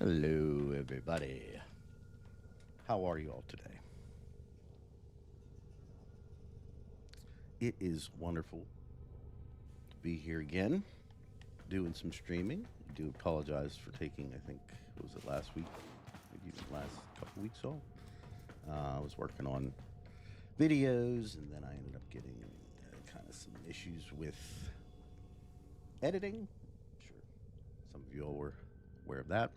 Hello, everybody. How are you all today? It is wonderful to be here again, doing some streaming. I do apologize for taking, I think, what was it, last week? Maybe even last couple weeks off. I was working on videos, and then I ended up getting kind of some issues with editing. I'm sure some of you all were aware of that.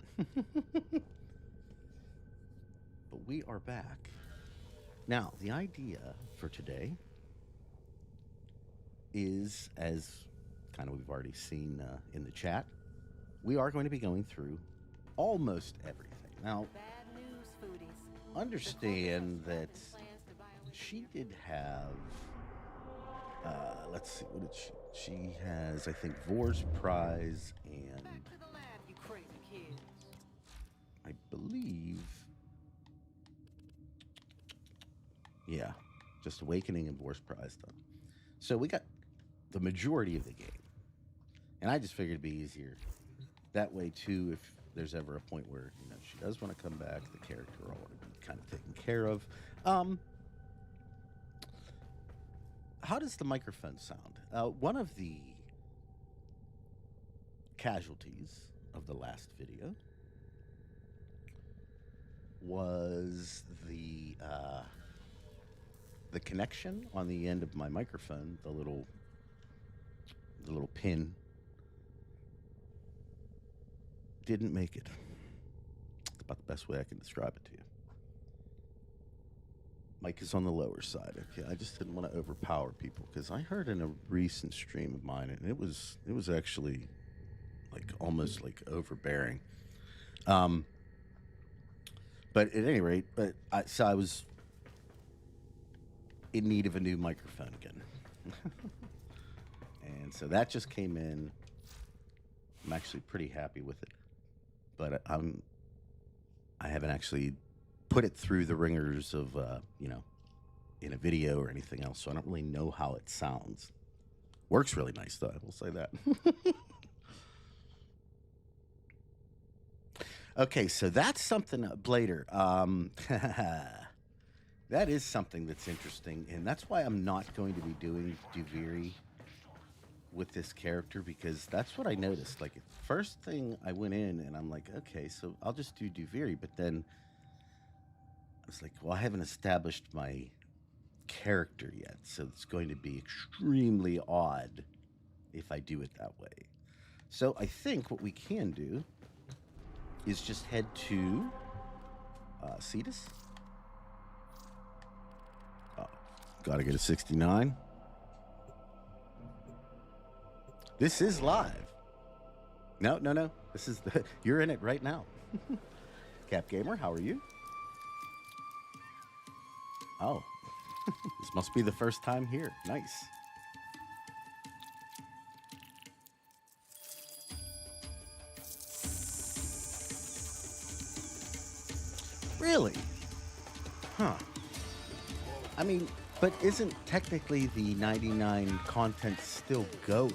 But we are back. Now, the idea for today is, as kind of we've already seen in the chat, we are going to be going through almost everything. Now, understand that she did have, let's see, what did she? She has, I think, Vor's Prize and I believe, yeah, just Awakening and Vor's Prize done. So we got the majority of the game. And I just figured it'd be easier. That way, too, if there's ever a point where, you know, she does want to come back, the character will already be kind of taken care of. How does the microphone sound? One of the casualties of the last video was the connection on the end of my microphone, the little pin didn't make it. That's about the best way I can describe it to you. Mic is on the lower side. Okay, I just didn't want to overpower people because I heard in a recent stream of mine, and it was actually like almost like overbearing. But at any rate, so I was in need of a new microphone again. And so that just came in. I'm actually pretty happy with it, but I haven't actually put it through the ringers of, you know, in a video or anything else, so I don't really know how it sounds. Works really nice, though, I will say that. Okay, so that's something, Blader. That is something that's interesting, and that's why I'm not going to be doing Duviri with this character, because that's what I noticed. Like, first thing I went in, and I'm like, okay, so I'll just do Duviri, but then I was like, well, I haven't established my character yet, so it's going to be extremely odd if I do it that way. So I think what we can do is just head to Cetus. Gotta get a 69. This is live. No. This is you're in it right now. Cap Gamer, how are you? Oh, this must be the first time here. Nice. Really? Huh. I mean, but isn't technically the 99 content still going?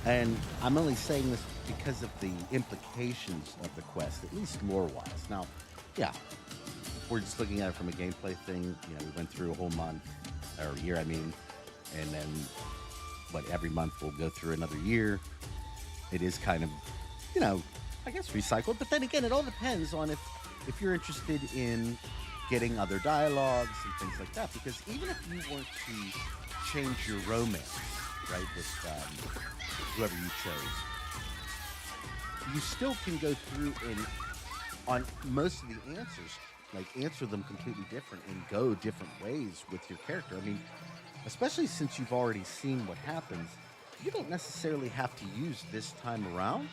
And I'm only saying this because of the implications of the quest, at least lore-wise. Now, yeah, we're just looking at it from a gameplay thing. You know, we went through a whole month, or year, I mean, and then, every month we'll go through another year. It is kind of, you know, I guess recycled. But then again, it all depends on if you're interested in getting other dialogues and things like that. Because even if you want to change your romance, right, with whoever you chose, you still can go through and on most of the answers, like answer them completely different and go different ways with your character. I mean, especially since you've already seen what happens, you don't necessarily have to use this time around.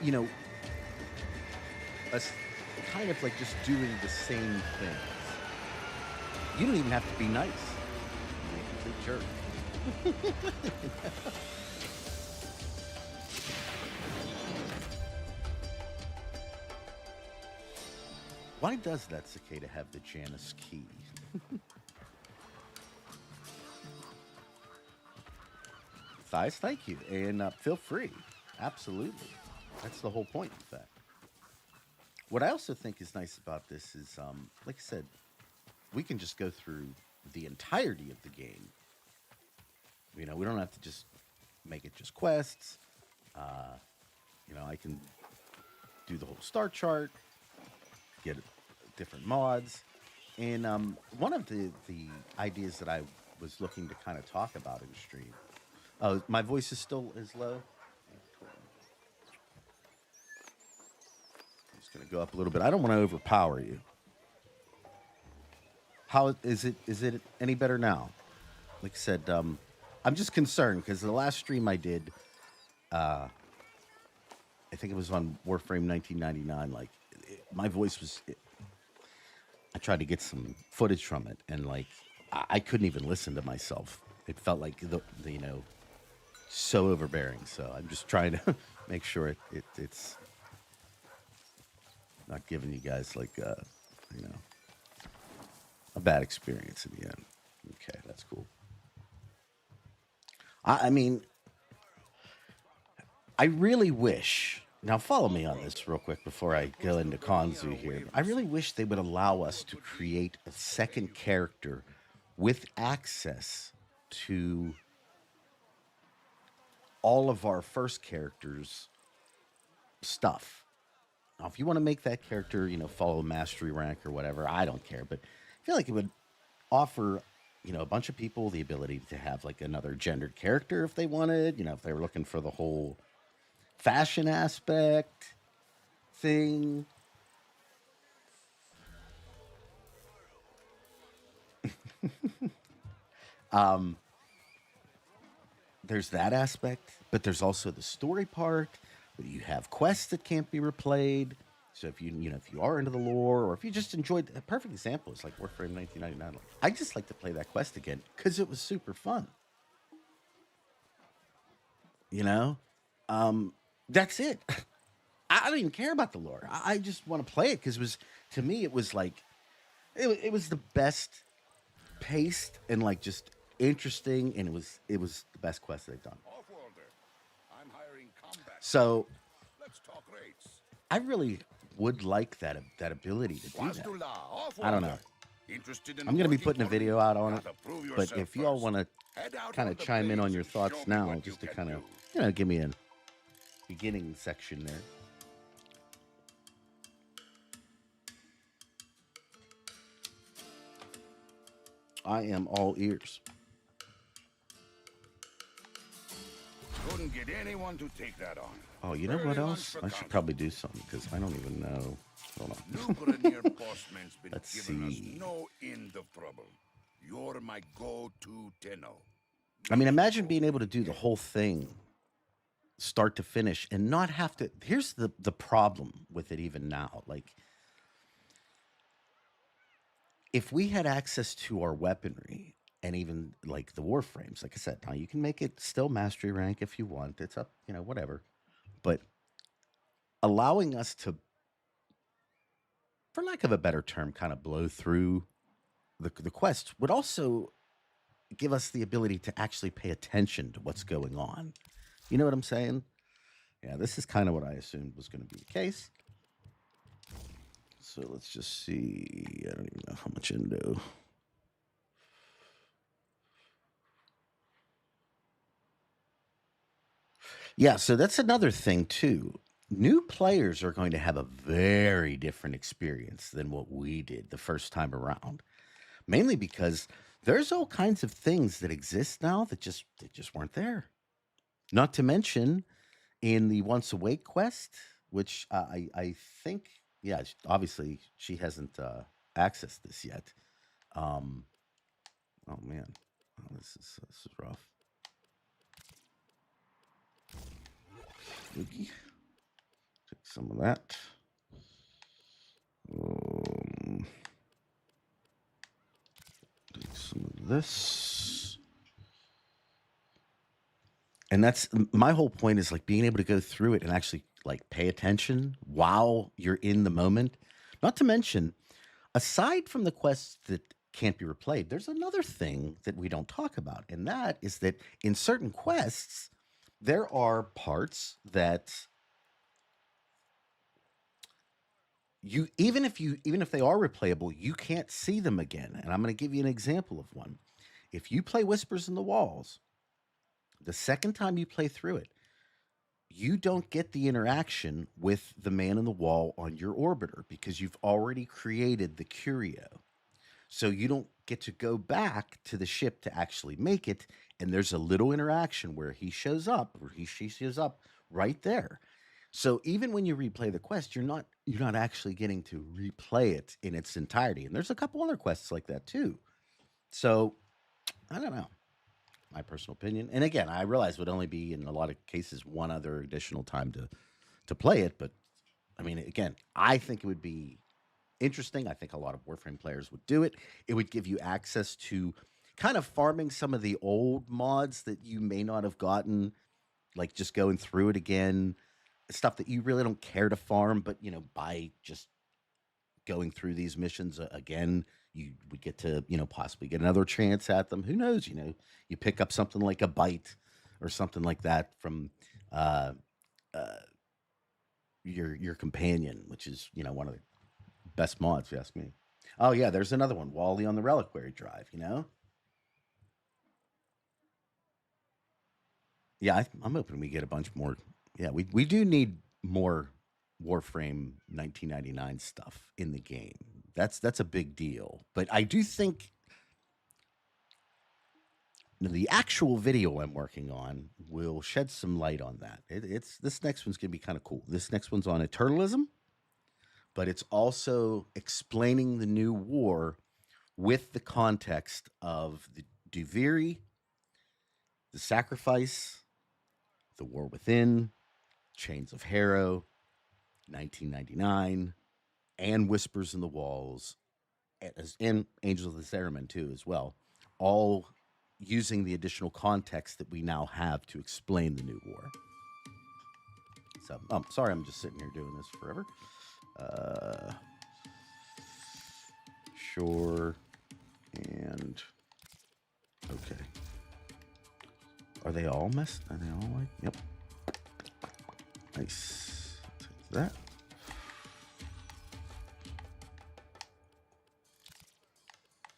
You know, kind of like just doing the same things. You don't even have to be nice. You're a complete jerk. Why does that cicada have the Janus key? Thighs, thank you. And feel free. Absolutely. That's the whole point of that. What I also think is nice about this is, like I said, we can just go through the entirety of the game. You know, we don't have to just make it just quests. Uh, you know, I can do the whole star chart, get different mods. And one of the ideas that I was looking to kind of talk about in stream. Oh, my voice is still as low. I'm just gonna go up a little bit. I don't want to overpower you. How is it? Is it any better now? Like I said, I'm just concerned because the last stream I did, I think it was on Warframe 1999. Like, my voice was. I tried to get some footage from it, and like, I couldn't even listen to myself. It felt like the you know, so overbearing. So I'm just trying to make sure it's not giving you guys like you know, a bad experience in the end. Okay, that's cool. I mean, I really wish. Now, follow me on this real quick before I go into Kanzu here. I really wish they would allow us to create a second character with access to all of our first characters' stuff. Now, if you want to make that character, you know, follow mastery rank or whatever, I don't care. But I feel like it would offer, you know, a bunch of people the ability to have like another gendered character if they wanted. You know, if they were looking for the whole fashion aspect thing. um, there's that aspect, but there's also the story part. You have quests that can't be replayed. So if you know if you are into the lore, or if you just enjoyed, a perfect example is like Warframe 1999. I just like to play that quest again because it was super fun. You know, that's it. I don't even care about the lore. I just want to play it because it was, to me, it was like it was the best paced and like just interesting, and it was the best quest they've done. So I really would like that ability to do that. I don't know. I'm gonna be putting a video out on it, but if y'all want to kind of chime in on your thoughts now, just to kind of, you know, give me a beginning section there. I am all ears. Couldn't get anyone to take that on. Oh, you know what else? I should probably do something because I don't even know. Hold on. Let's see. No end of trouble. You're my go-to tenno. I mean, imagine being able to do the whole thing, start to finish, and not have to. Here's the problem with it even now. Like, if we had access to our weaponry and even like the warframes, like I said, now you can make it still mastery rank if you want. It's up, you know, whatever. But allowing us to, for lack of a better term, kind of blow through the quest would also give us the ability to actually pay attention to what's going on. You know what I'm saying? Yeah, this is kind of what I assumed was going to be the case. So let's just see. I don't even know how much into. Yeah, so that's another thing too. New players are going to have a very different experience than what we did the first time around. Mainly because there's all kinds of things that exist now that just weren't there. Not to mention in the Once Awake quest, which I think, yeah, obviously she hasn't accessed this yet. Um, oh man, oh, this is rough. Take some of that. Take some of this. And that's my whole point, is like being able to go through it and actually like pay attention while you're in the moment. Not to mention, aside from the quests that can't be replayed, there's another thing that we don't talk about, and that is that in certain quests, there are parts that even if they are replayable, you can't see them again. And I'm going to give you an example of one. If you play Whispers in the Walls, the second time you play through it, you don't get the interaction with the man in the wall on your orbiter because you've already created the curio. So you don't get to go back to the ship to actually make it. And there's a little interaction where he shows up, or she shows up right there. So even when you replay the quest, you're not actually getting to replay it in its entirety. And there's a couple other quests like that too. So I don't know. My personal opinion. And again, I realize it would only be in a lot of cases one other additional time to play it, but I mean, again, I think it would be interesting. I think a lot of Warframe players would do it. It would give you access to kind of farming some of the old mods that you may not have gotten, like just going through it again, stuff that you really don't care to farm, but by just going through these missions again, you would get to possibly get another chance at them. Who knows? You pick up something like a bite or something like that from uh, uh, your companion, which is one of the best mods, if you ask me. Oh yeah, there's another one, Wally on the Reliquary Drive. Yeah, I'm hoping we get a bunch more. Yeah, we do need more Warframe 1999 stuff in the game. That's a big deal. But I do think the actual video I'm working on will shed some light on that. It's this next one's gonna be kind of cool. This next one's on eternalism, but it's also explaining the new war with the context of the Duviri, the sacrifice, the war within, Chains of Harrow, 1999, and Whispers in the Walls, and Angels of the Theremin too, as well, all using the additional context that we now have to explain the new war. So, sorry, I'm just sitting here doing this forever. Sure, and okay. Are they all messed? Are they all like? Yep. Nice. Take that.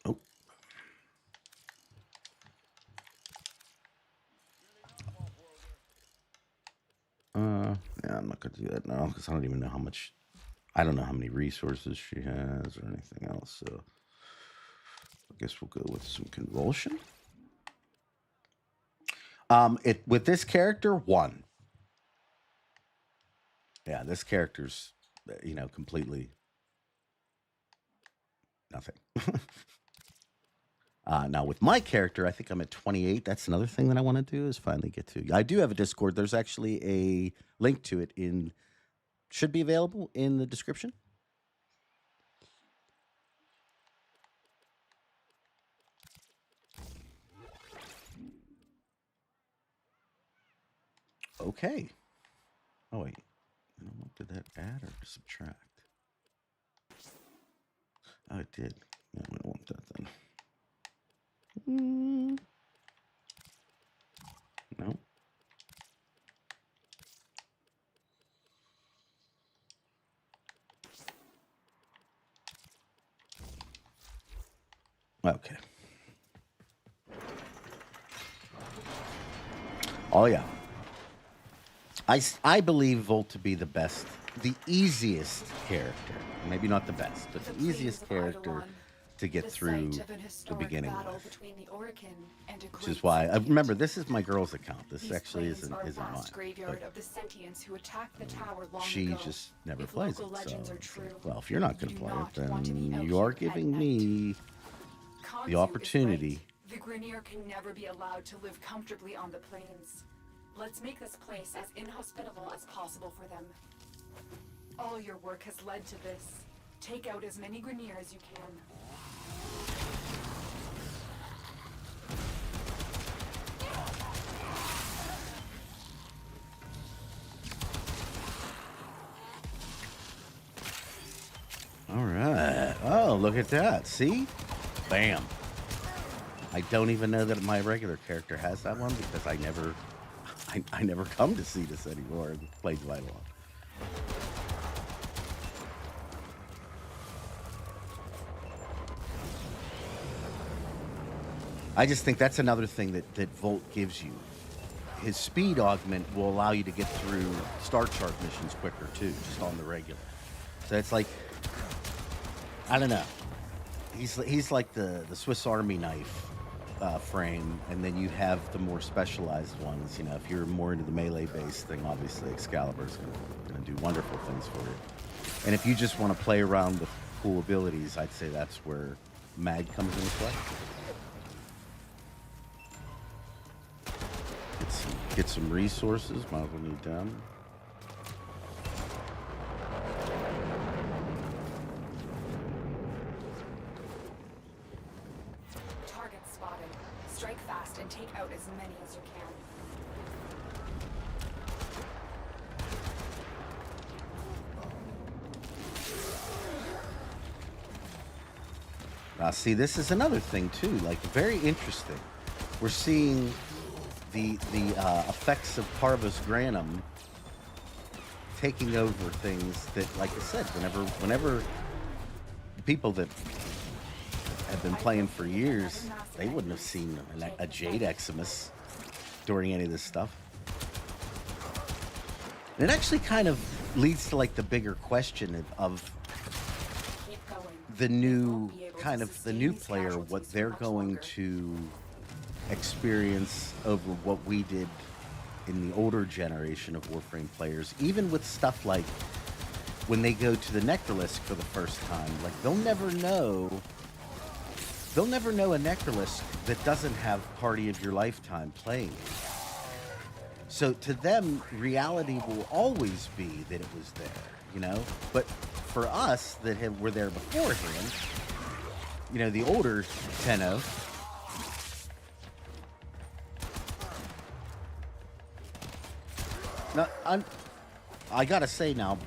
Oh. Yeah, I'm not gonna do that now because I don't even know how much. I don't know how many resources she has or anything else. So I guess we'll go with some convulsion. With this character, 1. Yeah, this character's completely nothing. Now with my character, I think I'm at 28. That's another thing that I want to do is finally get to. I do have a Discord. There's actually a link to it should be available in the description. Okay. Oh wait. What did that add or subtract? Oh, it did. No, I don't want that then. No. Okay. Oh yeah. I believe Volt to be the easiest character. Maybe not the best, but the easiest character to get through the beginning with. Which is why I remember this is my girl's account. This actually isn't mine. She just never plays it. So, well, if you're not going to play it, then you are giving me the opportunity. The Grineer can never be allowed to live comfortably on the plains. Let's make this place as inhospitable as possible for them. All your work has led to this. Take out as many Grineer as you can. All right. Oh, look at that. See? Bam. I don't even know that my regular character has that one because I never come to see this anymore and played Vital. I just think that's another thing that Volt gives you. His speed augment will allow you to get through star chart missions quicker too, just on the regular. So it's like, I don't know. He's like the Swiss Army knife frame, and then you have the more specialized ones. You know, if you're more into the melee based thing, obviously Excalibur's gonna do wonderful things for you. And if you just want to play around with cool abilities, I'd say that's where Mag comes into play. Get some resources. Might as well need them. Target spotted. Strike fast and take out as many as you can. See, this is another thing too. Like, very interesting. We're seeing the effects of Parvus Granum taking over things that, like I said, whenever people that have been playing for years, they wouldn't have seen a Jade Eximus during any of this stuff. And it actually kind of leads to like the bigger question of the new player, what they're going to experience over what we did in the older generation of Warframe players. Even with stuff like when they go to the Necrolisk for the first time, like they'll never know a Necrolisk that doesn't have Party of Your Lifetime playing it. So to them, reality will always be that it was there, you know? But for us that were there beforehand, you know, the older Tenno, now, I gotta say now,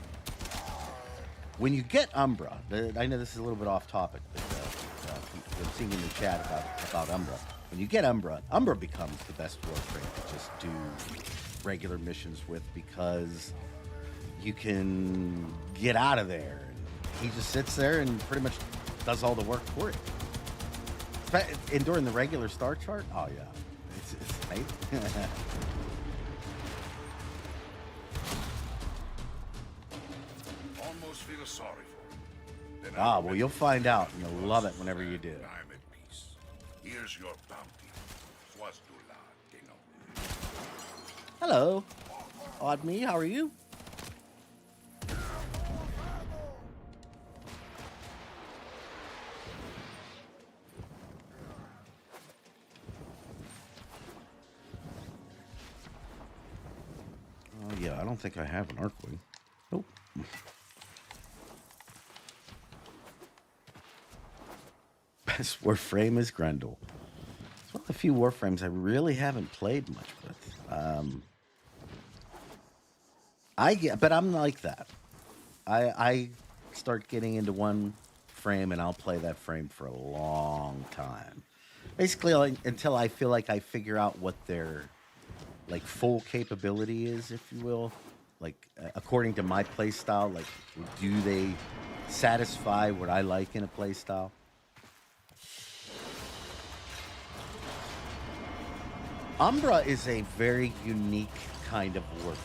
when you get Umbra, I know this is a little bit off topic, but I'm seeing in the chat about Umbra. When you get Umbra, Umbra becomes the best Warframe to just do regular missions with, because you can get out of there. And he just sits there and pretty much does all the work for you. And during the regular star chart, oh yeah, it's amazing. Feel sorry for him. Well, you'll find out, and you'll love it whenever you do. I'm at peace. Here's your bounty. Swastula, Dino. Hello, Odd Me. How are you? Oh yeah, I don't think I have an Arcwing. Nope. Best Warframe is Grendel. It's one of the few Warframes I really haven't played much with. But I'm like that. I start getting into one frame and I'll play that frame for a long time. Basically, like, until I feel like I figure out what their like full capability is, if you will. Like according to my play style, like do they satisfy what I like in a play style? Umbra is a very unique kind of Warframe.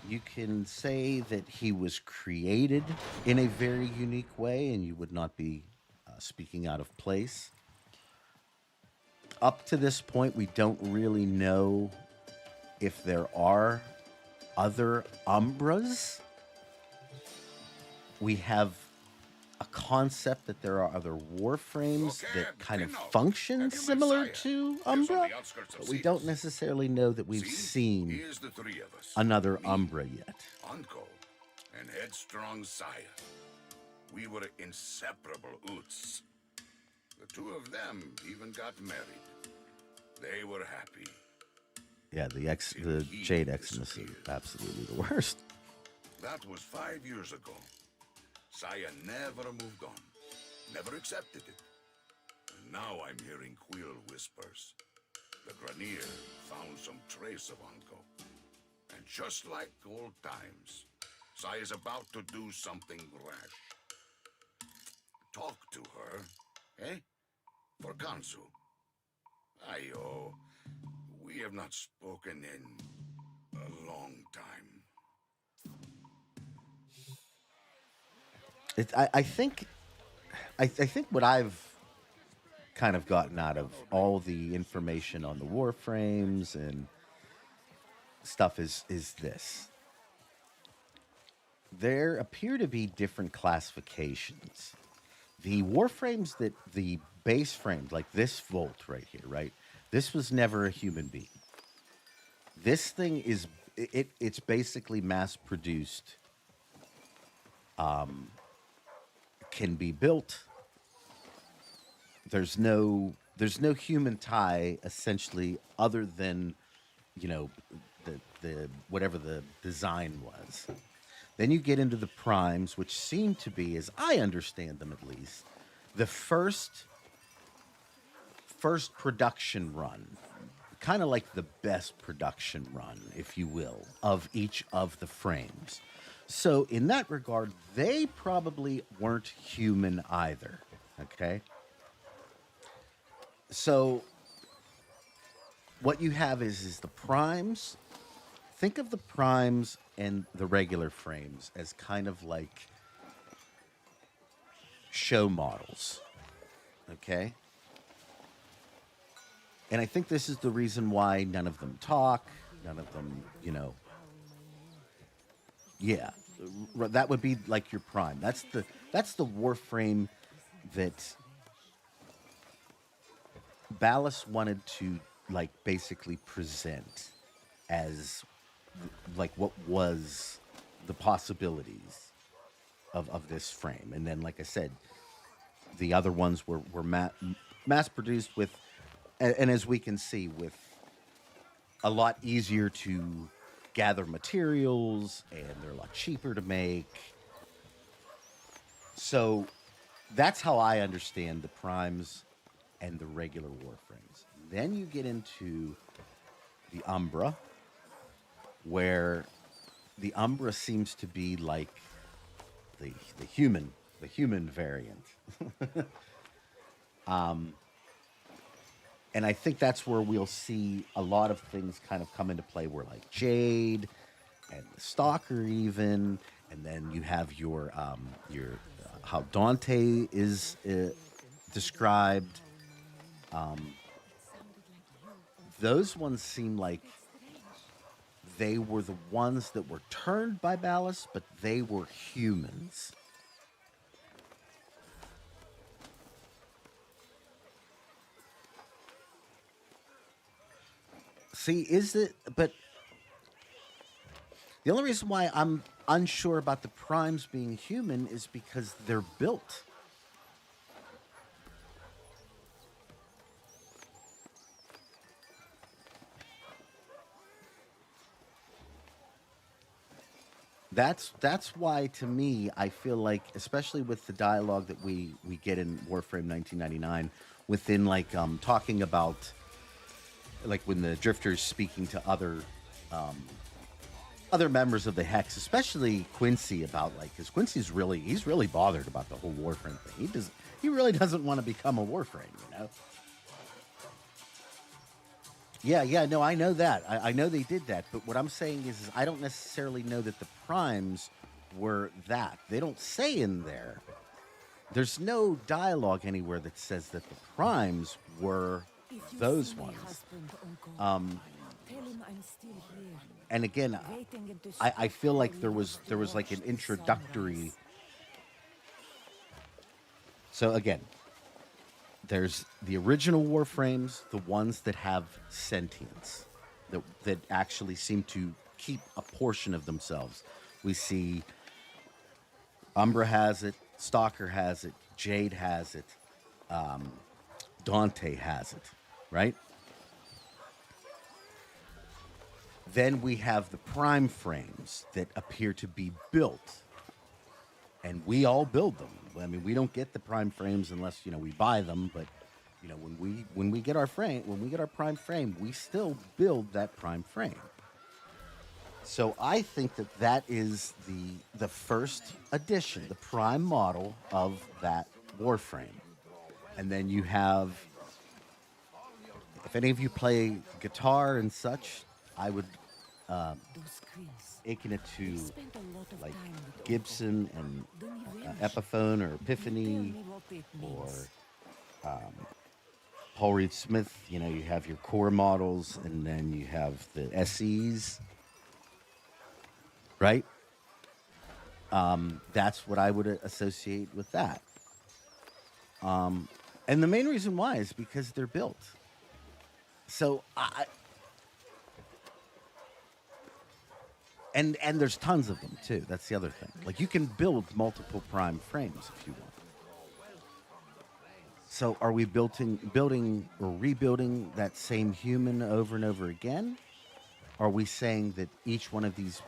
You can say that he was created in a very unique way, and you would not be speaking out of place. Up to this point, we don't really know if there are other Umbras. We have a concept that there are other Warframes that kind of function similar to Umbra, but we don't necessarily know that we've seen another Umbra yet. Onkko and headstrong Saya. We were inseparable Oots. The two of them even got married. They were happy. Yeah, the Jade Eximus is absolutely the worst. That was 5 years ago. Saya never moved on, never accepted it. Now I'm hearing quill whispers. The Granier found some trace of Onkko. And just like old times, Sai is about to do something rash. Talk to her, eh? For Kansu. Ayo, we have not spoken in a long time. I think what I've kind of gotten out of all the information on the Warframes and stuff is this. There appear to be different classifications. The Warframes that the base frames, like this Volt right here, right? This was never a human being. This thing is it's basically mass produced. Can be built. There's no human tie essentially other than, you know, the whatever the design was. Then you get into the primes, which seem to be, as I understand them at least, the first production run, kind of like the best production run, if you will, of each of the frames. So in that regard, they probably weren't human either, okay? So what you have is the primes. Think of the primes and the regular frames as kind of like show models, okay? And I think this is the reason why none of them talk, none of them, you know. Yeah, that would be like your prime. That's the Warframe that Ballast wanted to like basically present as like what was the possibilities of this frame. And then, like I said, the other ones were mass produced with, and as we can see, with a lot easier to gather materials, and they're a lot cheaper to make. So that's how I understand the primes and the regular Warframes. Then you get into the Umbra, where the Umbra seems to be like the human variant. And I think that's where we'll see a lot of things kind of come into play, where like Jade and the Stalker even, and then you have your how Dante is described. Those ones seem like they were the ones that were turned by Ballast, but they were humans. See, is it? But the only reason why I'm unsure about the primes being human is because they're built. That's why, to me, I feel like, especially with the dialogue that we get in Warframe 1999, within like talking about, like when the Drifter's speaking to other members of the Hex, especially Quincy, about like, because Quincy's he's really bothered about the whole Warframe thing. He really doesn't want to become a Warframe, you know. Yeah, no, I know that. I know they did that. But what I'm saying is I don't necessarily know that the primes were that. They don't say in there. There's no dialogue anywhere that says that the primes were those ones. And again, I feel like there was like an introductory. So again, there's the original Warframes, the ones that have sentience, that actually seem to keep a portion of themselves. We see Umbra has it, Stalker has it, Jade has it, Dante has it, right? Then we have the prime frames that appear to be built, and we all build them. I mean, we don't get the prime frames unless, you know, we buy them, but, You know, when we get our frame, when we get our prime frame, we still build that prime frame. So I think that that is the first edition, the prime model of that Warframe. And then you have, if any of you play guitar and such, I would akin it to like Gibson and Epiphone or Epiphany or Paul Reed Smith. You know, you have your core models and then you have the SEs, right? That's what I would associate with that. And the main reason why is because they're built. So and there's tons of them too. That's the other thing. Like you can build multiple prime frames if you want. So are we building or rebuilding that same human over and over again? Are we saying that each one of these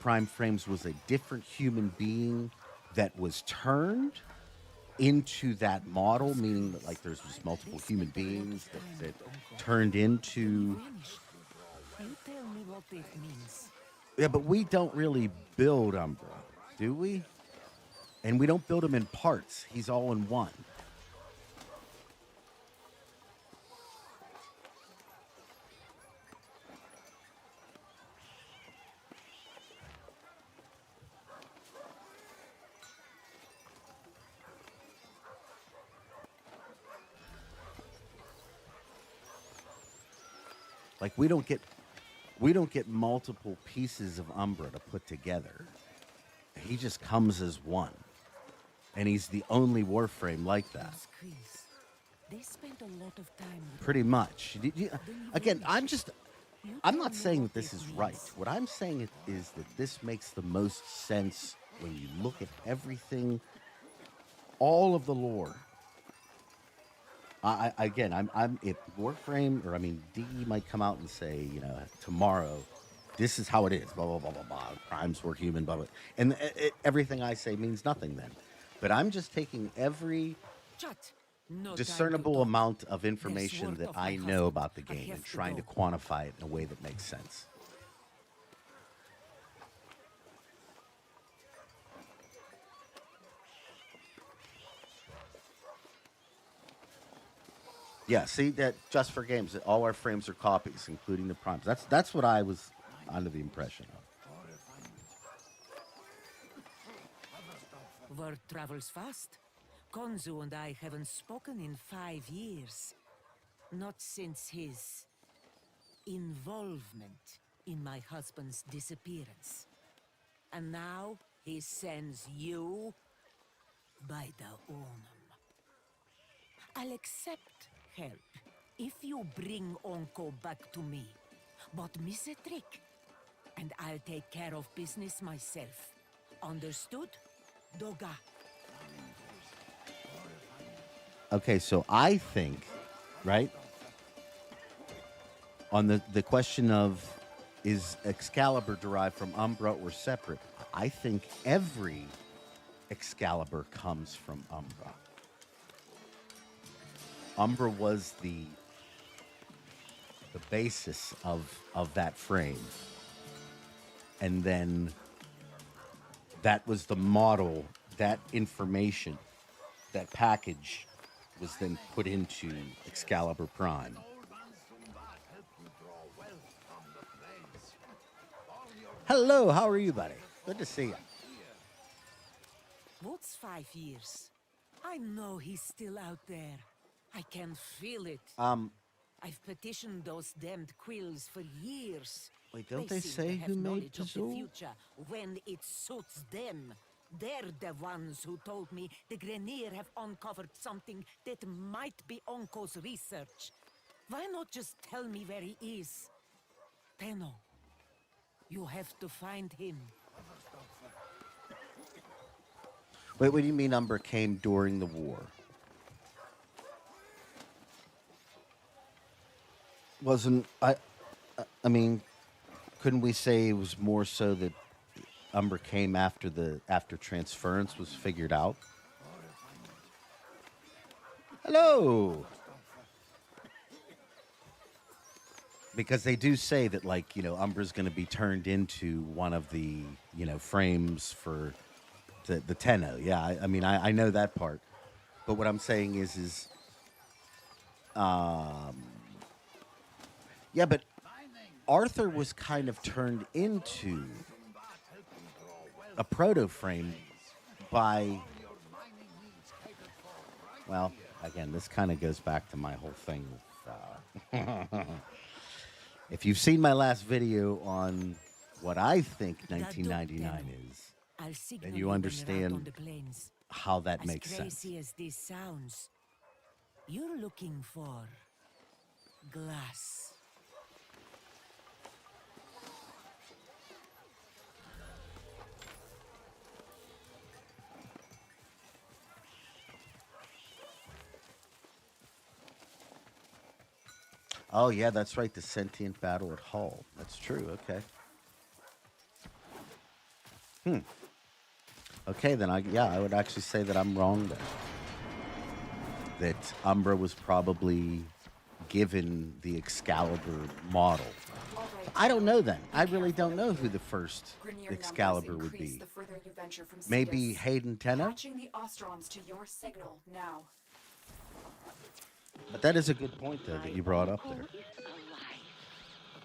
prime frames was a different human being that was turned into that model, meaning that like there's just multiple human beings that turned into. You tell me what it means. Yeah, but we don't really build Umbra, do we? And we don't build him in parts. He's all in one. Like we don't get multiple pieces of Umbra to put together. He just comes as one. And he's the only Warframe like that. They spent a lot of time with Pretty much. Again, I'm not saying that this is right. What I'm saying is that this makes the most sense when you look at everything, all of the lore. I'm if Warframe, or I mean, D might come out and say, you know, tomorrow, this is how it is, blah, blah, blah, blah, blah, crimes were human, blah, blah. And everything I say means nothing then. But I'm just taking every discernible amount of information that I know about the game and trying to quantify it in a way that makes sense. Yeah, see that just for games, that all our frames are copies, including the primes. That's what I was under the impression of. Word travels fast. Konzu and I haven't spoken in 5 years. Not since his involvement in my husband's disappearance. And now he sends you by the Onum. I'll accept help if you bring Onkko back to me. But miss a trick, and I'll take care of business myself. Understood? Doga. Okay, so I think, right, on the question of is Excalibur derived from Umbra or separate, I think every Excalibur comes from Umbra. Umbra was the basis of that frame. And then that was the model, that information, that package was then put into Excalibur Prime. Hello, how are you, buddy? Good to see you. What's 5 years? I know he's still out there. I can feel it. I've petitioned those damned quills for years. Wait, don't they seem say to have who made knowledge of the Pazul? future when it suits them. They're the ones who told me the Grenier have uncovered something that might be Onkko's research. Why not just tell me where he is? Tenno, you have to find him. Wait, what do you mean Umbra came during the war? Wasn't I mean, couldn't we say it was more so that Umbra came after transference was figured out? Hello. Because they do say that, like, Umbra's going to be turned into one of the, frames for the Tenno. Yeah, I mean, I know that part. But what I'm saying is, yeah, but Arthur was kind of turned into a proto frame by, well, again, this kind of goes back to my whole thing with, if you've seen my last video on what I think 1999 is, then you understand how that makes sense. As crazy as this sounds, you're looking for glass. Oh, yeah, that's right. The sentient battle at Hull. That's true. Okay. Okay, then I would actually say that I'm wrong then. That Umbra was probably given the Excalibur model. I don't know then. I really don't know who the first Excalibur would be. Maybe Hayden Tenno? Patching the Ostrons to your signal now. But that is a good point, though, that you brought up there.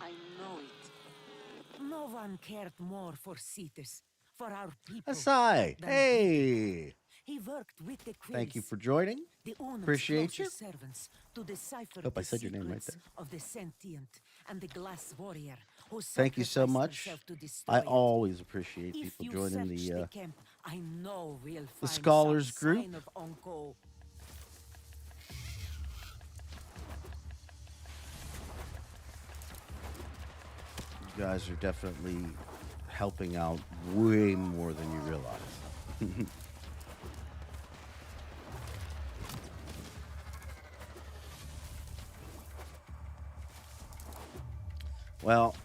I know it. No one cared more for Cetus, for our people. Asai, than hey! He worked with the Thank you Quills, for joining. the Onum's Appreciate you. closest servants, to decipher Hope I the said your name right secrets there. of the sentient and the glass warrior who Thank you so sacrificed much. himself to destroy I it. always appreciate If people you joining search the camp, I know we'll find Scholars some group. sign of Onkko. You guys are definitely helping out way more than you realize. Well,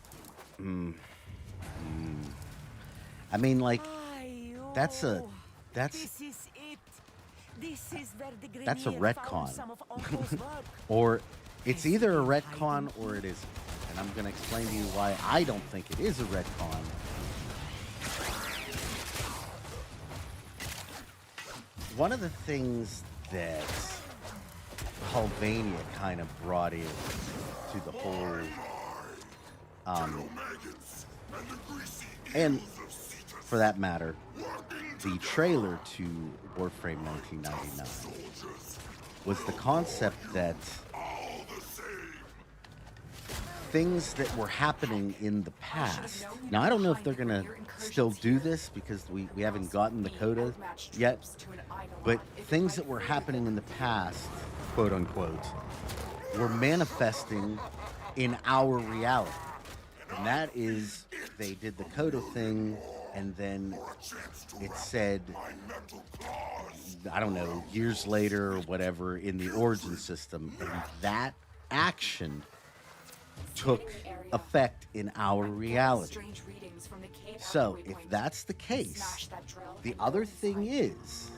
I mean, like, that's This is it. This is where the that's a Grenier found retcon. some of Onkko's work. or it's Has either a he been retcon hiding or it isn't. And I'm going to explain to you why I don't think it is a retcon. One of the things that Hulvania kind of brought in to the whole, and for that matter, the trailer to Warframe 1999 was the concept that things that were happening in the past. Now, I don't know if they're going to still do this because we haven't gotten the coda yet, but things that were happening in the past, quote unquote, were manifesting in our reality. And that is, they did the coda thing, and then it said, I don't know, years later or whatever, in the origin system, and that action took effect in our reality. So, if that's the case, the other thing is,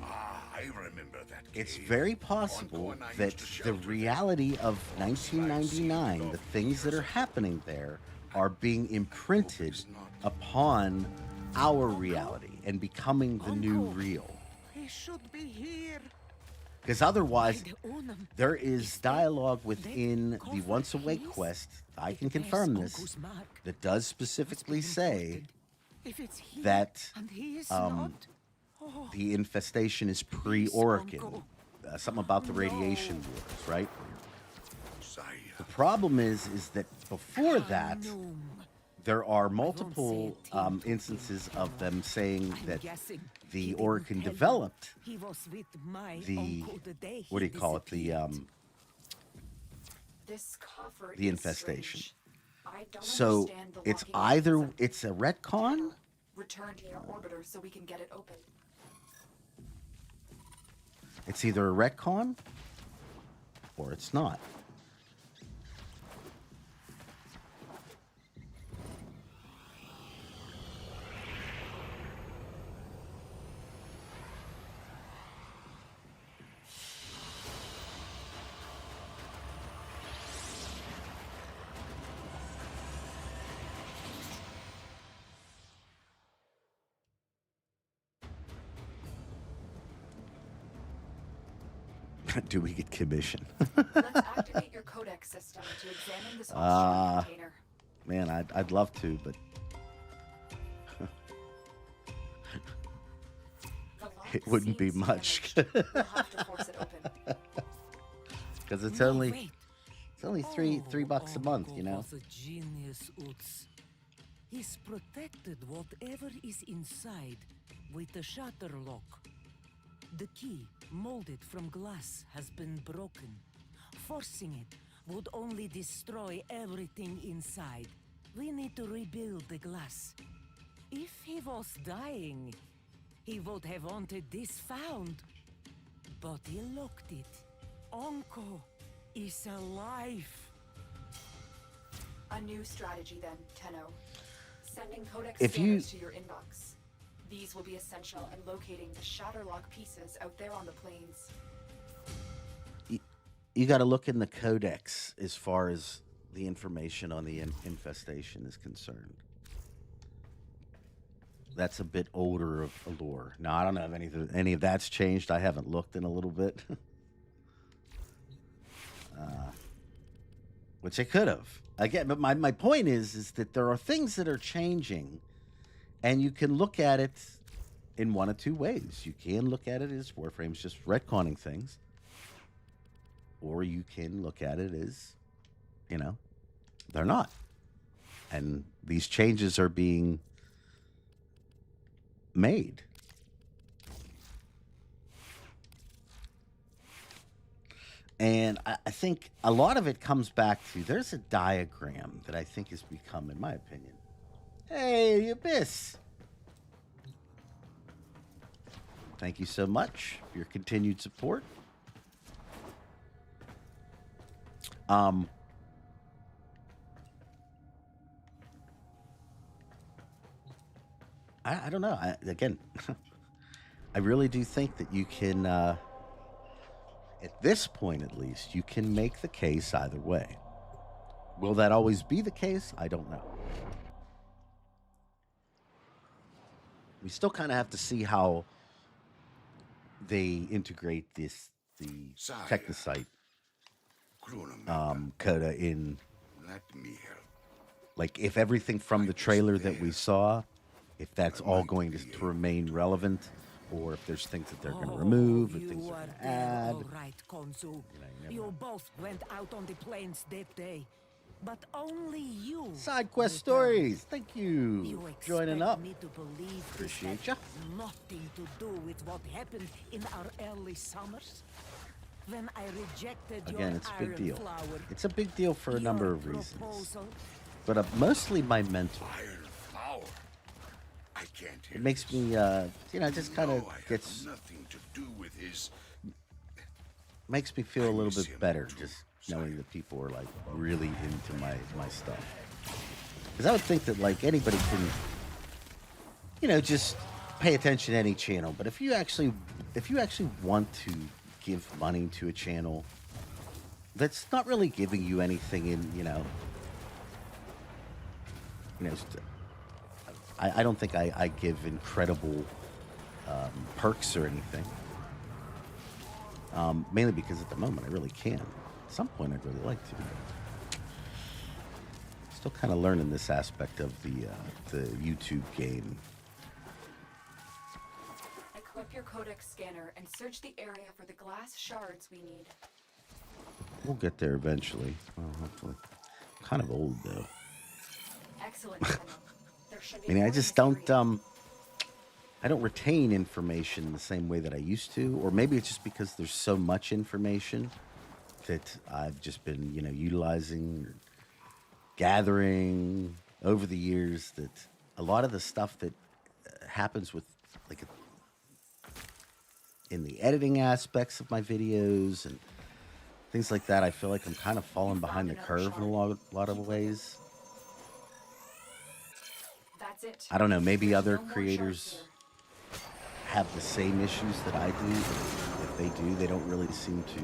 I remember that it's cave. very possible Onkko and I that used to the shelter reality of 1999, the things that are happening there, are being imprinted upon our reality and becoming the new real. He should be here. Because otherwise, The Onum there is dialogue within the Once Awake quest, I can confirm this, that does specifically say if it's he that and he is not, the infestation is pre-Orokin. Something about the radiation wars, right? The problem is that before that, there are multiple instances of them saying that the Orokin developed he was with my the, Onkko the day what do he you call it, the This coffer the is infestation. strange. I don't So understand the it's locking either mechanism. it's a retcon, Return to your orbiter so we can get it open. it's either a retcon, or it's not. Do we get commission? Let's activate your codex system to examine this Ostron container. Man, I'd love to, but it wouldn't be much. We'll have to force it open. Because it's No, only wait. three bucks a month, you know. Was a genius, Utz. He's protected whatever is inside with the shutter lock. The key, molded from glass, has been broken. Forcing it would only destroy everything inside. We need to rebuild the glass. If he was dying, he would have wanted this found. But he locked it. Onkko is alive. A new strategy then, Tenno. Sending codex If you- scanners to your inbox. These will be essential in locating the Shatterlock pieces out there on the plains. You got to look in the codex as far as the information on the infestation is concerned. That's a bit older of a lore. Now, I don't know if any of that's changed. I haven't looked in a little bit. Which I could have. Again, but my point is that there are things that are changing, and you can look at it in one of two ways. You can look at it as Warframe's just retconning things, or you can look at it as, you know, they're not. And these changes are being made. And I think a lot of it comes back to, there's a diagram that I think has become, in my opinion. Hey, the Abyss. Thank you so much for your continued support. I don't know. Again, I really do think that you can, at this point at least, you can make the case either way. Will that always be the case? I don't know. We still kind of have to see how they integrate the Technosite coda in. Let me help. Like, if everything from the trailer that we saw, if that's all going to remain relevant, or if there's things that they're going to remove, or things they're going to add. All right, Konzu. You both went out on the plains that day, but only you. Side quest returned. stories. Thank you You for joining up. Me to believe Appreciate this ya. had nothing to do with what happened in our early summers. When I rejected Again, your it's a big iron deal. flower, It's a big deal for a number your of reasons. proposal, But mostly my mental. Iron flower. I can't hear It makes this. me, just kind of No, I have gets, nothing to do with his. makes me feel I a little miss bit him better too, just knowing Sire. that people are like really into my stuff. Because I would think that like anybody can, just pay attention to any channel. But if you actually want to give money to a channel that's not really giving you anything I don't think I give incredible perks or anything. Mainly because at the moment I really can. At some point I'd really like to. Still kind of learning this aspect of the YouTube game. Equip your codex scanner and search the area for the glass shards we need. We'll get there eventually. Well, hopefully. I'm kind of old though. Excellent. Tenno. There should be I mean, I more just in this don't area. I don't retain information the same way that I used to, or maybe it's just because there's so much information that I've just been, utilizing or gathering over the years, that a lot of the stuff that happens with like in the editing aspects of my videos and things like that, I feel like I'm kind of falling behind the curve in a lot of ways. That's it. I don't know, maybe There's other no more creators shards here. have the same issues that I do. If they do, they don't really seem to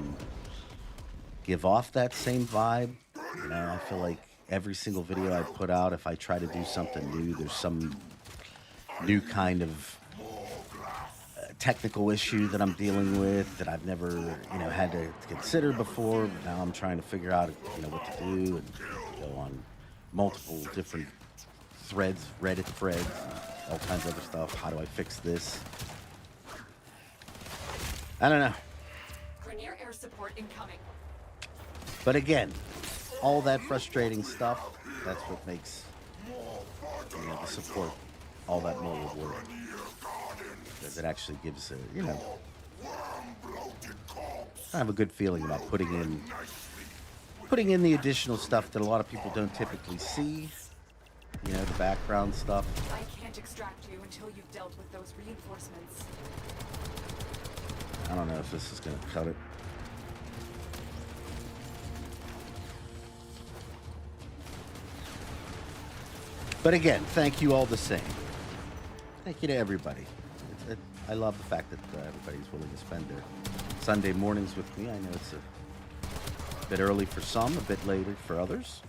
give off that same vibe. I feel like every single video I put out, if I try to do something new, there's some new kind of technical issue that I'm dealing with that I've never, had to consider before. But now I'm trying to figure out, what to do and go on multiple different threads, Reddit threads, and all kinds of other stuff. How do I fix this? I don't know. Grenier air support incoming. But again, all that frustrating stuff, that's what makes the support all that more rewarding. Because it actually gives I have a good feeling about putting in the additional stuff that a lot of people don't typically see. The background stuff. I can't extract you until you've dealt with those reinforcements. I don't know if this is going to cut it. But again, thank you all the same. Thank you to everybody. I love the fact that everybody's willing to spend their Sunday mornings with me. I know it's a bit early for some, a bit later for others.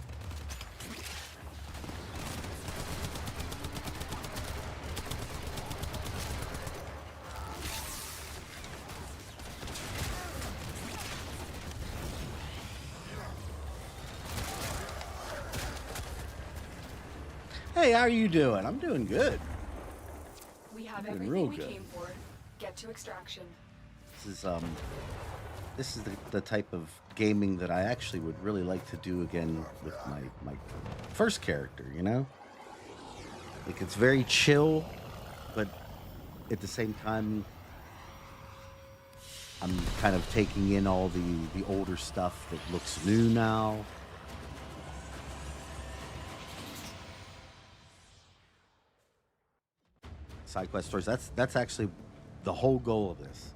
Hey, how are you doing? I'm doing good. We have Doing everything real we good. came for. Get to extraction. This is the type of gaming that I actually would really like to do again with my first character, Like, it's very chill, but at the same time, I'm kind of taking in all the older stuff that looks new now. Side quest stories. That's actually the whole goal of this,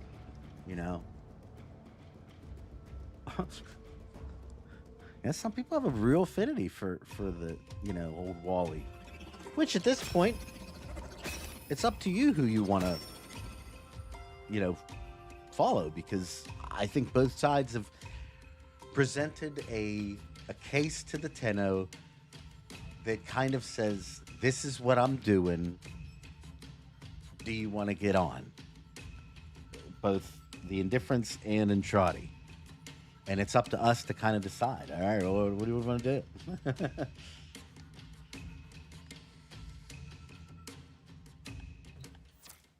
Yeah, some people have a real affinity for the old Wally, which at this point, it's up to you who you want to follow, because I think both sides have presented a case to the Tenno that kind of says, this is what I'm doing. Do you want to get on? Both the Indifference and Entrati. And it's up to us to kind of decide. All right, well, what do you want to do?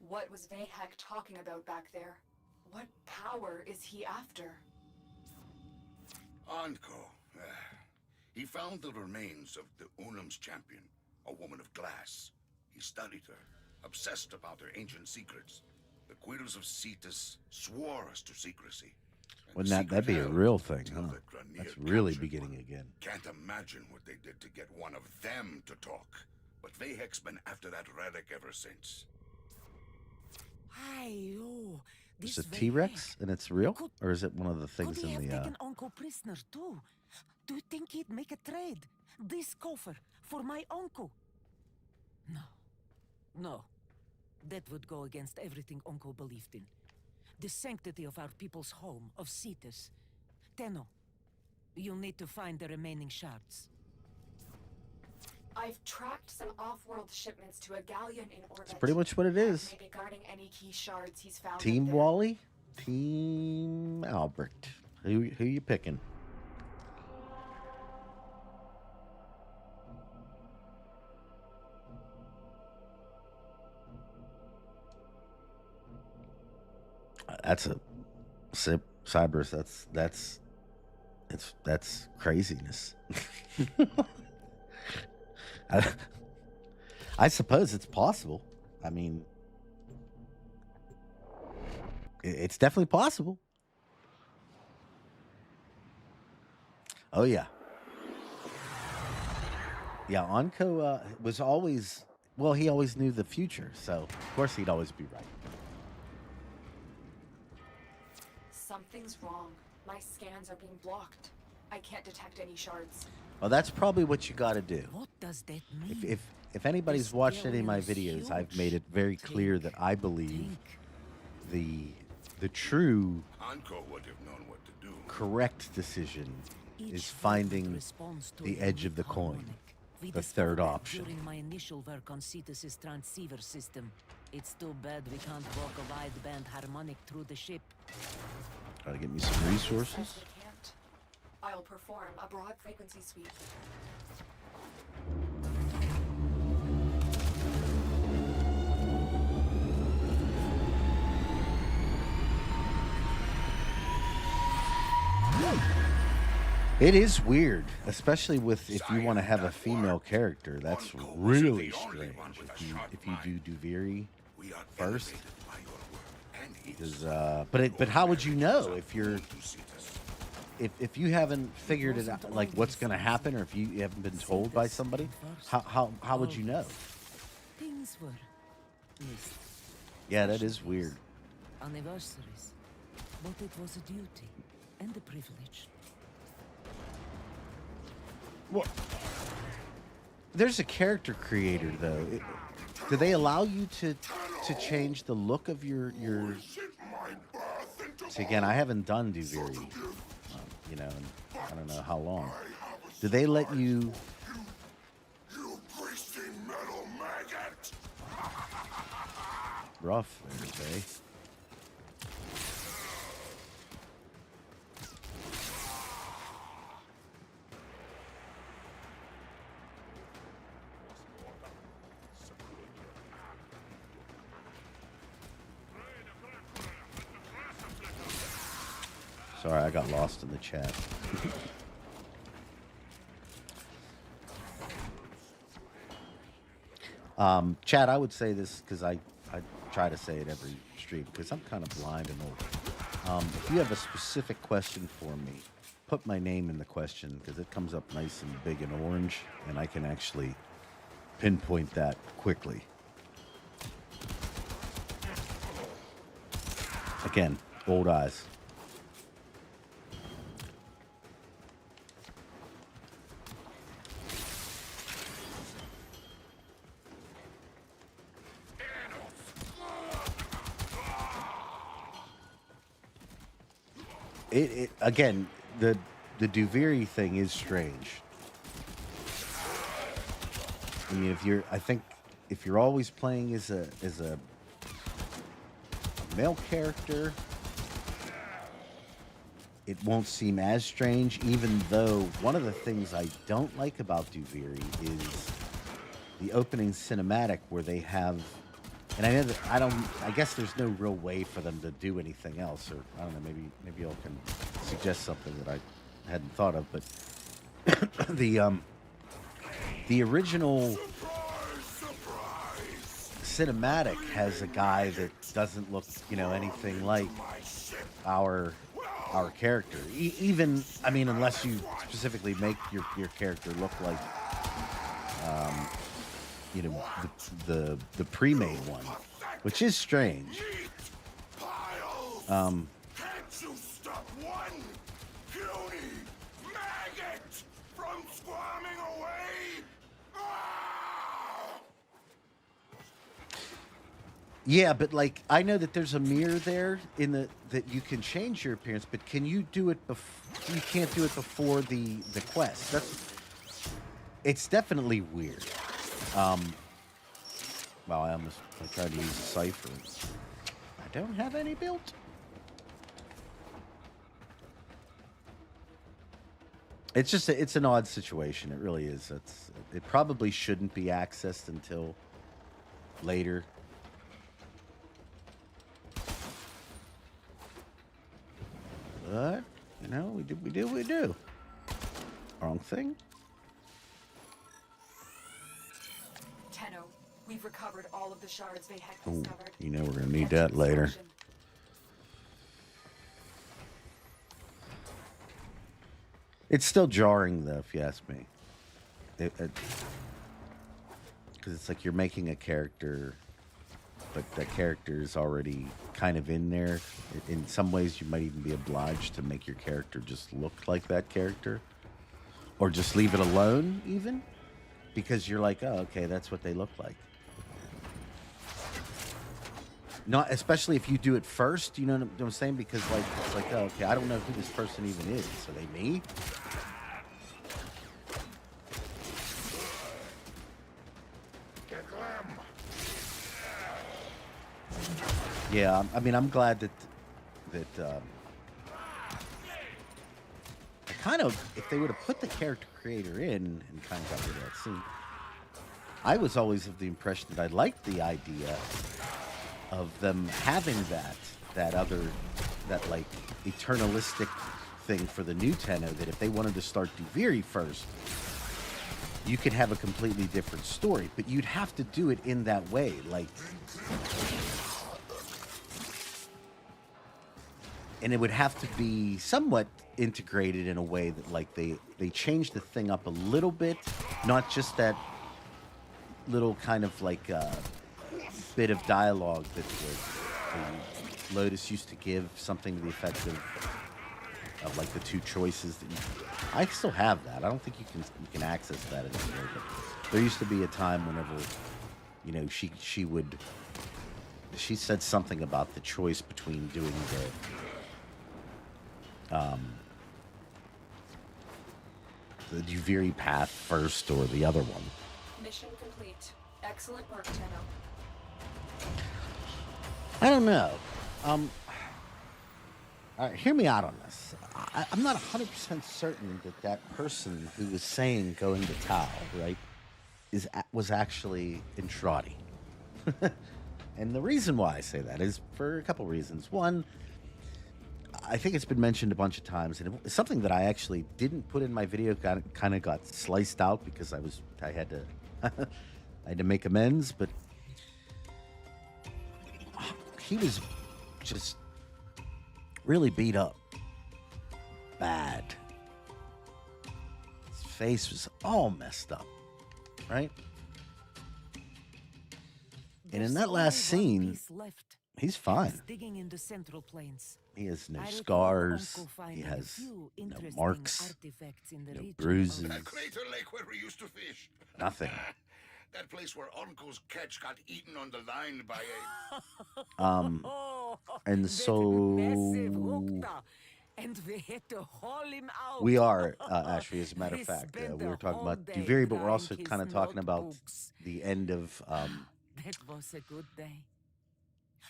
What was Vahek talking about back there? What power is he after? Onkko. He found the remains of the Unum's champion, a woman of glass. He studied her, obsessed about her ancient secrets. The Queers of Cetus swore us to secrecy. Wouldn't that be a real thing, huh? That's really beginning again. Can't imagine what they did to get one of them to talk. But Vahek's been after that relic ever since. Is it T-Rex and it's real? Or is it one of the things Could he in have the... taken Onkko prisoner too? Do you think he'd make a trade? This coffer for my Onkko? No. That would go against everything Onkko believed in. The sanctity of our people's home, of Cetus. Tenno, you'll need to find the remaining shards. I've tracked some off-world shipments to a galleon in orbit. It's pretty much what it is. Maybe guarding any key shards he's found. Team up there. Wally? Team Albert. Who you picking? That's a Cybers. That's craziness. I suppose it's possible. I mean, it's definitely possible. Oh yeah. Yeah, Onkko was always, well, he always knew the future, so of course he'd always be right. Something's wrong. My scans are being blocked. I can't detect any shards. Well, that's probably what you got to do. What does that mean? If anybody's watched any of my videos, I've made it very clear that I believe the true Onkko would have known what to do. correct decision is finding the edge of the coin. We the discovered third that option. during my initial work on Cetus's transceiver system. It's too bad we can't walk a wideband harmonic through the ship. Try to get me some resources. Says they can't. I'll perform a broad frequency sweep. It is weird, especially with if you want to have a female character. That's really strange. If you do Duviri first, because but how would you know if you're if you haven't figured it out, like what's going to happen, or if you haven't been told by somebody? How would you know? Things were missed. Yeah, that is weird. Anniversaries. But it was a duty and a privilege. Well, there's a character creator though. Do they allow you to change the look of your? See, again, I haven't done Duviri, you know, and I don't know how long. Do they let you? You greasy metal maggot! Rough, there, eh? Sorry, I got lost in the chat. Chat, I would say this because I try to say it every stream because I'm kind of blind and old. If you have a specific question for me, put my name in the question because it comes up nice and big and orange, and I can actually pinpoint that quickly. Again, old eyes. It again, the Duviri thing is strange. I mean, if you're always playing as a male character, it won't seem as strange. Even though one of the things I don't like about Duviri is the opening cinematic where they have. And I know that I guess there's no real way for them to do anything else, or I don't know, maybe y'all can suggest something that I hadn't thought of, but the original cinematic has a guy that doesn't look, you know, anything like our character. Even, I mean, unless you specifically make your character look like you know, the pre-made one, which is strange. Can't you stop one puny maggot from squirming away? Ah! Yeah, but like I know that there's a mirror there in that you can change your appearance, but can you do it before? You can't do it before the quest. It's definitely weird. Well, I tried to use a cipher. I don't have any built. It's just it's an odd situation. It really is. It probably shouldn't be accessed until later. But you know, we do. Wrong thing. Tenno, we've recovered all of the shards they had Oh, discovered. you know we're gonna need that later. It's still jarring, though, if you ask me. Because it's like you're making a character, but that character is already kind of in there. In some ways, you might even be obliged to make your character just look like that character. Or just leave it alone, even. Because you're like, oh, okay, that's what they look like. Not, especially if you do it first, you know what I'm saying? Because like it's like, oh, okay, I don't know who this person even is. Are they me? Yeah, I mean, I'm glad that I kind of, if they would have put the character creator in and kind of got rid of that scene, I was always of the impression that I liked the idea of them having that other, that like eternalistic thing for the new Tenno, that if they wanted to start Duviri first, you could have a completely different story, but you'd have to do it in that way, like, and it would have to be somewhat integrated in a way that, like, they changed the thing up a little bit, not just that little kind of like bit of dialogue that the Lotus used to give, something to the effect of like the two choices that I still have that. I don't think you can access that anymore. But there used to be a time whenever, you know, she said something about the choice between doing the Duviri path first or the other one. Mission complete. Excellent work, Tenno. I don't know. All right, hear me out on this. I'm not 100% certain that person who was saying going to Tau, right, was actually Entrati. And the reason why I say that is for a couple reasons. One, I think it's been mentioned a bunch of times, and it's something that I actually didn't put in my video. Kind of got sliced out because I had to I had to make amends, but he was just really beat up. Bad. His face was all messed up, right? And in that last scene, he's fine. Digging in the central plains. He has no I recall scars. Onkko He finding a has few no interesting marks, artifacts in the no region bruises. of- That crater lake where we used to fish. Nothing. That place where Onkko's catch got eaten on the line by a... Oh, And that so massive Ukta. And we had to haul him out. we are, Ashby, as a matter of We fact. spent We the were talking whole about day Duviri, but we're also drying kind of his talking about notebooks. the end of That was a good day.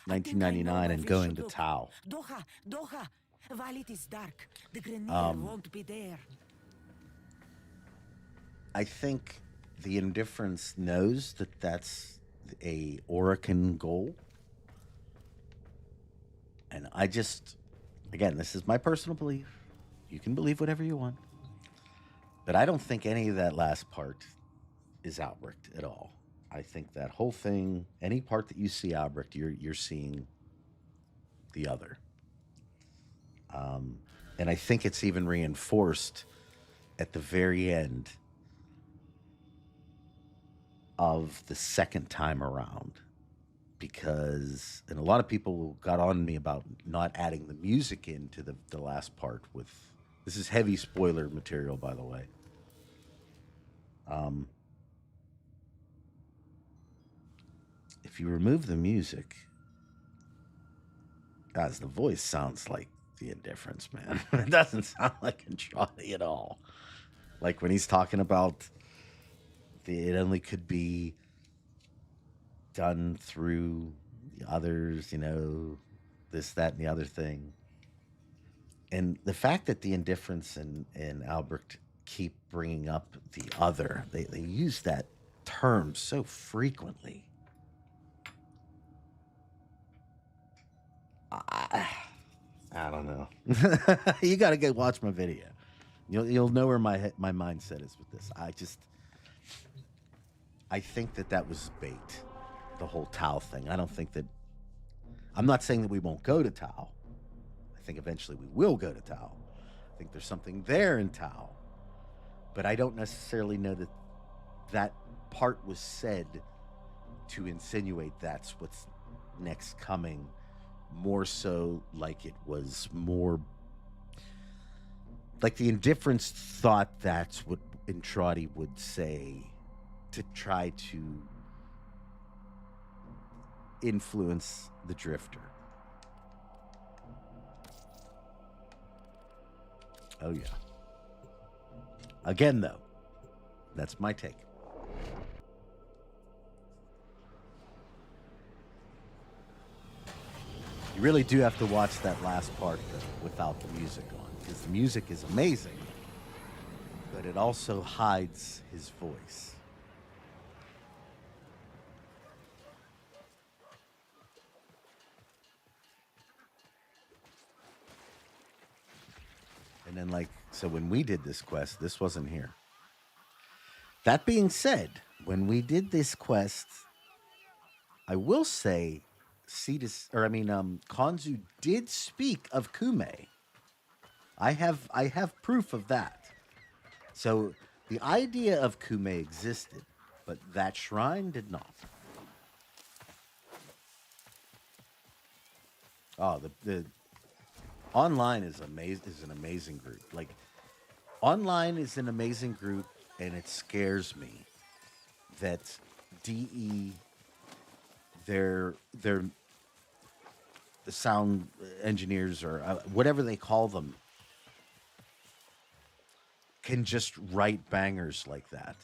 I think I know 1999 where and we going should to look. Tau. Doha. While it is dark, the Grenier won't be there. I think the Indifference knows that that's a Orokin goal. And I just, again, this is my personal belief. You can believe whatever you want. But I don't think any of that last part is Albrecht at all. I think that whole thing, any part that you see Albrecht, you're seeing the other. And I think it's even reinforced at the very end of the second time around, because, and a lot of people got on me about not adding the music into the last part with, this is heavy spoiler material, by the way. If you remove the music, guys, the voice sounds like the Indifference, man. It doesn't sound like Andrade at all. Like when he's talking about it only could be done through the others, you know, this, that, and the other thing. And the fact that the Indifference and Albrecht keep bringing up the other, they use that term so frequently. I don't know. You got to go watch my video. You'll know where my mindset is with this. I think that was bait, the whole Tau thing. I don't think that. I'm not saying that we won't go to Tau. I think eventually we will go to Tau. I think there's something there in Tau, but I don't necessarily know that part was said to insinuate that's what's next coming. More so like it was more like the Indifference thought that's what Entrati would say to try to influence the Drifter. Oh yeah. Again though, that's my take. You really do have to watch that last part though, without the music on, because the music is amazing, but it also hides his voice. And then, like, so when we did this quest, this wasn't here. That being said, when we did this quest, I will say, Konzu did speak of Kume. I have proof of that. So the idea of Kume existed, but that shrine did not. Oh, the online is an amazing group. Like, online is an amazing group, and it scares me that DE, the sound engineers or whatever they call them, can just write bangers like that.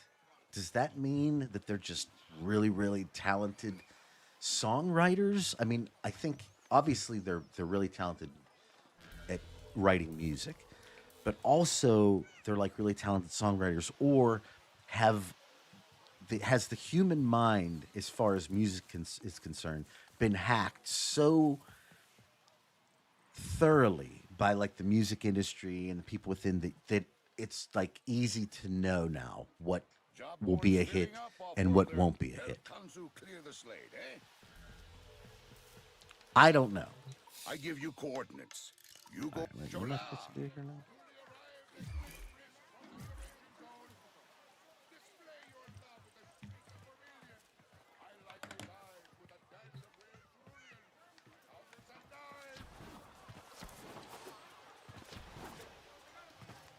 Does that mean that they're just really, really talented songwriters? I mean, I think obviously they're really talented at writing music, but also they're like really talented songwriters, or has the human mind, as far as music is concerned, been hacked so thoroughly by like the music industry and the people within that it's like easy to know now what will be a hit and what won't be a hit. I don't know. I give you coordinates. You go. Am I supposed to be here now?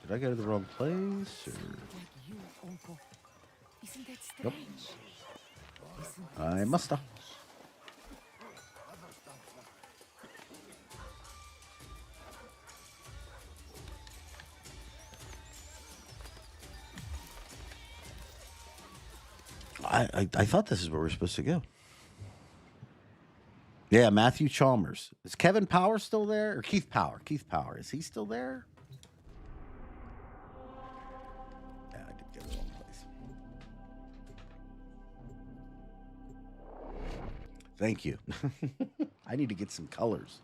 Did I go to the wrong place? Or? Like you, Onkko. Isn't that Nope. strange? I must have. I thought this is where we're supposed to go. Yeah, Matthew Chalmers. Is Kevin Power still there? Or Keith Power? Keith Power. Is he still there? Yeah, I did go to the wrong place. Thank you. I need to get some colors.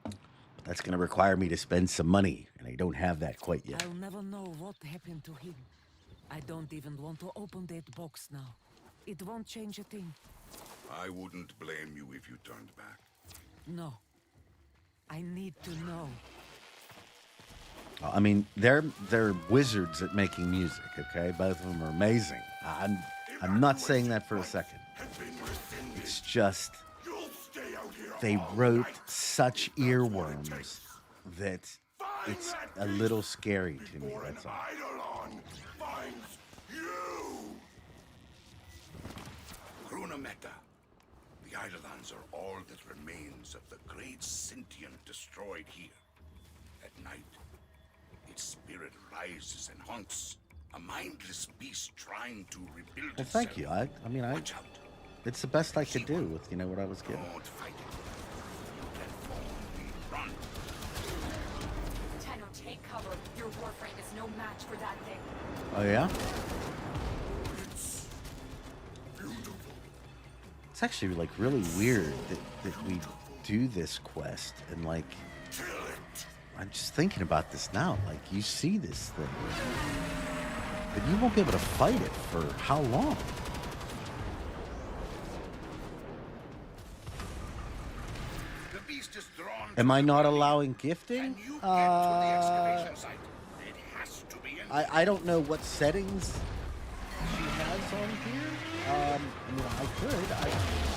But that's going to require me to spend some money, and I don't have that quite yet. I'll never know what happened to him. I don't even want to open that box now. It won't change a thing. I wouldn't blame you if you turned back. No. I need to know. I mean, they're wizards at making music, okay? Both of them are amazing. I'm not saying that for a second. It's just they wrote such earworms that it's a little scary to me, that's all. Grunameta. The Eidolons are all that remains of the great sentient destroyed here. At night, its spirit rises and haunts, a mindless beast trying to rebuild Well, thank you. I mean, Watch out. it's the best I could do with, what I was given. Don't fight it. You can only run. Tenno, take cover. Your Warframe is no match for that thing. Oh, yeah? It's actually, like, really weird that we do this quest, and, like, I'm just thinking about this now. Like, you see this thing, but you won't be able to fight it for how long? The beast is drawn. Am I not allowing gifting? And you get to the excavation site. It has to be in. I don't know what settings she has on here. I mean, I could.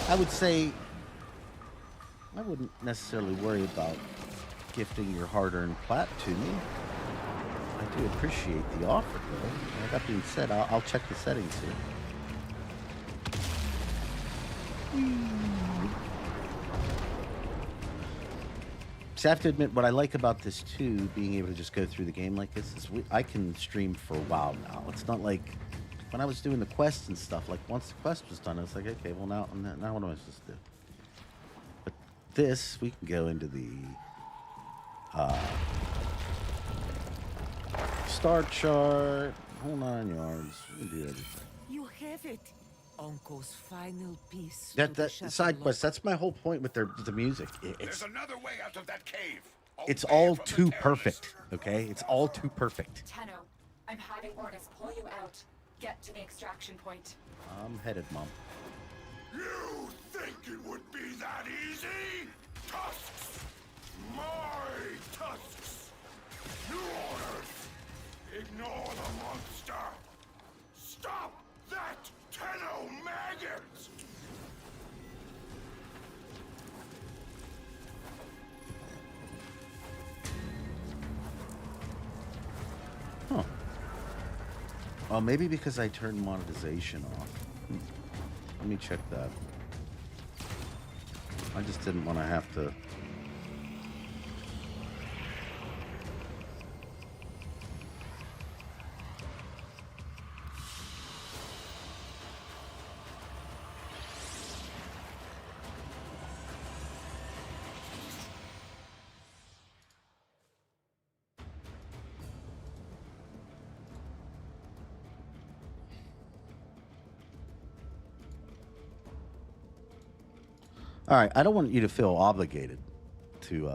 I would say I wouldn't necessarily worry about gifting your hard-earned plat to me. I do appreciate the offer, though. That being said, I'll check the settings here. So I have to admit, what I like about this too, being able to just go through the game like this, is I can stream for a while now. It's not like when I was doing the quests and stuff. Like once the quest was done, I was like, okay, well now what am I supposed to do? this, we can go into the star chart. Whole 9 yards. We can do everything. You have it. Onkko's final piece. That side quest. That's my whole point with the music. There's It's another way out of that cave. it's Away all from the too terrorists. perfect. Okay, it's all too perfect. Tenno, I'm having Ornis pull you out. Get to the extraction point. I'm headed, Mom. You think it would be that easy? Tusks! My tusks! New orders! Ignore the monster! Stop that Tenno maggot! Huh. Oh, maybe because I turned monetization off. Let me check that. I just didn't want to have to. All right, I don't want you to feel obligated to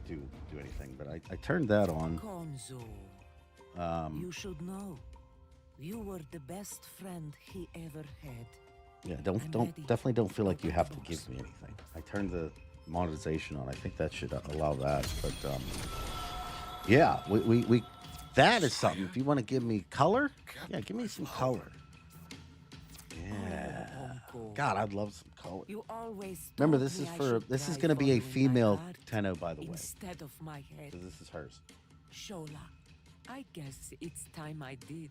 do anything, but I turned that on. Konzo. You should know. You were the best friend he ever had. Yeah, definitely don't feel like you have to give me anything. I turned the monetization on. I think that should allow that. But yeah, we that is something. If you want to give me color, yeah, give me some color. Yeah. God, I'd love some color. You always Remember, told this me is I for should this is cry going to be for a you in my female heart Tenno, by the way. instead of my head. So this is hers. Shola, I guess it's time I did.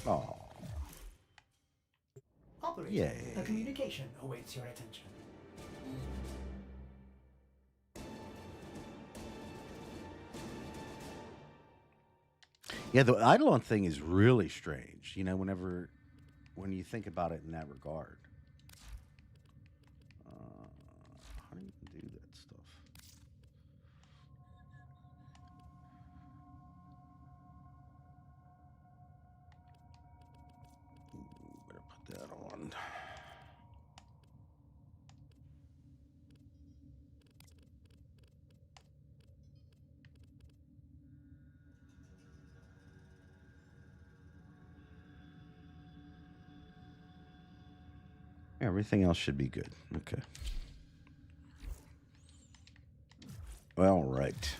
Oh, Operator, Yay. a communication awaits your attention. yeah. The Eidolon thing is really strange. You know, when you think about it in that regard. How do you do that stuff? Better put that on. Everything else should be good. Okay. All right.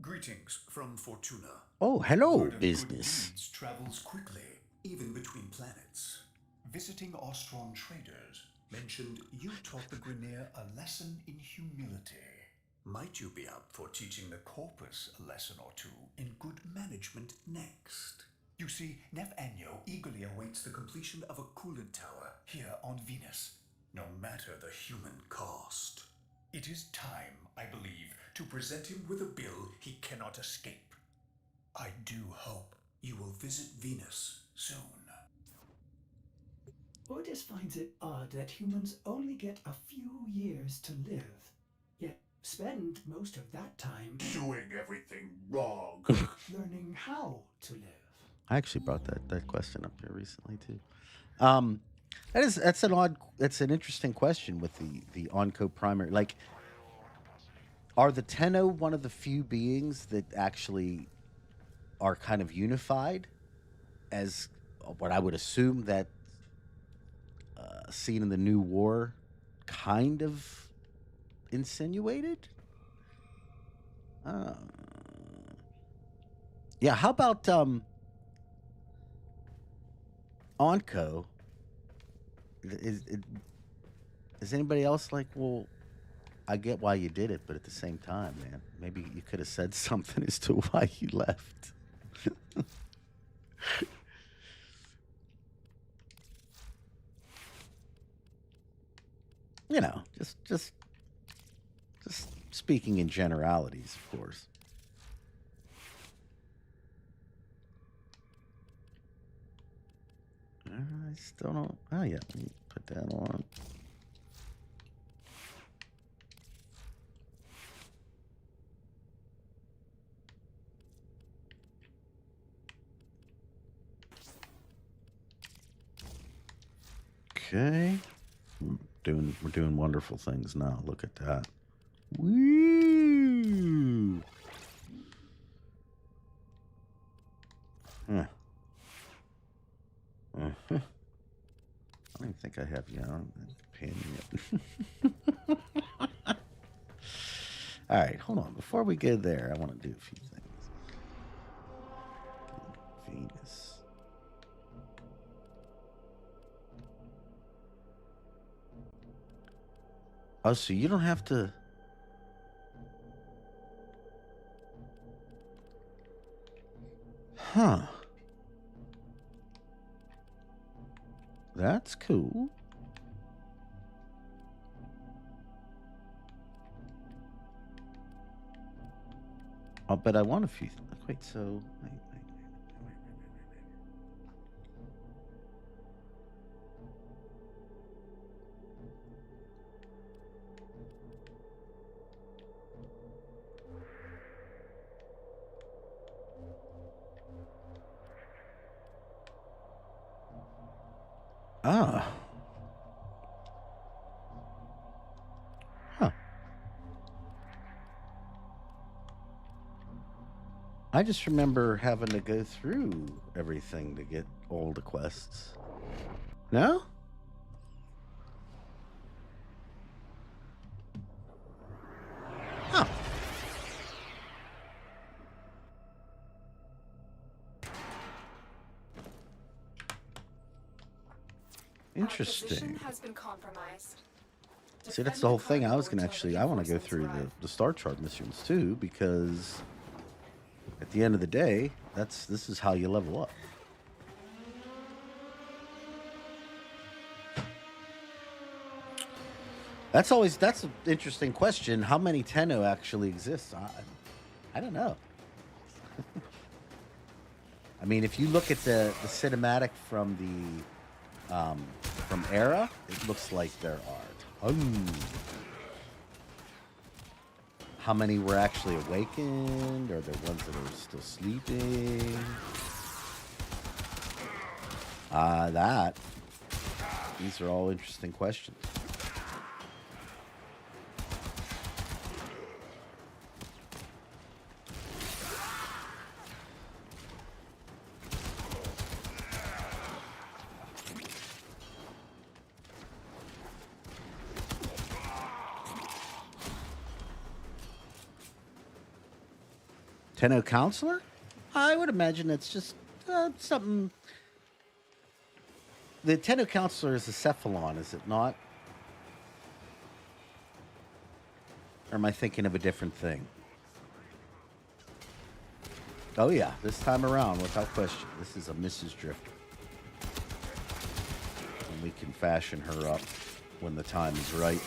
Greetings from Fortuna. Oh, hello, Word of good business. deeds travels quickly, even between planets. Visiting Ostron traders mentioned you taught the Grenier a lesson in humility. Might you be up for teaching the Corpus a lesson or two in good management next? You see, Nef Anyo eagerly awaits the completion of a coolant tower here on Venus, no matter the human cost. It is time, I believe, to present him with a bill he cannot escape. I do hope you will visit Venus soon. Otis finds it odd that humans only get a few years to live, yet spend most of that time Doing everything wrong. learning how to live. I actually brought that question up here recently too. That's an interesting question with the Onkko primary. Like, are the Tenno one of the few beings that actually are kind of unified, as what I would assume that scene in the New War kind of insinuated? Yeah. How about Onkko? Is anybody else like, well, I get why you did it, but at the same time, man, maybe you could have said something as to why you left. You know, just speaking in generalities, of course. I still don't. Oh yeah, let me put that on. Okay. We're doing wonderful things now. Look at that. Woo! Huh. I don't even think I have companion yet. All right, hold on. Before we go there, I want to do a few things. Venus. Oh, so you don't have to... Huh. That's cool. Oh, but I want a few... Wait, so... Wait. Ah. Huh. I just remember having to go through everything to get all the quests. No? Huh. Interesting. Has been compromised. See, that's the whole thing. I was gonna I want to go through the star chart missions too, because at the end of the day, this is how you level up. That's an interesting question. How many Tenno actually exist? I don't know. I mean, if you look at the cinematic from Era, it looks like there are tons. How many were actually awakened? Are there ones that are still sleeping? These are all interesting questions. Tenno counselor? I would imagine it's just something. The Tenno counselor is a cephalon, is it not? Or am I thinking of a different thing? Oh yeah, this time around, without question, this is a Mrs. Drifter. And we can fashion her up when the time is right.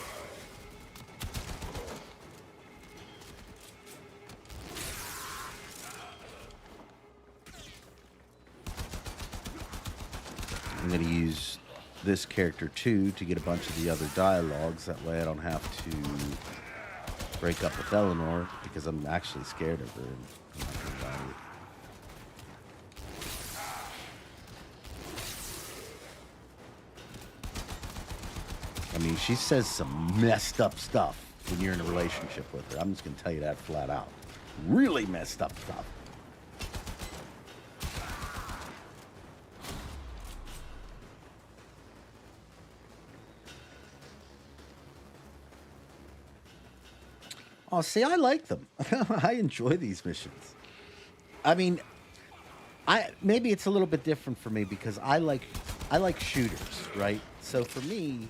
I'm going to use this character too to get a bunch of the other dialogues. That way I don't have to break up with Eleanor, because I'm actually scared of her. And I'm not gonna lie to you. I mean, she says some messed up stuff when you're in a relationship with her. I'm just going to tell you that flat out. Really messed up stuff. Oh, see, I like them. I enjoy these missions. I mean, maybe it's a little bit different for me because I like shooters, right? So for me,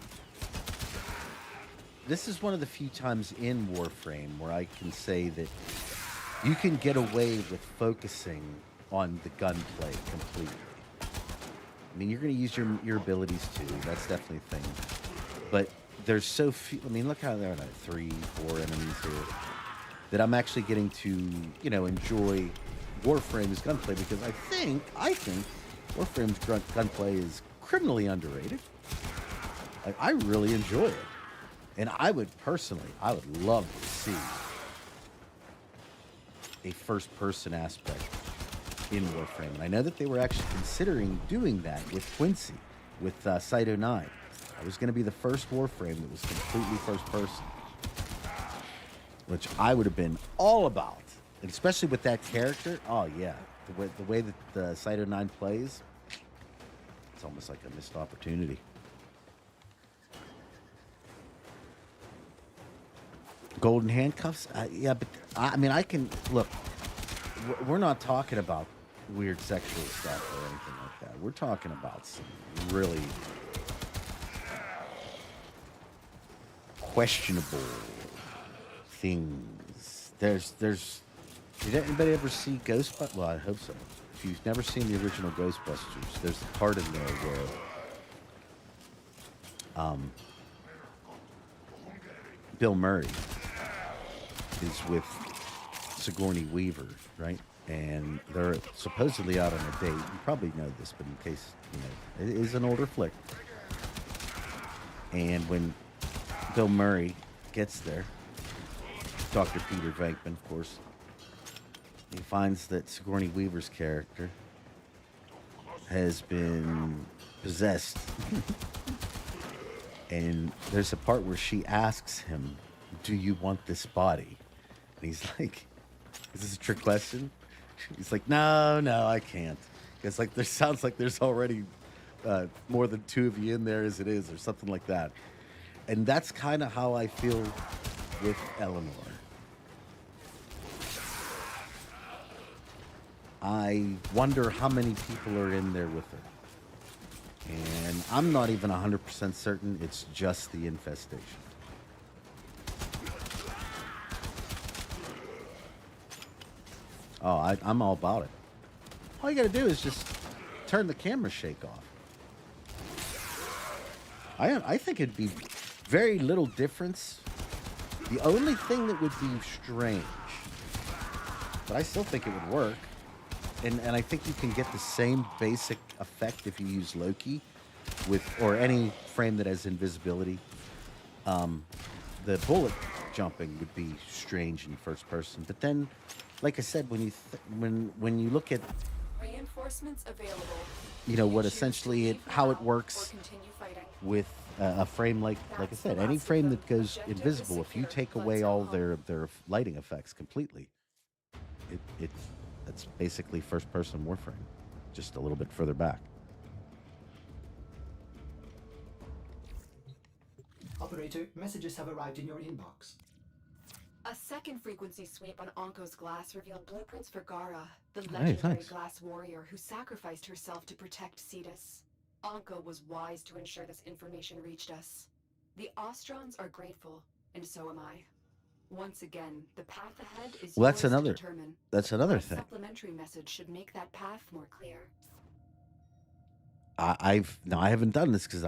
this is one of the few times in Warframe where I can say that you can get away with focusing on the gunplay completely. I mean, you're going to use your abilities too. That's definitely a thing. But there's so few. I mean, look how there are like 3, 4 enemies here. That I'm actually getting to, enjoy Warframe's gunplay, because I think Warframe's gunplay is criminally underrated. Like, I really enjoy it. And I would love to see a first-person aspect in Warframe. And I know that they were actually considering doing that with Quincy, with Site 09. That was going to be the first Warframe that was completely first-person, which I would have been all about. And especially with that character, oh yeah, the way that the Site 09 plays, it's almost like a missed opportunity. Golden handcuffs? Yeah, but I mean, I can look. We're not talking about weird sexual stuff or anything like that. We're talking about some really questionable things. Did anybody ever see Ghostbusters? Well, I hope so. If you've never seen the original Ghostbusters, there's a part in there where Bill Murray is with Sigourney Weaver, right? And they're supposedly out on a date. You probably know this, but in case, you know, it is an older flick. And when Bill Murray gets there, Dr. Peter Venkman, of course, he finds that Sigourney Weaver's character has been possessed. And there's a part where she asks him, "Do you want this body?" And he's like, "Is this a trick question?" He's like, No, I can't. It's like, there sounds like there's already more than two of you in there as it is, or something like that. And that's kind of how I feel with Eleanor. I wonder how many people are in there with her. And I'm not even 100% certain it's just the infestation. Oh, I'm all about it. All you gotta do is just turn the camera shake off. I think it'd be very little difference. The only thing that would be strange, but I still think it would work, and I think you can get the same basic effect if you use Loki with, or any frame that has invisibility. The bullet jumping would be strange in first person, but then, like I said, when you look at Reinforcements available. you know what essentially how it works with a frame like I said, any frame that goes invisible, if you take away all their lighting effects completely, it's basically first person Warframe, just a little bit further back. Operator, messages have arrived in your inbox. A second frequency sweep on Onkko's glass revealed blueprints for Gara, the legendary nice. glass warrior who sacrificed herself to protect Cetus. Onkko was wise to ensure this information reached us. The Ostrons are grateful, and so am I. Once again, the path ahead is Well, yours to determine. that's another A thing. supplementary message should make that path more clear. I haven't done this because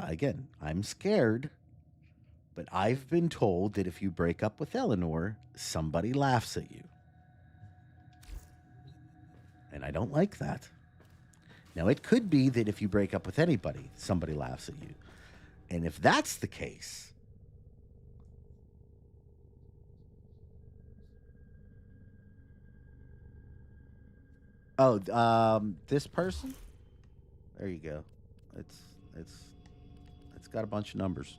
I'm scared, but I've been told that if you break up with Eleanor, somebody laughs at you, and I don't like that. Now, it could be that if you break up with anybody, somebody laughs at you, and if that's the case, this person, there you go. It's got a bunch of numbers.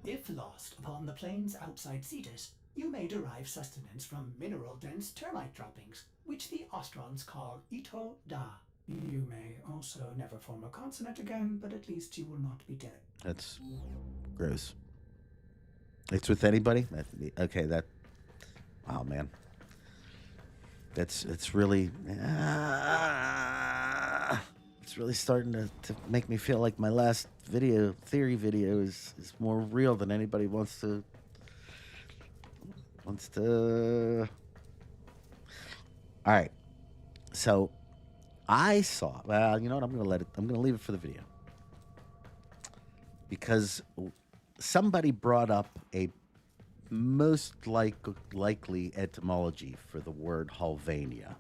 If lost upon the plains outside Cetus, you may derive sustenance from mineral-dense termite droppings, which the Ostrons call Ito Da. You may also never form a consonant again, but at least you will not be dead. That's gross. It's with anybody? Okay, that... Wow, man. It's really... it's really starting to make me feel like my last theory video is more real than anybody wants to... All right. So, I saw... Well, you know what? I'm going to leave it for the video. Because somebody brought up a most likely etymology for the word Halvania.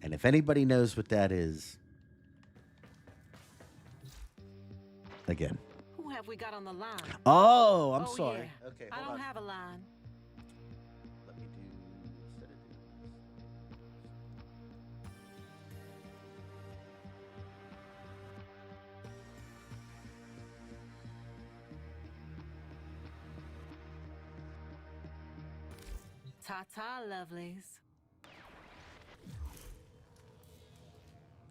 And if anybody knows what that is, again. Who have we got on the line? Oh, I'm Oh, sorry. yeah. Okay, I hold don't on. have a line. Let me do instead of doing Ta-ta, lovelies.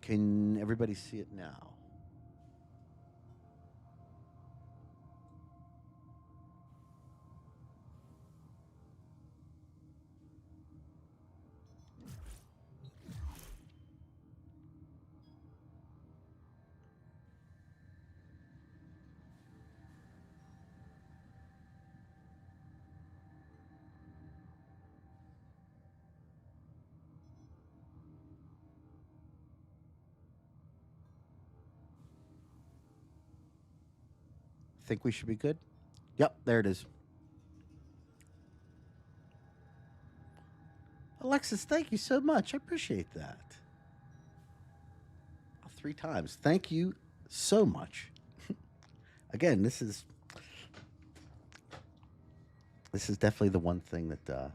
Can everybody see it now? Think we should be good? Yep, there it is. Alexis, thank you so much. I appreciate that. 3 times. Thank you so much. Again, this is definitely the one thing that that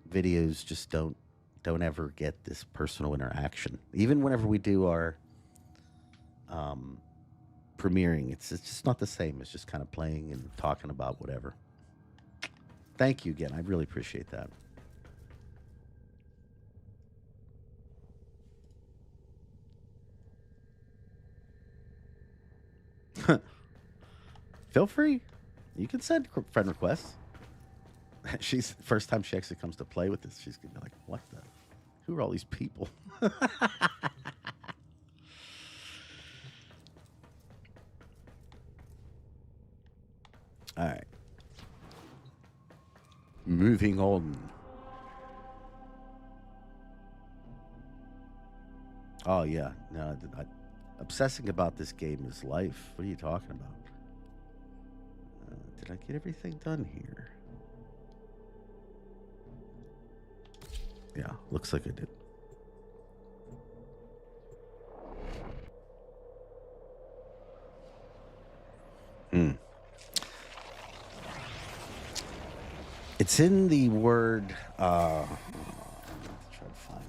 videos just don't ever get this personal interaction. Even whenever we do our premiering, it's just not the same. It's just kind of playing and talking about whatever. Thank you again. I really appreciate that. Feel free. You can send friend requests. She's first time she actually comes to play with this. She's gonna be like, "What the? Who are all these people?" All right. Moving on. Oh yeah, no, obsessing about this game is life. What are you talking about? Did I get everything done here? Yeah, looks like I did. It's in the word. Let's try to find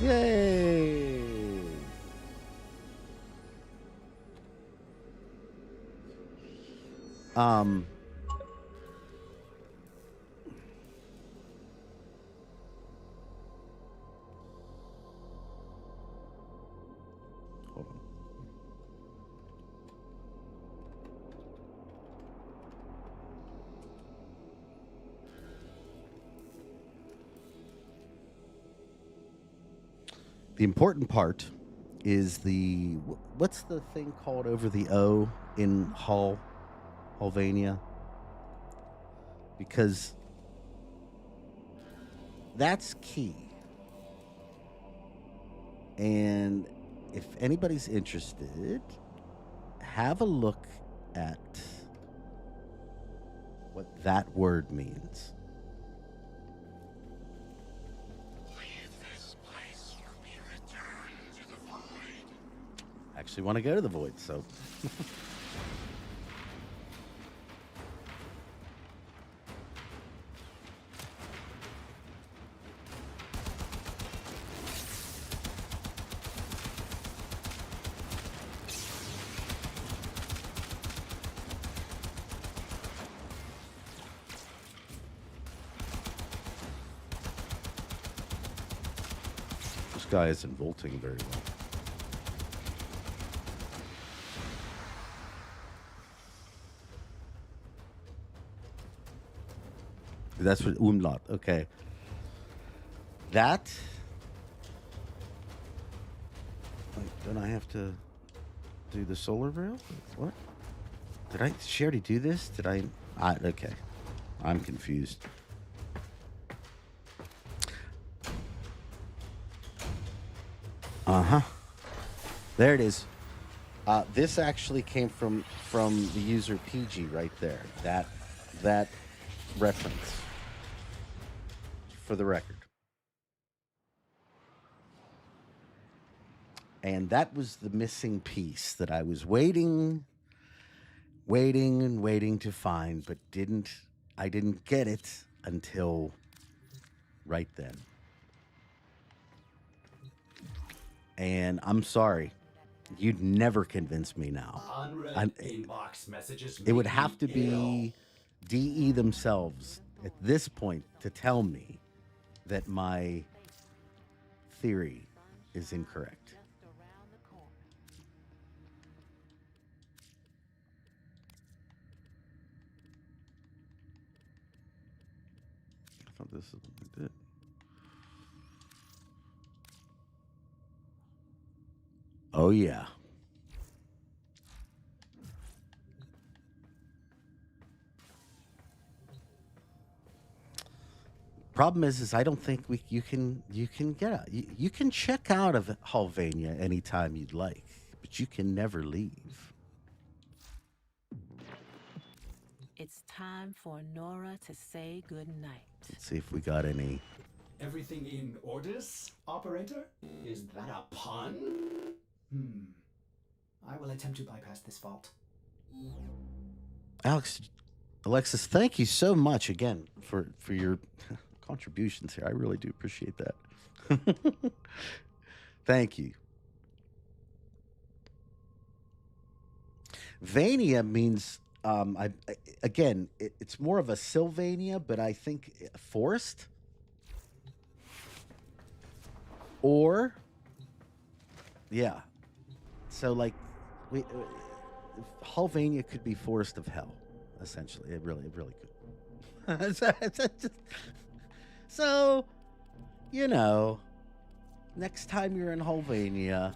it. Yay! Hold on. The important part is what's the thing called over the O in Hulvania? Because that's key. And if anybody's interested, have a look at what that word means. Actually want to go to the void, so this guy isn't vaulting very well. That's what umlaut. Okay. That. Wait, don't I have to do the solar rail? What? Did she already do this? Did I? Okay. I'm confused. Uh-huh. There it is. This actually came from the user PG right there. That reference. For the record. And that was the missing piece that I was waiting and waiting to find, but I didn't get it until right then. And I'm sorry. You'd never convince me now. Unread inbox messages. It would make have to me be DE themselves at this point to tell me that my theory is incorrect. I thought this is what I did. Oh, yeah. Problem is I don't think you can get out. You can check out of Halvania anytime you'd like, but you can never leave. It's time for Nora to say goodnight. Let's see if we got any. Everything in orders, operator? Is that a pun? I will attempt to bypass this fault. Alexis, thank you so much again for your contributions here. I really do appreciate that. Thank you. Vania means, it's more of a Sylvania, but I think forest. Or, yeah. So, like, Halvania could be Forest of Hell, essentially. It really could. So, next time you're in Halvania,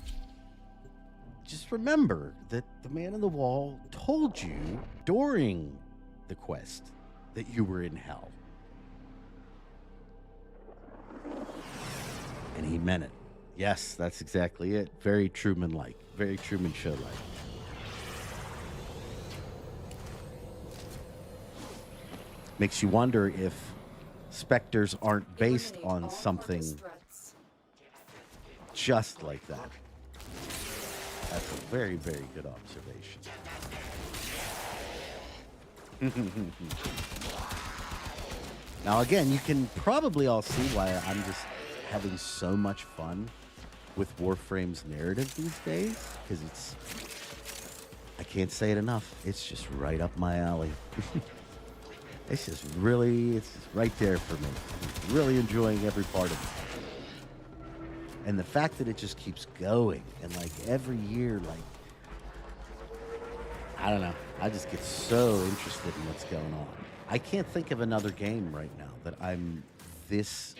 just remember that the man in the wall told you during the quest that you were in hell. And he meant it. Yes, that's exactly it. Very Truman-like. Very Truman Show-like. Makes you wonder if specters aren't based on something just like that. That's a very, very good observation. Now, again, you can probably all see why I'm just having so much fun with Warframe's narrative these days, because I can't say it enough. It's just right up my alley. It's just right there for me. I'm really enjoying every part of it. And the fact that it just keeps going, and like every year, I don't know, I just get so interested in what's going on. I can't think of another game right now that I'm this,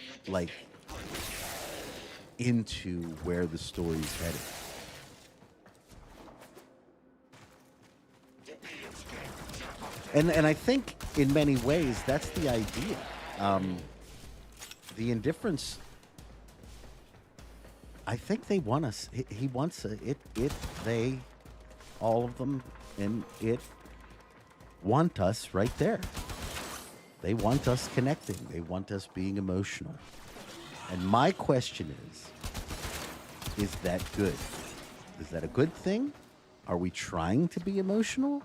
into where the story's headed. And I think in many ways that's the idea. The indifference, I think they want us. He wants they, all of them, and it want us right there. They want us connecting. They want us being emotional. And my question is that good? Is that a good thing? Are we trying to be emotional?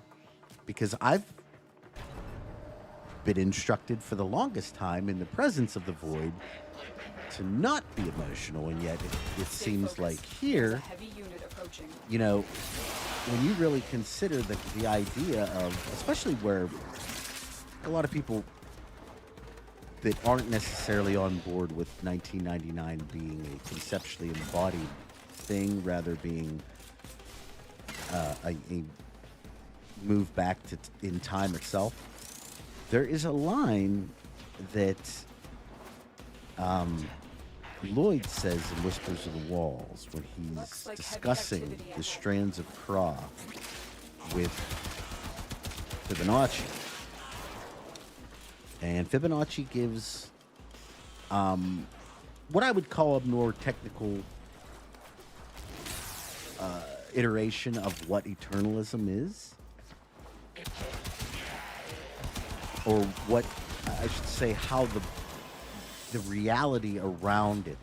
Because I've been instructed for the longest time in the presence of the void to not be emotional, and yet it seems like here, when you really consider the idea of, especially where a lot of people that aren't necessarily on board with 1999 being a conceptually embodied thing, rather being a move back to in time itself. There is a line that Lloyd says in Whispers of the Walls when he's discussing the strands of Kra with Fibonacci. And Fibonacci gives what I would call a more technical iteration of what eternalism is. Or what, I should say, how the reality around it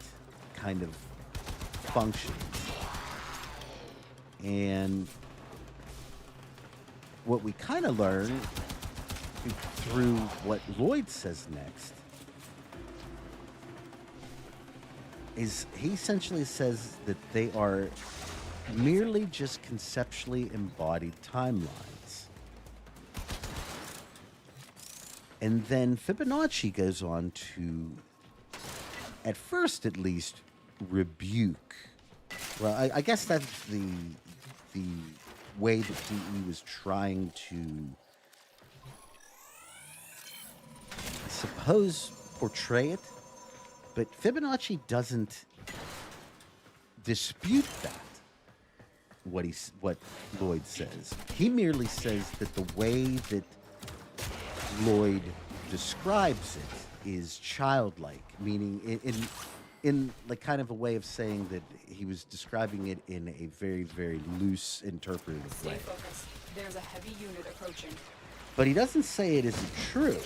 kind of functions. And what we kind of learn through what Lloyd says next is he essentially says that they are merely just conceptually embodied timelines. And then Fibonacci goes on to, at first at least, rebuke. Well, I guess that's the way that DE was trying to, I suppose, portray it. But Fibonacci doesn't dispute that, what Lloyd says. He merely says that the way that Lloyd describes it is childlike, meaning in like kind of a way of saying that he was describing it in a very, very loose interpretive Stay way. focused. There's a heavy unit approaching. But he doesn't say it isn't true.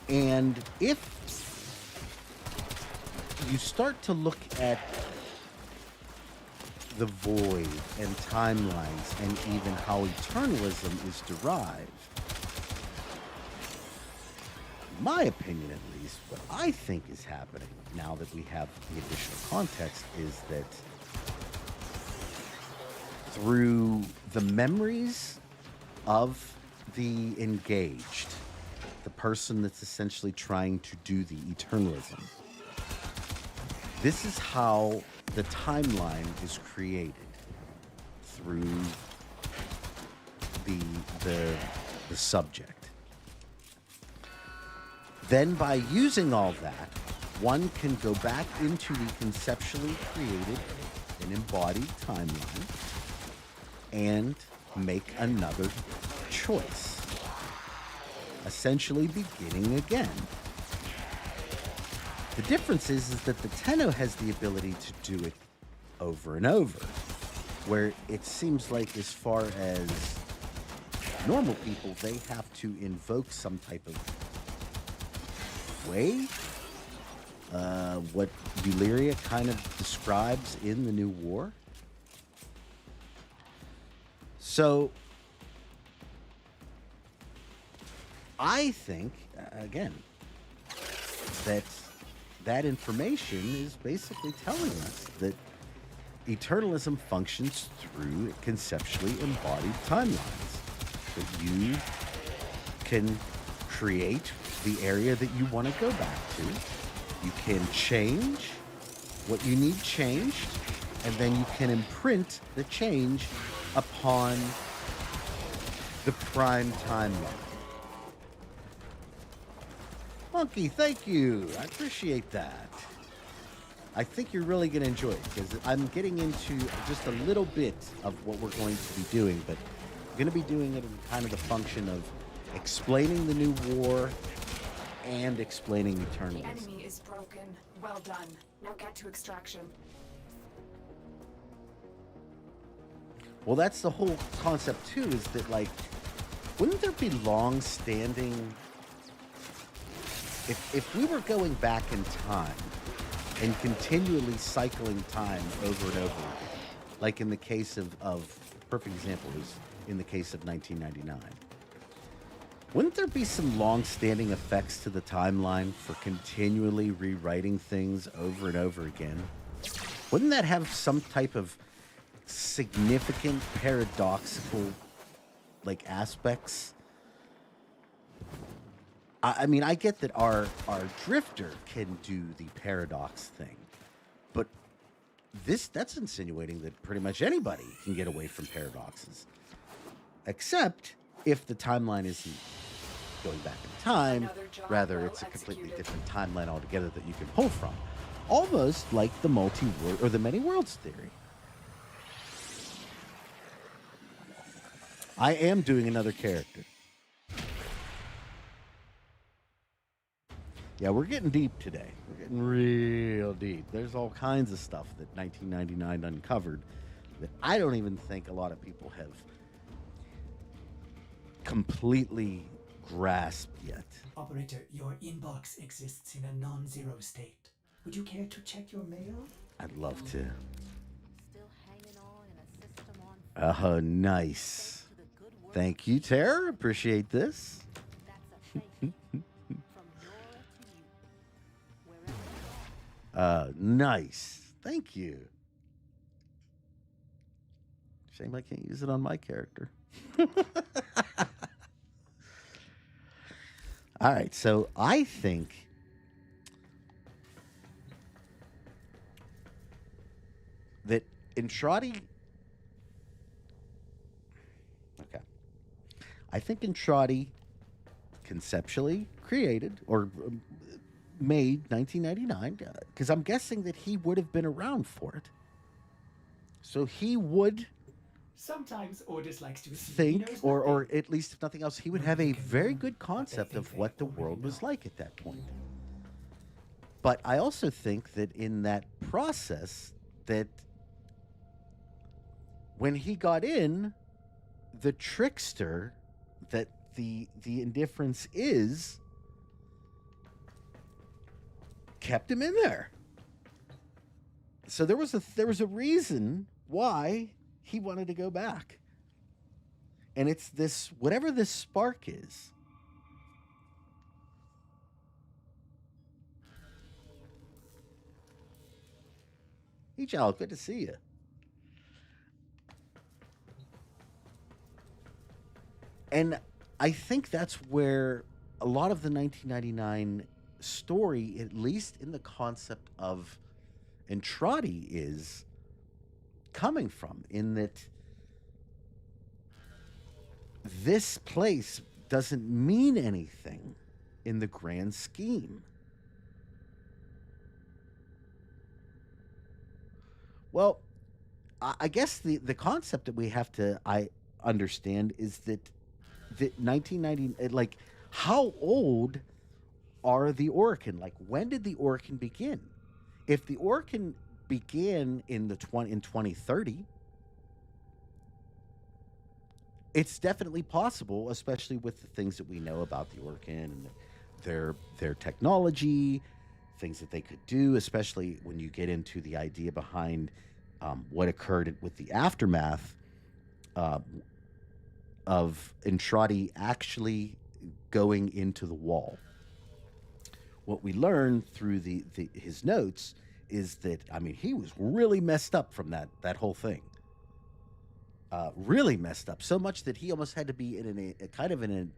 And if you start to look at the void and timelines and even how eternalism is derived, my opinion at least, what I think is happening now that we have the additional context is that through the memories of the engaged, the person that's essentially trying to do the eternalism, this is how the timeline is created through the subject. Then by using all that, one can go back into the conceptually created and embodied timeline and make another choice, essentially beginning again. The difference is that the Tenno has the ability to do it over and over, where it seems like as far as normal people, they have to invoke some type of way, what Ulyria kind of describes in the New War. So, I think, again, that information is basically telling us that eternalism functions through conceptually embodied timelines. That you can create the area that you want to go back to. You can change what you need changed, and then you can imprint the change upon the prime timeline. Monkey, thank you. I appreciate that. I think you're really going to enjoy it because I'm getting into just a little bit of what we're going to be doing, but I'm going to be doing it in kind of the function of explaining the New War and explaining The eternalism. enemy is broken. Well done. Now get to extraction. Well, that's the whole concept too, is that like, wouldn't there be long-standing, if we were going back in time and continually cycling time over and over again, like in the case of perfect example is in the case of 1999, wouldn't there be some long-standing effects to the timeline for continually rewriting things over and over again? Wouldn't that have some type of significant paradoxical like aspects? I mean, I get that our drifter can do the paradox thing, but that's insinuating that pretty much anybody can get away from paradoxes, except if the timeline isn't going back in time, rather it's a completely different timeline altogether that you can pull from, almost like the multi-world or the many worlds theory. I am doing another character. Yeah, we're getting deep today. We're getting real deep. There's all kinds of stuff that 1999 uncovered that I don't even think a lot of people have completely grasped yet. Operator, your inbox exists in a non-zero state. Would you care to check your mail? I'd love to. Still hanging Oh, nice. Thank you, Tara. Appreciate this. Nice. Thank you. Shame I can't use it on my character. All right, so I think that Entrati. Okay. I think Entrati conceptually created or made 1999 because I'm guessing that he would have been around for it. So he would Sometimes Ordis likes to assume he think, knows or nothing. at least if nothing else, he would have a very good concept of what the world was like at that point. But I also think that in that process, that when he got in, the trickster that the indifference is kept him in there. So there was a reason why he wanted to go back. And it's this, whatever this spark is. Hey, Jal, good to see you. And I think that's where a lot of the 1999 story, at least in the concept of Entrati, is coming from, in that this place doesn't mean anything in the grand scheme. Well, I guess the concept that we have to understand is that the 1990, like, how old are the Orokin? Like, when did the Orokin begin? If the Orokin began in 2030, it's definitely possible, especially with the things that we know about the Orokin and their technology, things that they could do, especially when you get into the idea behind what occurred with the aftermath of Entrati actually going into the wall. What we learned through his notes is that, I mean, he was really messed up from that whole thing. Really messed up, so much that he almost had to be in a kind of an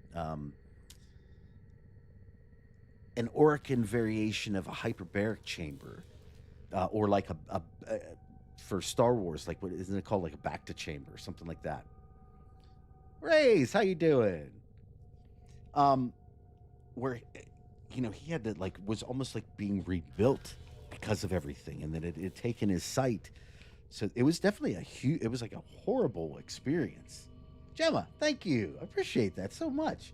Orokin variation of a hyperbaric chamber, or like a for Star Wars, like, what isn't it called, like a Bacta chamber or something like that. Race, how you doing? Where, you know, he had to, like, was almost like being rebuilt because of everything, and that it had taken his sight. So it was definitely it was like a horrible experience. Gemma, thank you. I appreciate that so much.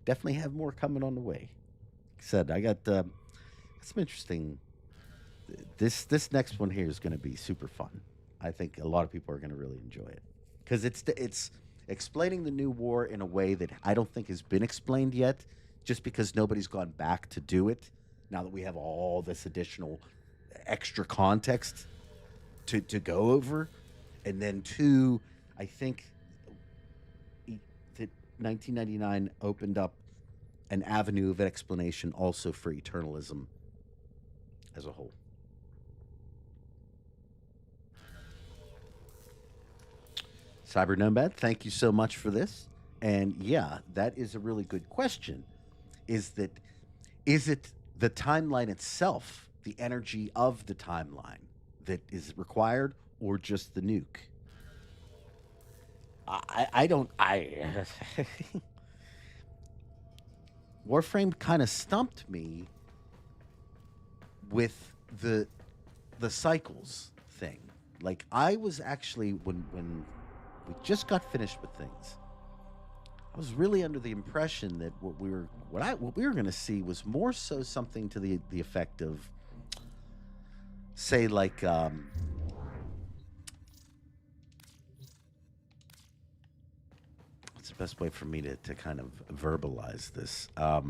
Definitely have more coming on the way. Like I said, I got some interesting. This next one here is going to be super fun. I think a lot of people are going to really enjoy it because it's explaining the new war in a way that I don't think has been explained yet. Just because nobody's gone back to do it now that we have all this additional extra context to go over. And then two, I think that 1999 opened up an avenue of explanation also for eternalism as a whole. Cyber Nomad, thank you so much for this. And yeah, that is a really good question. Is it the timeline itself, the energy of the timeline that is required, or just the nuke? I don't. Warframe kind of stumped me with the cycles thing. Like, I was actually, when we just got finished with things, I was really under the impression that what we were going to see was more so something to the effect of, say, like, what's the best way for me to kind of verbalize this? I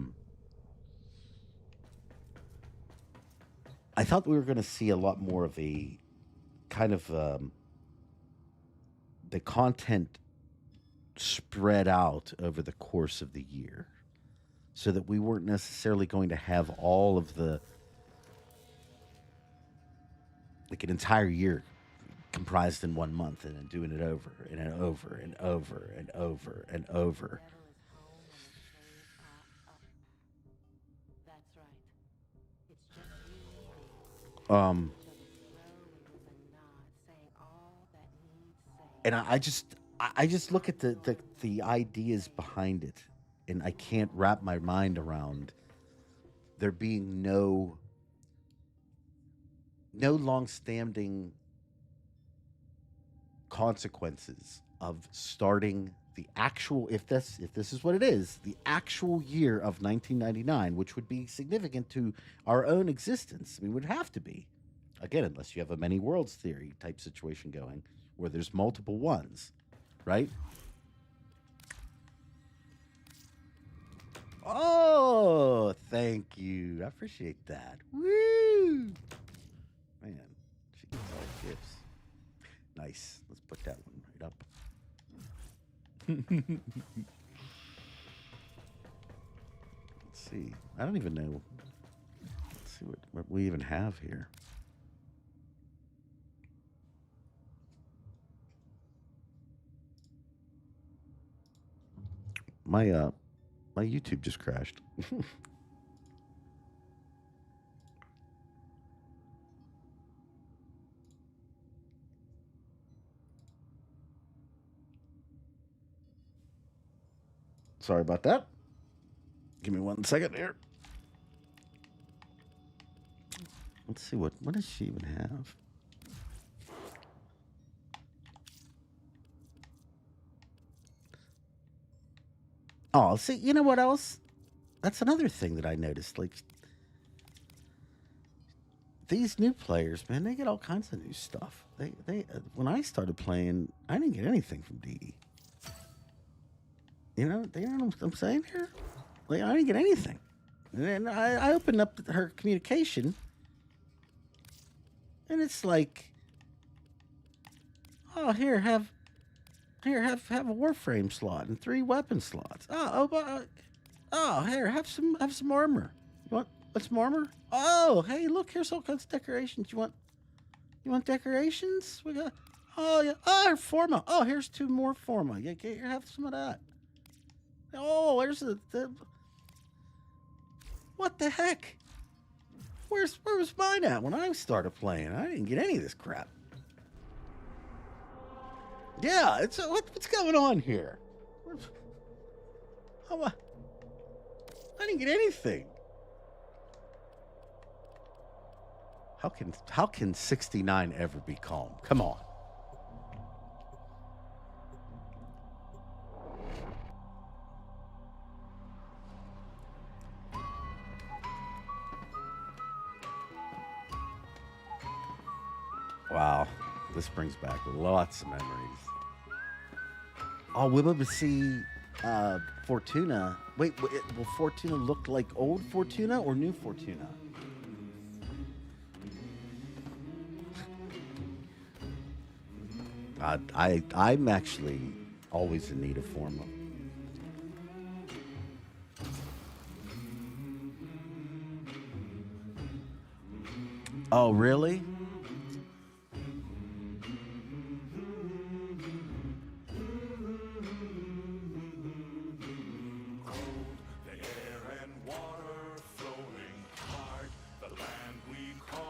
thought we were going to see a lot more of a kind of the content spread out over the course of the year, so that we weren't necessarily going to have all of the, like, an entire year comprised in 1 month and then doing it over and over and over and over and over. That's right. It's just you Um, with a nod, saying all that needs saying. and I just look at the ideas behind it, and I can't wrap my mind around there being no long-standing consequences of starting the actual, if this is what it is, the actual year of 1999, which would be significant to our own existence. I mean, it would have to be, again, unless you have a many worlds theory type situation going where there's multiple ones, right? Oh, thank you. I appreciate that. Woo! Man, she gets all gifts. Nice. Let's put that one right up. Let's see. I don't even know. Let's see what we even have here. My YouTube just crashed. Sorry about that. Give me 1 second here. Let's see what does she even have? Oh, see, you know what else? That's another thing that I noticed. Like, these new players, man, they get all kinds of new stuff. They when I started playing, I didn't get anything from Dee. You know what I'm saying here? Like, I didn't get anything. And then I opened up her communication, and it's like, oh, here, have a Warframe slot and 3 weapon slots. Here, have some armor. You want some armor? Oh, hey, look, here's all kinds of decorations. You want decorations? We got, oh yeah, oh, Forma. Oh, here's 2 more Forma. Yeah, here, have some of that. Oh, there's the what the heck? Where was mine at when I started playing? I didn't get any of this crap. Yeah, it's what's going on here? I didn't get anything. How can 69 ever be calm? Come on. Wow, this brings back lots of memories. Oh, we'll be able to see Fortuna. Wait, will Fortuna look like old Fortuna or new Fortuna? I'm actually always in need of Forma. Oh, really?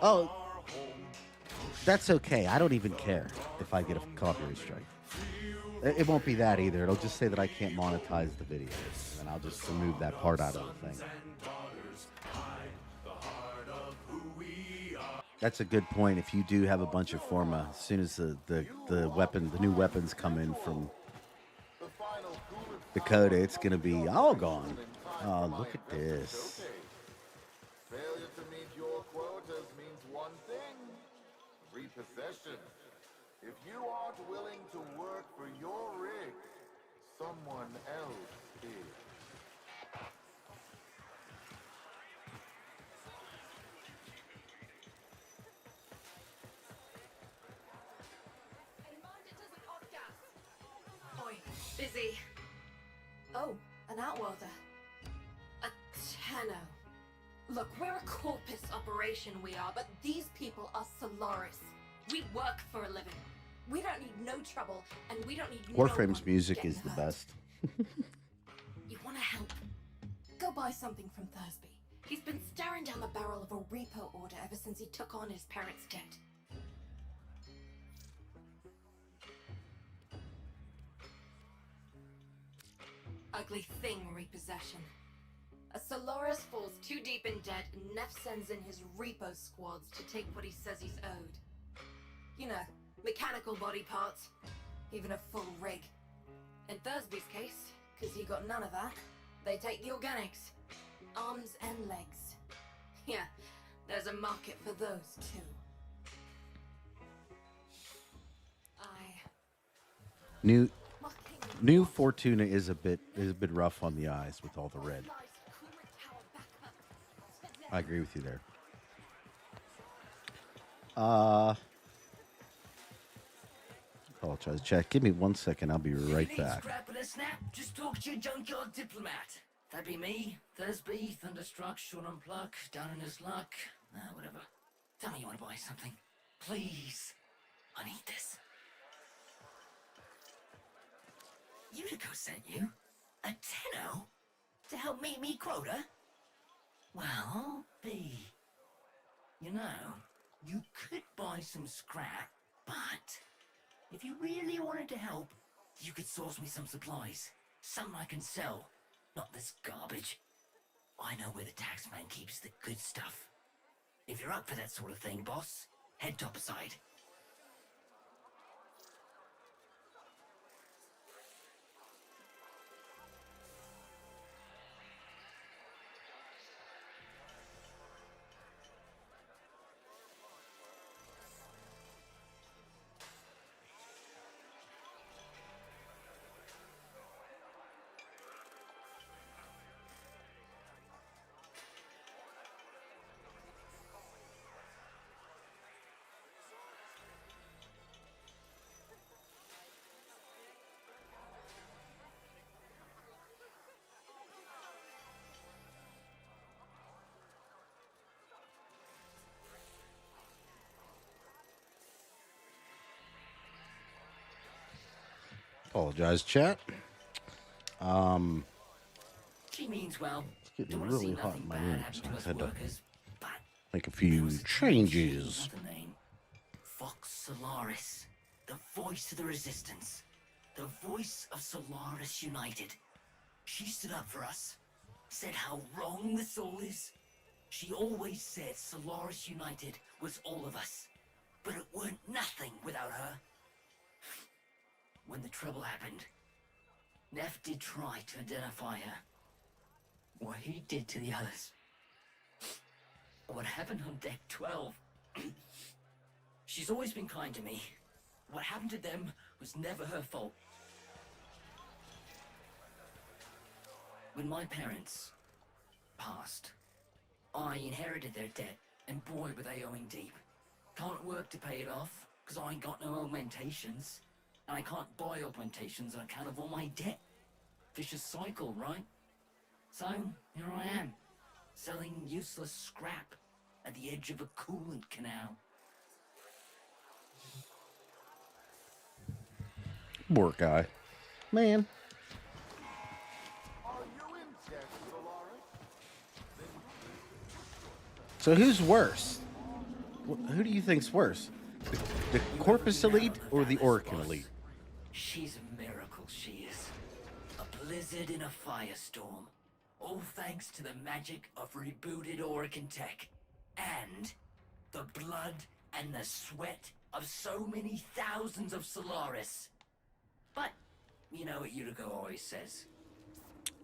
Oh, that's okay. I don't even care if I get a copyright strike. It won't be that either. It'll just say that I can't monetize the video, and I'll just remove that part out of the thing. That's a good point. If you do have a bunch of Forma, as soon as the new weapons come in from Dakota, it's gonna be all gone. Oh, look at this. Failure to meet your quotas means one thing: repossession. If you aren't willing to work for your rig, someone else is. And mind it doesn't hot gas. busy. Oh, an outworlder. A Tenno. Look, we're a Corpus operation, we are, but these people are Solaris. We work for a living. We don't need no trouble, and we don't need Warframe's no one music getting is the hurt. best. You want to help? Go buy something from Thursby. He's been staring down the barrel of a repo order ever since he took on his parents' debt. Ugly thing, repossession. A Solaris falls too deep in debt, and Neff sends in his repo squads to take what he says he's owed. You know, mechanical body parts, even a full rig. In Thursby's case, because he got none of that, they take the organics. Arms and legs. Yeah, there's a market for those too. New Fortuna is a bit rough on the eyes with all the red. I agree with you there. Apologize, chat. Give me 1 second. I'll be right back. Scrap with a snap, just talk to your junkyard diplomat. That'd be me, Thursby, Thunderstruck, Sean Unpluck, down in his luck, whatever. Tell me you want to buy something. Please. I need this. Utico sent you? A Tenno? To help meet me quota? Well, B. You know, you could buy some scrap, but if you really wanted to help, you could source me some supplies. Something I can sell. Not this garbage. I know where the taxman keeps the good stuff. If you're up for that sort of thing, boss, head topside. Apologize, chat. She means well. It's getting Don't wanna see really hot nothing in my bad room, happen so to I us had to workers, but make a there few was a changes. another name. Fox Solaris, the voice of the resistance, the voice of Solaris United. She stood up for us, said how wrong this all is. She always said Solaris United was all of us, but it weren't nothing without her. When the trouble happened, Neff did try to identify her. What he did to the others. What happened on deck 12. She's always been kind to me. What happened to them was never her fault. When my parents passed, I inherited their debt, and boy were they owing deep. Can't work to pay it off, because I ain't got no augmentations. And I can't buy augmentations on account of all my debt. Vicious cycle, right? So, here I am, selling useless scrap at the edge of a coolant canal. Poor guy. Man. Are you in debt, Solaris? So who's worse? Who do you think's worse? The Corpus Elite or the Orcan Elite? She's a miracle, she is. A blizzard in a firestorm. All thanks to the magic of rebooted Orcan tech. And the blood and the sweat of so many thousands of Solaris. But, you know what Utico always says.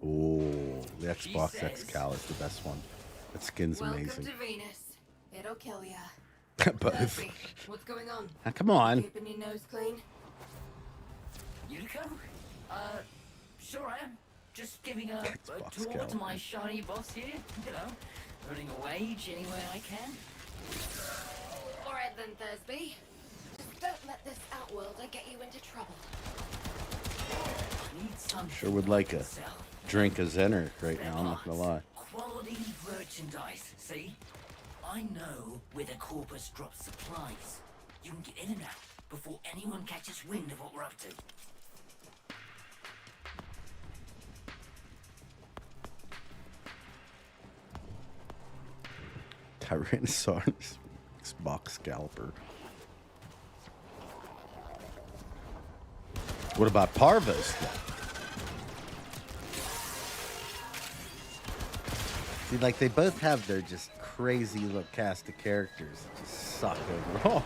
Oh, the She Xbox says- X-Cal is the best one. That skin's Welcome amazing. to Venus. It'll kill ya. Both. Thursby, what's going on? Ah, come on. Keeping your nose clean? Utico? Sure I am. Just giving a Xbox tour Cal. to my shiny boss here. You know, earning a wage any way I can. Alright then, Thursby. Just don't let this outworlder get you into trouble. Need something Sure would like a sell. drink of Zenner right now, I'm not gonna lie. Quality merchandise, see? I know where the Corpus drops supplies. You can get in and out before anyone catches wind of what we're up to. Tyrannosaurus box scalper. What about Parvos then? See, like they both have their just crazy look cast of characters that just suck overall.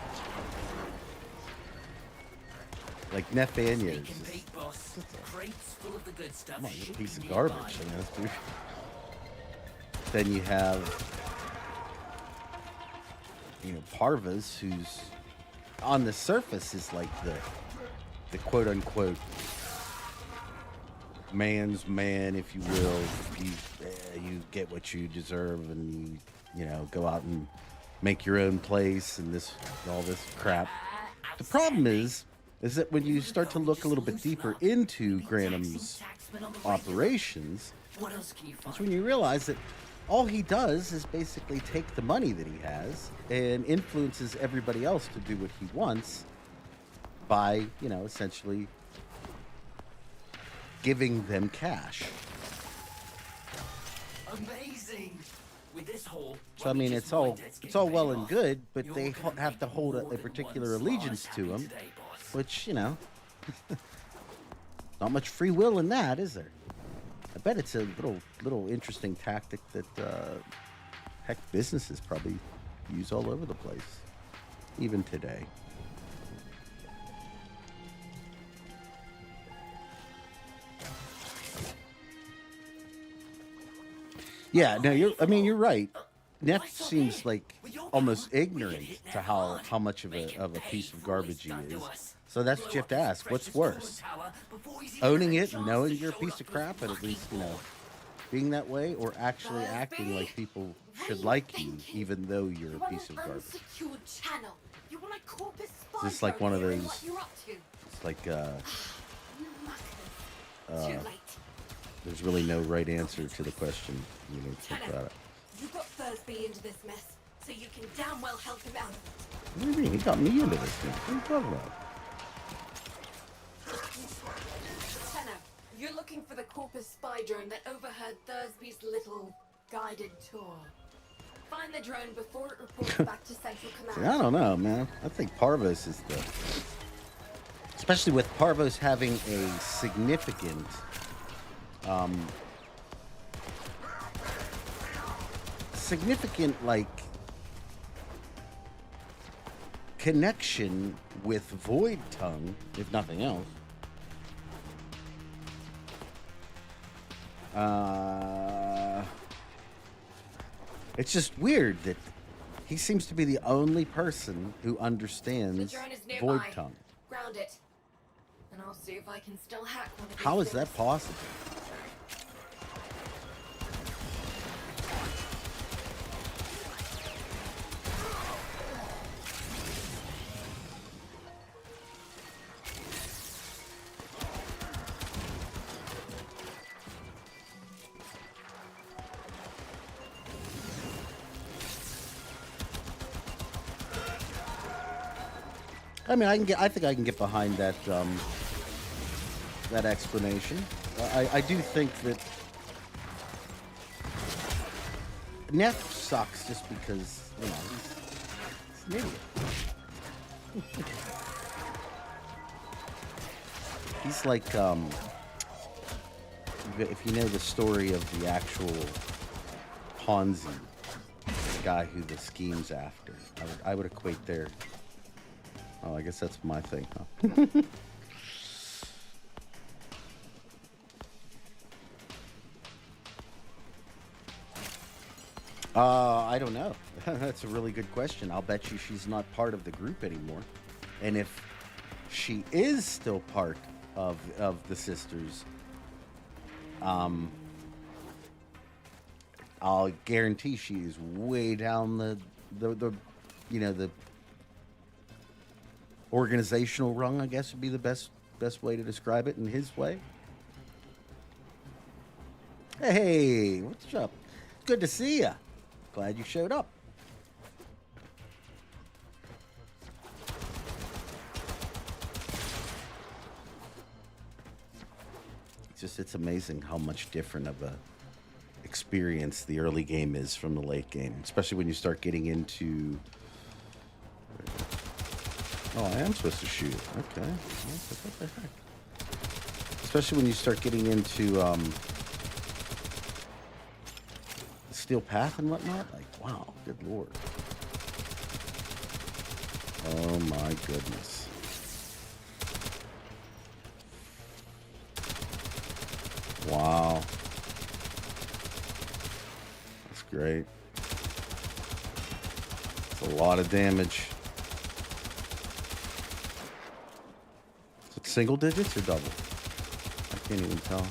Like Nefania is just, Pete, boss. Crates full of the good stuff. come on, you're a should piece be of garbage, nearby. I guess, dude. Then you have, you know, Parvos, who's on the surface is like the quote unquote man's man, if you will. You get what you deserve, and you know, go out and make your own place and this all this crap. The problem is that when you start to look a little bit deeper into Granum's operations, What else can you find? that's when you realize that all he does is basically take the money that he has and influences everybody else to do what he wants by, you know, essentially giving them cash. Amazing. With this haul, So I mean, it's all well and good, but they have to hold a particular allegiance to him, which, you know, not much free will in that, is there? I bet it's a little interesting tactic that heck, businesses probably use all over the place, even today. Yeah, no, you're right. Neff seems like almost ignorant to how much of a piece of garbage he is. So that's what you have to ask. What's worse? Owning it and knowing you're a piece of crap, and at least, you know, being that way, or actually acting like people should like you, even though you're a piece of garbage. Is this like one of those? It's like there's really no right answer to the question. You know, think about it. You got Thursby into this mess, so you can damn well help him out. What do you mean? He got me into this thing. What are you talking about? Tenno, you're looking for the Corpus spy drone that overheard Thursby's little guided tour. Find the drone before it reports back to Central See, Command. I don't know, man. I think Parvos is the... Especially with Parvos having a significant... like connection with Void Tongue, if nothing else. It's just weird that he seems to be the only person who understands The drone is Void nearby. Tongue. Ground it. And I'll see if I can still hack one of these How is things. that possible? I mean, I think I can get behind that that explanation. I do think that Neff sucks just because, you know, he's an idiot. He's like if you know the story of the actual Ponzi, the guy who the scheme's after, I would equate their... Oh, I guess that's my thing, huh? I don't know. That's a really good question. I'll bet you she's not part of the group anymore. And if she is still part of the sisters, I'll guarantee she is way down the you know, the organizational rung, I guess would be the best way to describe it in his way. Hey, what's up? Good to see ya. Glad you showed up. It's amazing how much different of a experience the early game is from the late game, especially when you start getting into. Oh, I am supposed to shoot. Okay. What the heck? Especially when you start getting into the steel path and whatnot. Like, wow, good lord. Oh my goodness. Wow. That's great. It's a lot of damage. Is it single digits or double? I can't even tell.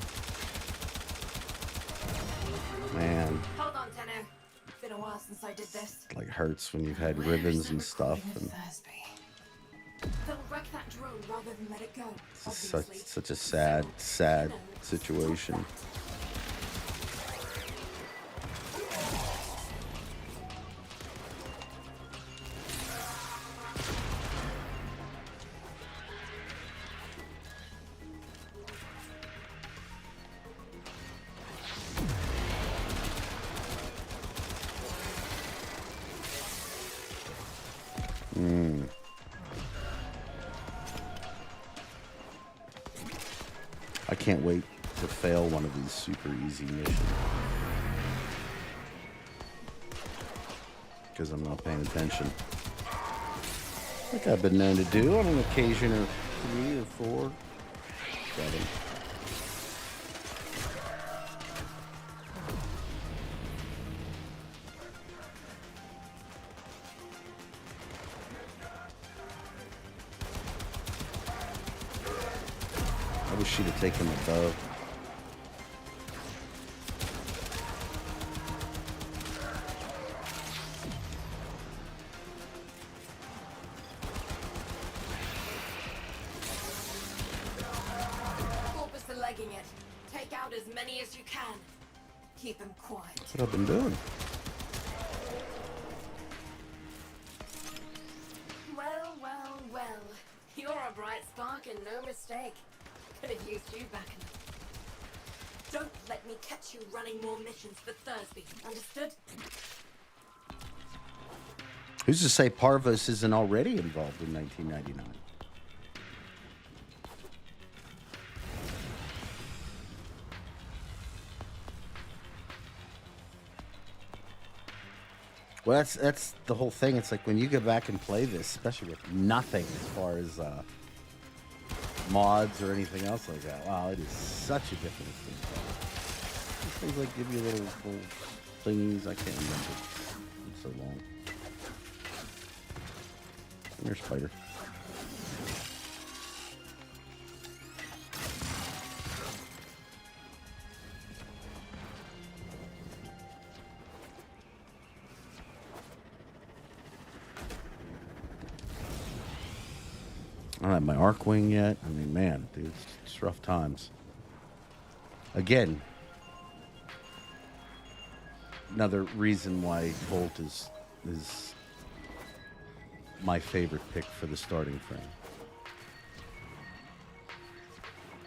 Man. Hold on, Tenno. It's been a while since I did this. It like hurts when you've had ribbons and stuff. And They'll wreck that drone rather than let it go. it's Obviously. such a sad situation. I can't wait to fail one of these super easy missions. Because I'm not paying attention. Like I've been known to do on an occasion or 3 or 4. 7. I wish she'd have taken the bow. Corpus are legging it. Take out as many as you can. Keep them quiet. That's what I've been doing. Well. You're a bright spark and no mistake. Could have used you back in. Don't let me catch you running more missions for Thursby. Understood? Who's to say Parvos isn't already involved in 1999? Well, that's the whole thing. It's like when you go back and play this, especially with nothing as far as mods or anything else like that. Wow, it is such a different experience. These things like give you little thingies. I can't remember. It's so long. Come here, spider. I don't have my arc wing yet. I mean, man, dude, it's rough times. Again, another reason why Bolt is my favorite pick for the starting frame.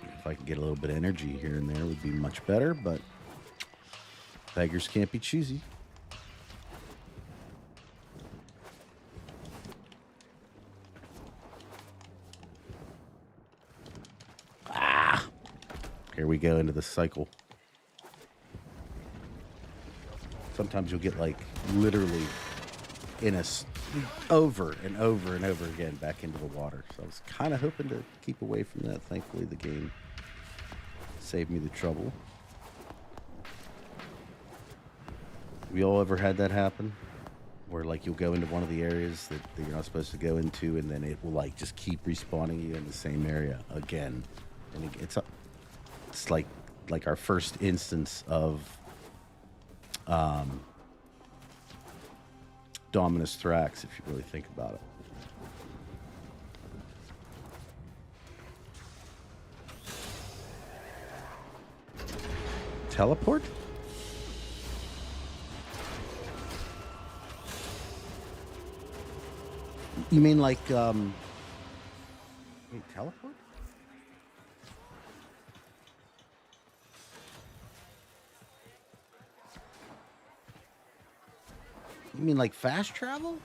If I could get a little bit of energy here and there, it would be much better, but beggars can't be choosy. Here we go into the cycle. Sometimes you'll get like literally in over and over and over again back into the water. So I was kind of hoping to keep away from that. Thankfully, the game saved me the trouble. We all ever had that happen? Where like you'll go into one of the areas that you're not supposed to go into, and then it will like just keep respawning you in the same area again. And it's like our first instance of Dominus Thrax, if you really think about it. Teleport? You mean like wait, teleport? You mean like fast travel?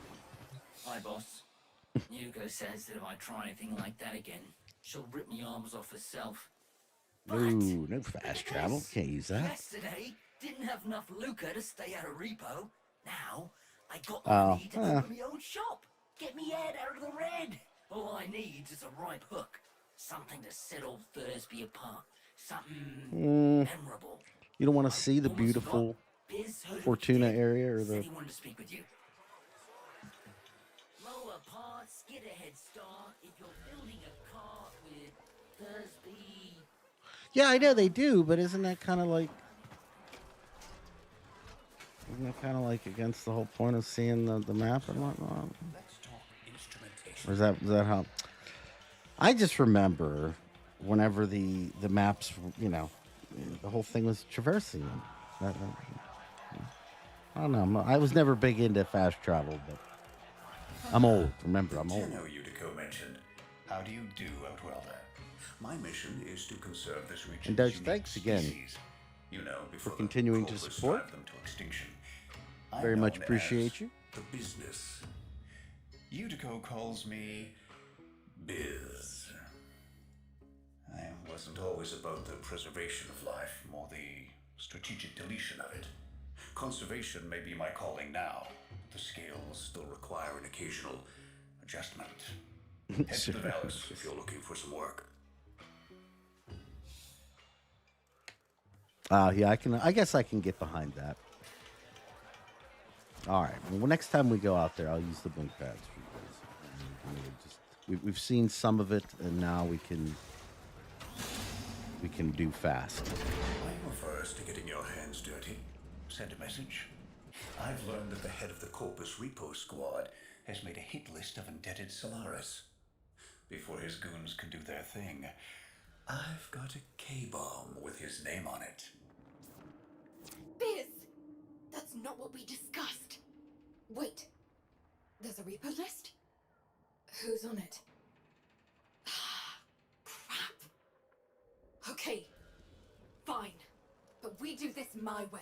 Hi, boss. Yuko says that if I try anything like that again, she'll rip me arms off herself. But No fast travel. because Can't use that. yesterday didn't have enough lucre to stay out of repo. Now I got Oh, money to open my own shop. Get me head out of the red. All I need is a ripe hook. Something to set old Thursby apart. Something memorable. You don't want to see the Almost beautiful forgot. Biz heard Fortuna what you did. area or Said the he wanted to speak with you. Lower parts, get a head start if you're building a car with Thursby. Yeah, I know they do, but isn't that kind of like against the whole point of seeing the map and whatnot? Let's talk instrumentation. Or is that how? I just remember whenever the maps, you know, the whole thing was traversing them. I don't know. I was never big into fast travel, but I'm old. Remember, I'm old. Tenno Udico mentioned. How do you do, Outwelder? My mission is to conserve this region's And Doge, unique thanks again species. You know, before for continuing to Corpus support. drive them to extinction. I'm Very much known appreciate as you. The business. Udico calls me Biz. I wasn't always about the preservation of life, more the strategic deletion of it. Conservation may be my calling now, but the scales still require an occasional adjustment. Head to the Vallis if you're looking for some work. Yeah, I guess I can get behind that. All right. Well, next time we go out there, I'll use the blink pads for you guys. We've seen some of it, and now we can do fast. I'm averse to getting your hands dirty. Send a message. I've learned that the head of the Corpus Repo Squad has made a hit list of indebted Solaris. Before his goons can do their thing, I've got a K-bomb with his name on it. Biz! That's not what we discussed. Wait. There's a repo list? Who's on it? Crap. Okay. Fine. But we do this my way.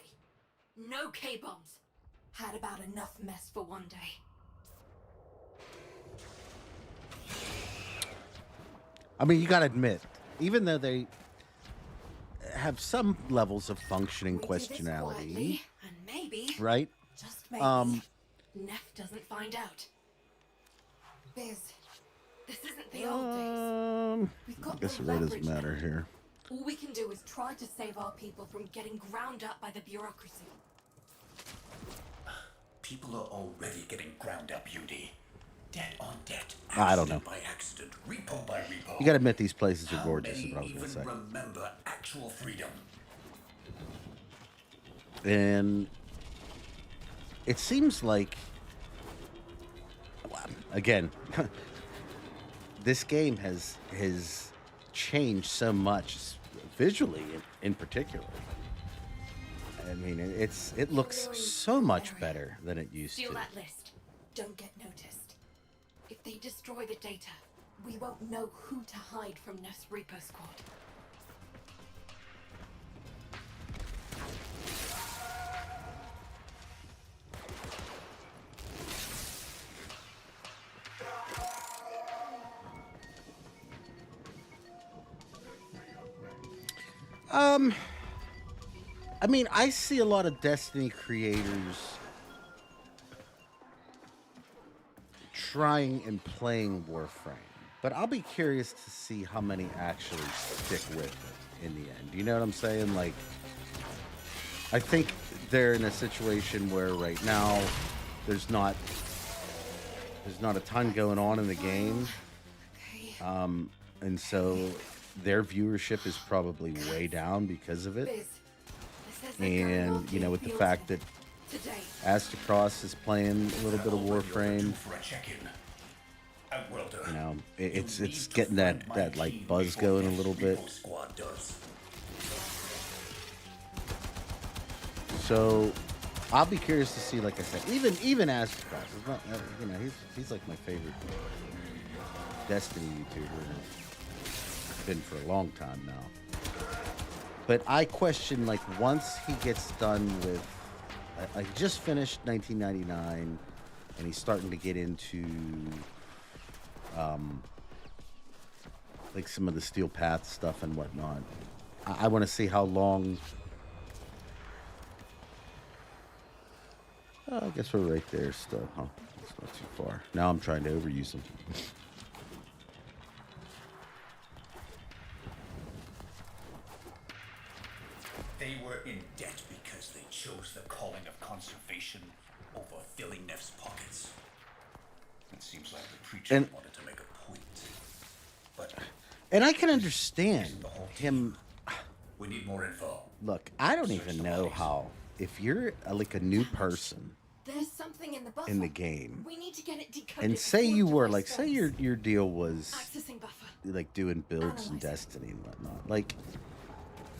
No K-bombs. Had about enough mess for one day. I mean, you got to admit, even though they have some levels of functioning We do this questionality, quietly, and maybe, right? just maybe, Neff doesn't find out. Biz, this isn't the old days. We've got I guess the it really leverage doesn't matter now. here. All we can do is try to save our people from getting ground up by the bureaucracy. People are already getting ground up, UD. Debt on debt. I don't know. Accident by accident. Repo by repo. You got to admit, these places are How gorgeous, is many what I was going to even say. remember actual freedom? And it seems like, again, this game has changed so much visually, in particular. I mean, it looks so much better than it used Steal to. that list. Don't get noticed. If they destroy the data, we won't know who to hide from Neff's Repo Squad. I mean, I see a lot of Destiny creators trying and playing Warframe, but I'll be curious to see how many actually stick with it in the end. You know what I'm saying? Like, I think they're in a situation where right now there's not a ton going on in the game, and so their viewership is probably way down because of it. Biz, this is a And you know, with the field fact that today. Astacross is playing a little bit of Warframe, For a check-in. Outworlder. you know, You it's need to getting find my that like team buzz before going a Neff's little bit. Repo Squad does. So I'll be curious to see, like I said, even as Cross, it's not, you know, he's like my favorite Destiny YouTuber, and it's been for a long time now. But I question, like, once he gets done with, I just finished 1999, and he's starting to get into, like some of the Steel Path stuff and whatnot. I want to see how long. I guess we're right there still, huh? It's not too far. Now I'm trying to overuse them. They were in debt because they chose the calling of conservation over filling Neff's pockets. It seems like the preacher wanted to make a point. But and I can understand him. We need more info. Look, I don't even know how, if you're like a new person There's something in the buffer. in the game, We need to get it decoded. and say before you it were device like, say fails. your deal was Accessing buffer. like doing builds in Analyze it. Destiny and whatnot. Like,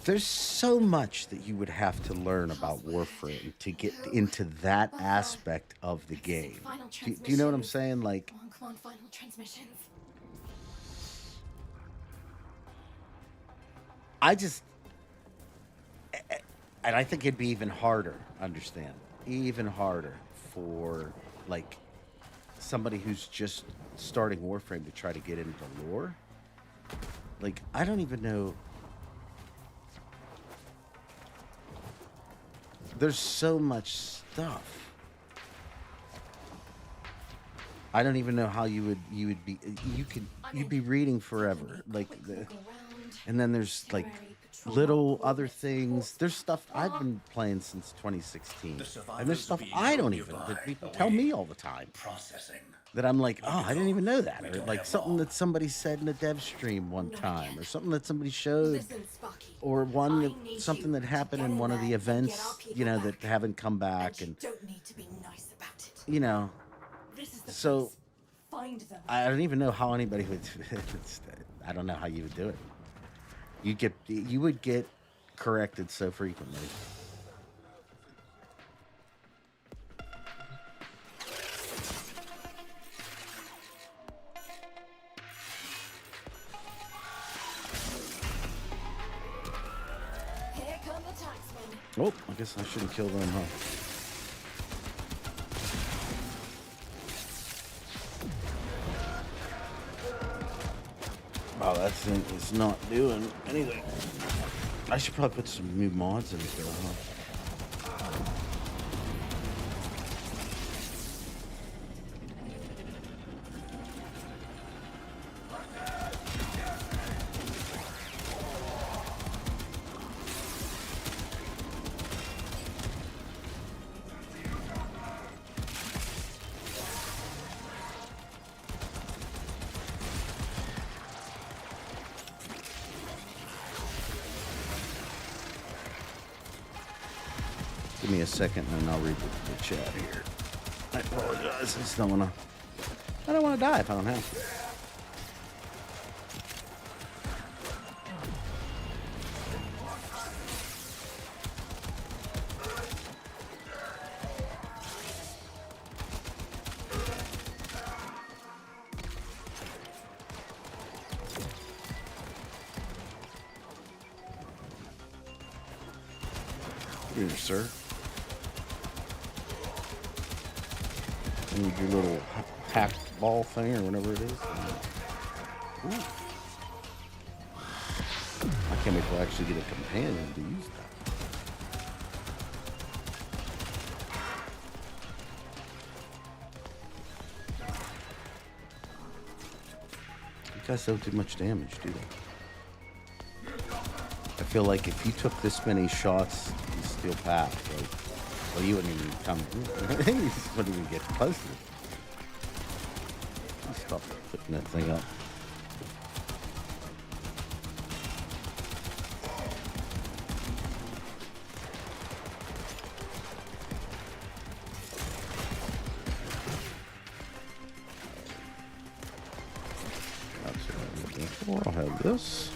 there's so much that you would have to learn about Warframe to get into that aspect of the game. Final Do you know what I'm transmissions. saying? Like, Come on, final transmissions. I just, and I think it'd be even harder, understand, even harder for like somebody who's just starting Warframe to try to get into lore. Like, I don't even know. There's so much stuff. I don't even know how you'd be, you'd be reading forever. Like, and then there's like little other things. There's stuff I've been playing since 2016, and there's stuff I don't even, that people tell me all the time, Processing. that I'm like, oh, I didn't even know that, or like something that somebody said in a dev stream one time, or something that somebody showed, Listen, Sparky. or one I that, need something you that to happened get in in one of there the and get our events, people you know, back. that haven't come back, You and don't need to be nice about it. you know, This is the so place. Find them. I don't even know how anybody would. I don't know how you would do it. You would get corrected so frequently. Here come the taxmen. Oh, I guess I shouldn't kill them, huh? Oh, that thing is not doing anything. I should probably put some new mods in it though, huh? Give me a second and I'll read the chat here. I apologize. I just don't wanna. I don't wanna die if I don't have to. Here, sir. You need your little hacked ball thing or whatever it is. Ooh. I can't wait till I actually get a companion to use that. You guys don't do much damage, do they? I feel like if you took this many shots in Steel Path, like, well, you wouldn't even come. You just wouldn't even get close to it. Stop putting that thing up. That's what I'm looking for. I'll have this.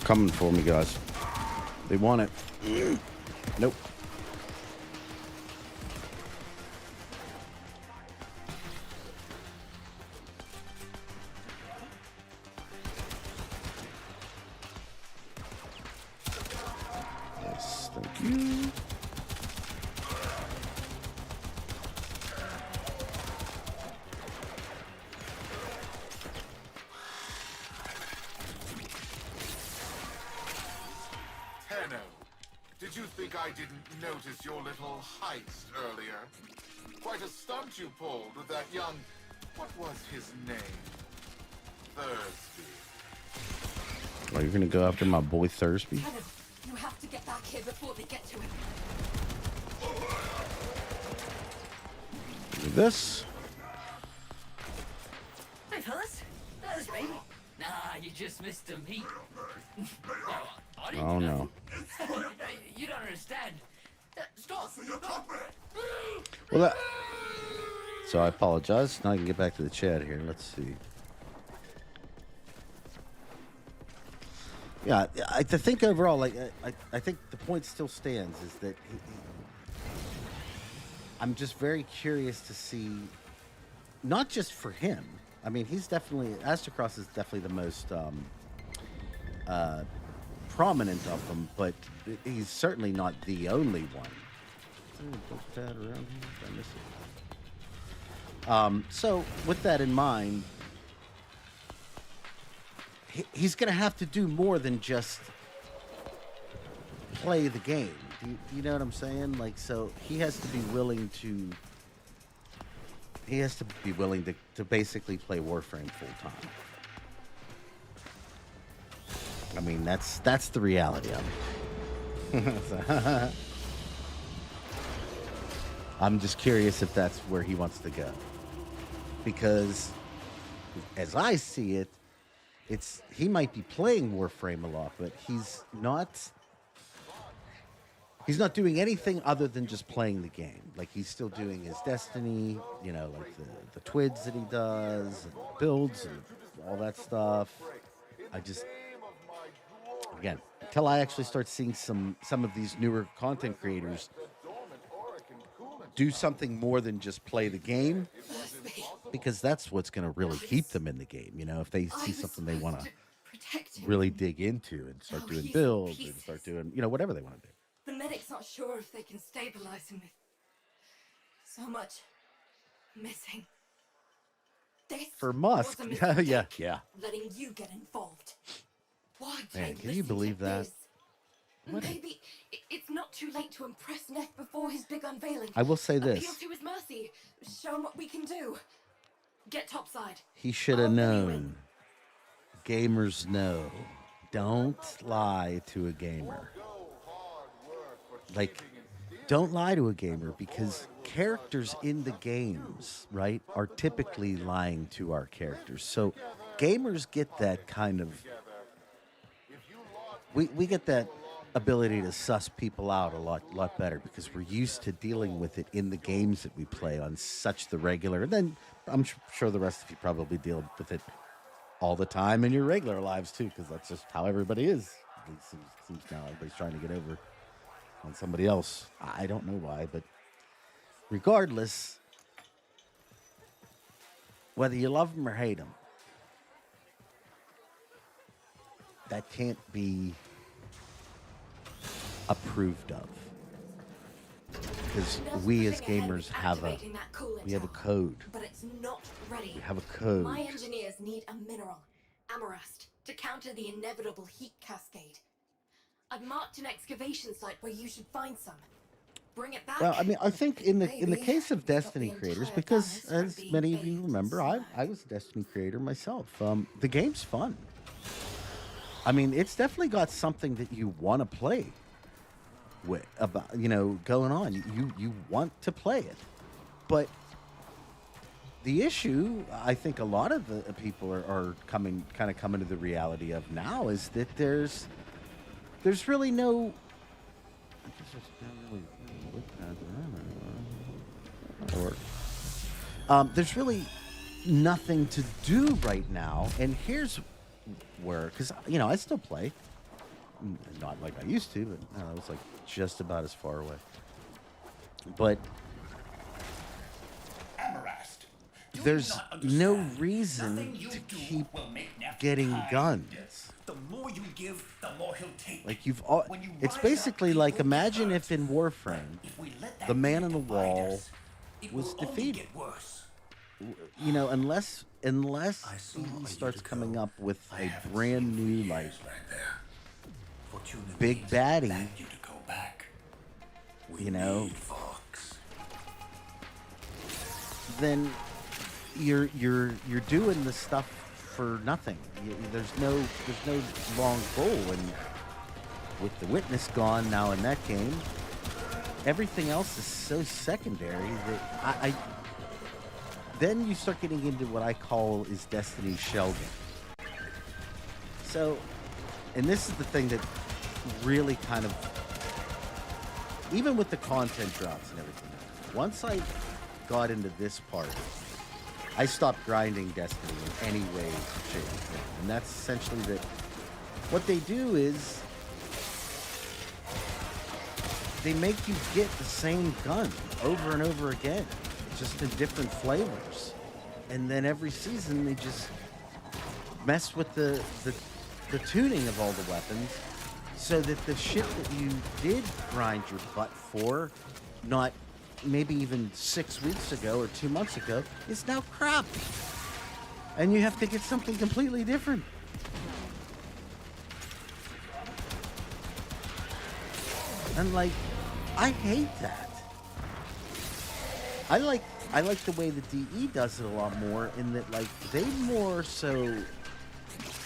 coming for me, guys. They want it. Nope. Yes, thank you. Did you think I didn't notice your little heist earlier? Quite a stunt you pulled with that young... What was his name? Thursby. Oh, you're gonna go after my boy Thursby? Tenno, you have to get back here before they get to him. Do this. Hey, fellas. Thursby. Nah, you just missed a meet. Oh no. You don't understand. Stop. Well, that... So I apologize. Now I can get back to the chat here. Let's see. Yeah, I think overall, like, I think the point still stands is that I'm just very curious to see, not just for him. I mean, he's definitely, Astacross is definitely the most prominent of them, but he's certainly not the only one. So with that in mind, he's going to have to do more than just play the game. Do you know what I'm saying? Like, so he has to be willing to. He has to be willing to basically play Warframe full time. I mean, that's the reality of it. I'm just curious if that's where he wants to go. Because, as I see it, he might be playing Warframe a lot, but he's not doing anything other than just playing the game. Like, he's still doing his Destiny, you know, like the twids that he does, and builds, and all that stuff. Again, until I actually start seeing some of these newer content creators do something more than just play the game, because that's what's going to really keep them in the game. You know, if they see something they want to really dig into and start doing builds and start doing, you know, whatever they want to do. The medic's not sure if they can stabilize him with so much missing. This For Musk, was a mistake, yeah. letting you get involved. Why Man, take can you listen believe to that? this? Maybe it's not too late to impress Neff before his big unveiling. I will say Appeal this. to his mercy. Show him what we can do. Get topside. He should have I'll fill you known. in. Gamers know. Don't lie to a gamer. Like, don't lie to a gamer, because characters in the games, right, are typically lying to our characters. So gamers get that kind of... We get that ability to suss people out a lot better, because we're used to dealing with it in the games that we play on such the regular. And then I'm sure the rest of you probably deal with it all the time in your regular lives too, because that's just how everybody is. It seems now everybody's trying to get over on somebody else. I don't know why, but regardless, whether you love them or hate them, that can't be approved of, because we as gamers have a code. But it's not ready. We have a code. My engineers need a mineral, amarast, to counter the inevitable heat cascade. I've marked an excavation site where you should find some. Bring it back. Well, I mean, I think in the case of Destiny creators, because as many of you remember, I was a Destiny creator myself. The game's fun. I mean, it's definitely got something that you want to play with, about, you know, going on. You want to play it, but the issue, I think, a lot of the people are coming to the reality of now is that there's really no. There's really nothing to do right now, and here's where, because, you know, I still play. not like I used to, but no, it was like just about as far away. But Amarast, do there's you not no understand? reason Nothing you to do keep will make Neff getting kind. guns. The more you give, the more he'll take. Like you've all, When you it's rise up, basically like people imagine get if in hurt. Warframe, If we let that the man on the divide wall us, it was will only defeated. get worse. You know, unless I saw he a starts year coming ago. up with I a haven't brand seen new for like years back there. Fortuna big needs baddie, that you to go back. We you know, need Fox. then you're doing the stuff for nothing. There's no long goal, and with the witness gone now in that game, everything else is so secondary that I then you start getting into what I call is Destiny's shell game. So, and this is the thing that really kind of, even with the content drops and everything, once I got into this part, I stopped grinding Destiny in any way, shape, or form. And that's essentially that what they do is they make you get the same gun over and over again, just in different flavors. And then every season they just mess with the tuning of all the weapons so that the shit that you did grind your butt for, not maybe even 6 weeks ago or 2 months ago, is now crap. And you have to get something completely different. And like, I hate that. I like the way the DE does it a lot more, in that like they more so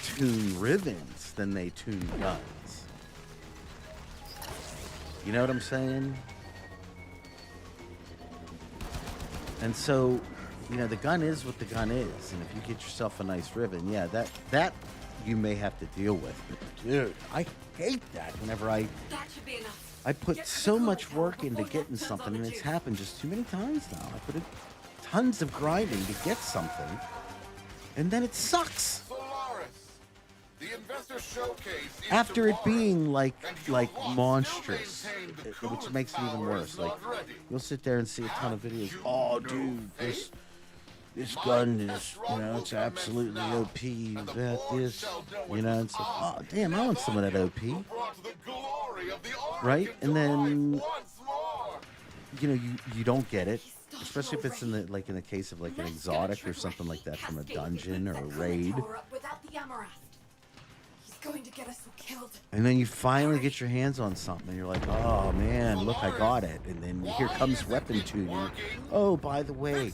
tune ribbons than they tune guns. You know what I'm saying? And so, you know, the gun is what the gun is, and if you get yourself a nice ribbon, yeah, that you may have to deal with. But dude, I hate that whenever That should be enough. I put Get to so the much core work tower into before getting Neff turns something, on and the it's juice. happened just too many times now. I put in tons of grinding to get something, and then it sucks. Solaris, the investor showcase is After it tomorrow, being like and you like lot monstrous, still maintain the which coolest makes it even power worse. is Like not ready. you'll sit there and see a ton of videos. you Oh, no dude, faith? this My gun is, test you run know, will it's commence absolutely now, OP. and the That board this, shall know you it know, was it's like, us, oh damn, I want some of that OP. who brought the glory of the Right? Orc And into then, life once more. you know, you don't get it, He started especially if it's in the like in the case of like an Neff's gonna exotic or trigger something like heat that from a cascade dungeon or that a cooling raid. tower up without the Amarast. He's going to get us all killed. And then you finally get your hands on something, and you're like, oh man, look, I got it. And then here comes weapon tuning. Oh, by the way,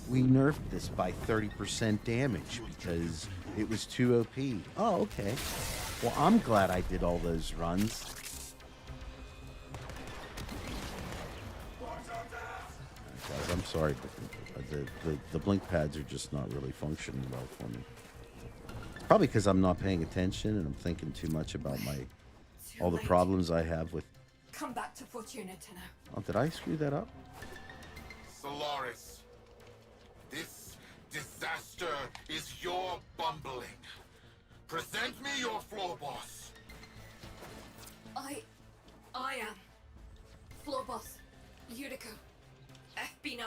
we nerfed this by 30% damage because it was too OP. Oh, okay. Well, I'm glad I did all those runs. Guys, I'm sorry, but the blink pads are just not really functioning well for me. Probably because I'm not paying attention and I'm thinking too much about all the problems I have with. Come back to Fortuna to know. Oh, did I screw that up? Solaris, this disaster is your bumbling. Present me your floor boss. I am floor boss Utico, FB9.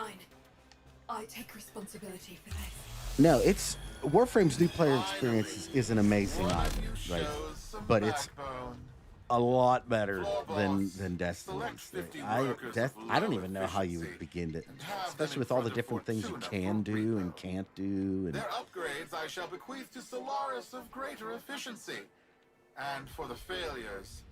I take responsibility for this. No, it's Warframe's new player experience is an amazing One of item, you right? shows some But it's backbone. a lot better Floor than boss, Destiny's. select 50 I workers of I don't low even know how you would efficiency begin to, and have them especially in with all the front of different things you Fortuna can for do and rebuild. can't do, and Their upgrades I shall bequeath to Solaris of greater efficiency. And for the failures,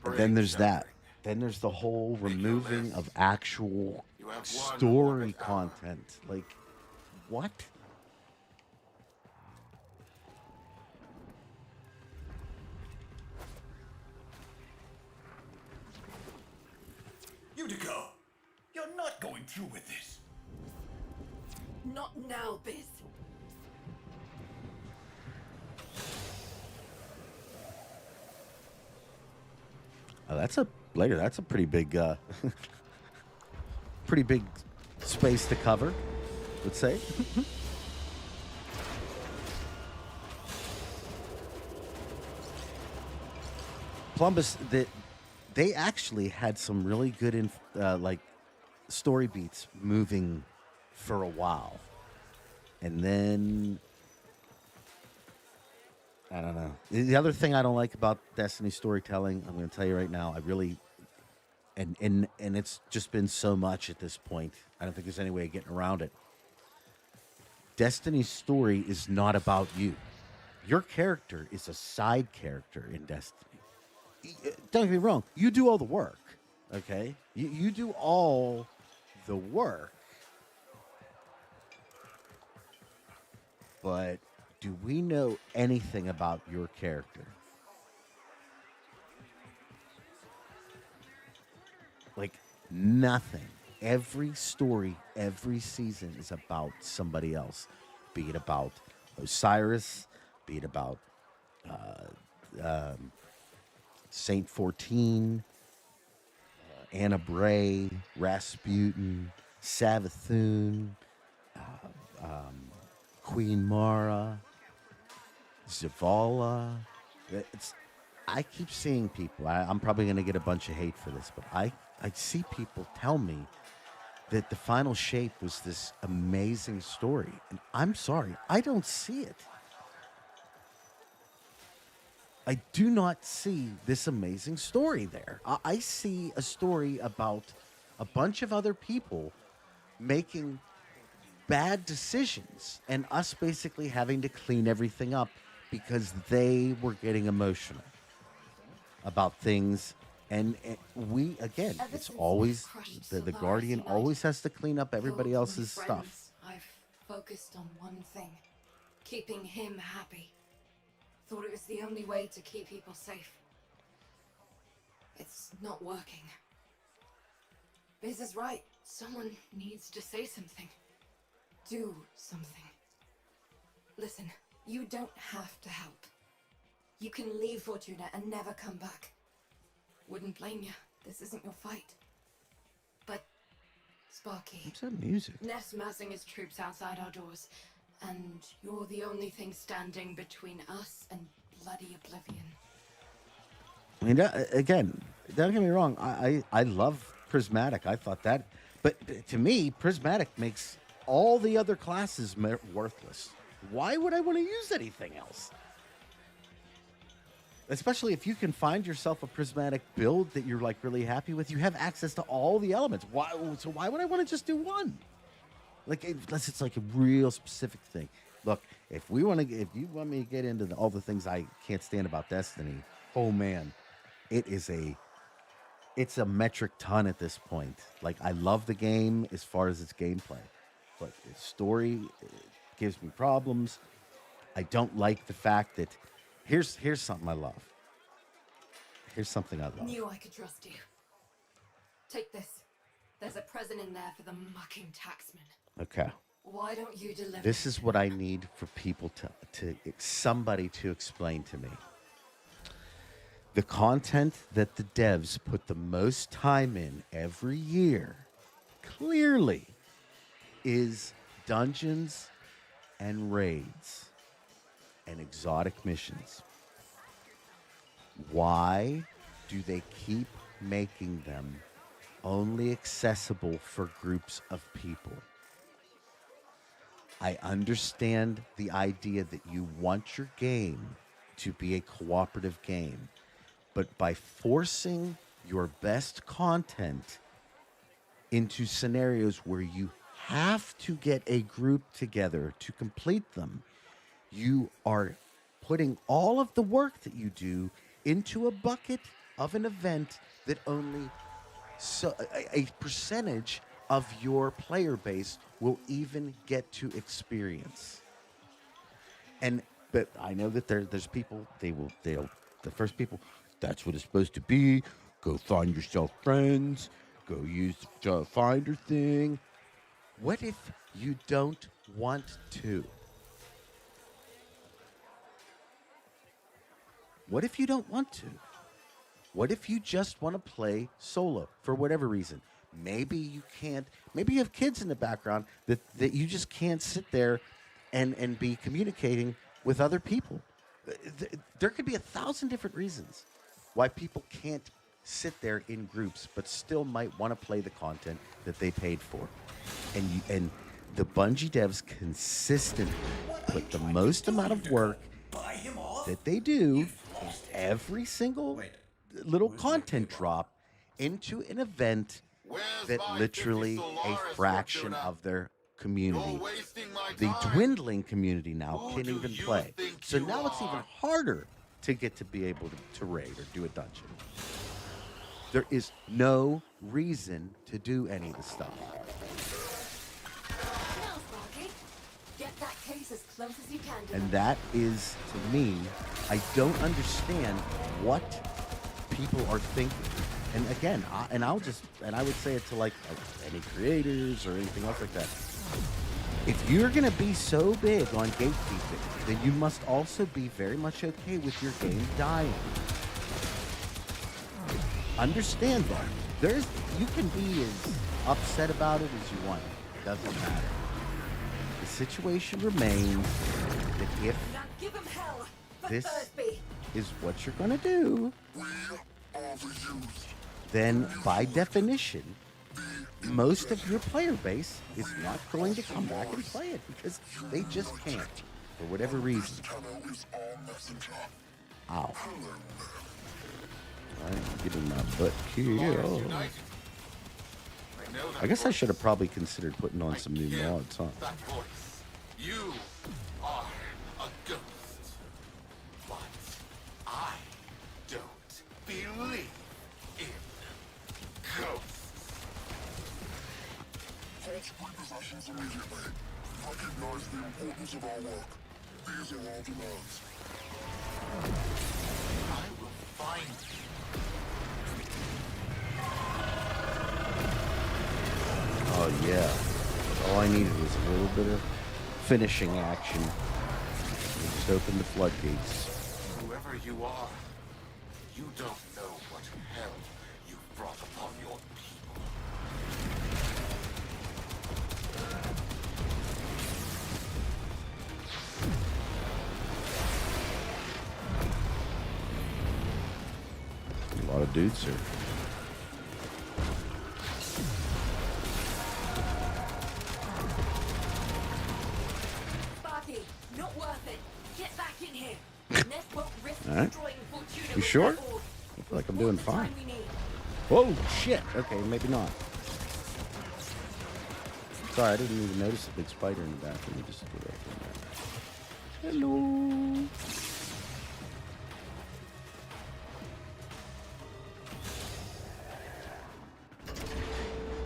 and then there's that. brain-shattering. Then there's the whole Make your removing list. of actual You have one story limit hour. content. Like, what? Utico, you're not going through with this. Not now, Biz. Oh, that's a later. That's a pretty big, pretty big space to cover. Let's say. Columbus, that they actually had some really good like story beats moving for a while, and then I don't know. The other thing I don't like about Destiny storytelling, I'm going to tell you right now, I really and it's just been so much at this point. I don't think there's any way of getting around it. Destiny's story is not about you. Your character is a side character in Destiny. Don't get me wrong. You do all the work, okay? You do all the work. But do we know anything about your character? Like, nothing. Every story, every season is about somebody else. Be it about Osiris, be it about Saint 14, Anna Bray, Rasputin, Savathun, Queen Mara, Zavala. I keep seeing people. I'm probably going to get a bunch of hate for this, but I see people tell me that the final shape was this amazing story. And I'm sorry, I don't see it. I do not see this amazing story there. I see a story about a bunch of other people making bad decisions and us basically having to clean everything up because they were getting emotional about things. And we, again, it's always, the Guardian always has to clean up everybody else's stuff. I've focused on one thing. Keeping him happy. Thought it was the only way to keep people safe. It's not working. Biz is right. Someone needs to say something. Do something. Listen, you don't have to help. You can leave Fortuna and never come back. Wouldn't blame you. This isn't your fight. But, Sparky... What's that music? Ness massing his troops outside our doors. And you're the only thing standing between us and bloody oblivion. I mean, again, don't get me wrong. I love Prismatic. I thought that... But to me, Prismatic makes all the other classes worthless. Why would I want to use anything else? Especially if you can find yourself a Prismatic build that you're like really happy with. You have access to all the elements. Why would I want to just do one? Like, unless it's like a real specific thing. Look, if you want me to get into all the things I can't stand about Destiny, oh man, it's a metric ton at this point. Like, I love the game as far as its gameplay, but its story gives me problems. I don't like the fact that here's something I love. Here's something I love. Knew I could trust you. Take this. There's a present in there for the mucking taxman. Okay. Why don't you deliver? This is what I need for people to somebody to explain to me. The content that the devs put the most time in every year, clearly, is dungeons and raids and exotic missions. Why do they keep making them only accessible for groups of people? I understand the idea that you want your game to be a cooperative game, but by forcing your best content into scenarios where you have to get a group together to complete them, you are putting all of the work that you do into a bucket of an event that only a percentage of your player base will even get to experience. But I know that there's people, they'll the first people, that's what it's supposed to be. Go find yourself friends. Go use the finder thing. What if you don't want to? What if you don't want to? What if you just want to play solo for whatever reason? Maybe you can't. Maybe you have kids in the background that you just can't sit there and be communicating with other people. There could be 1,000 different reasons. why people can't sit there in groups but still might want to play the content that they paid for. And the Bungie devs consistently put the most amount of work that they do in every single little content drop into an event that literally a fraction of their community, the dwindling community now, can't even play. So now it's even harder to get to be able to raid or do a dungeon. There is no reason to do any of the stuff. Now, Sparky, get that case as close as you can to And them. that is, to me, I don't understand what people are thinking. And again, I would say it to like any creators or anything else like that. If you're going to be so big on gatekeeping, then you must also be very much okay with your game dying. Understand that. You can be as upset about it as you want. It doesn't matter. The situation remains that if Now give 'em hell for this Thursby. is what you're going to do, then by definition, most of your player base is not going to come back and play it because they just can't for whatever reason. Ow. I'm getting my butt killed. I guess I should have probably considered putting on some new mods, huh? That voice. You are a ghost. But I don't believe in ghosts. Halt repossessions immediately. Recognize the importance of our work. These are our demands. I will find you. Oh yeah. All I needed was a little bit of finishing action. Just open the floodgates. Whoever you are, you don't know what hell you've brought upon your people. A lot of dudes here. Sparky, not worth it. Get back in here. Nest won't risk All right. destroying Fortuna You with sure? that orb. I feel like I'm All doing the fine. time we need. Whoa, shit. Okay, maybe not. Sorry, I didn't even notice a big spider in the back. Let me just get up in there. Hello.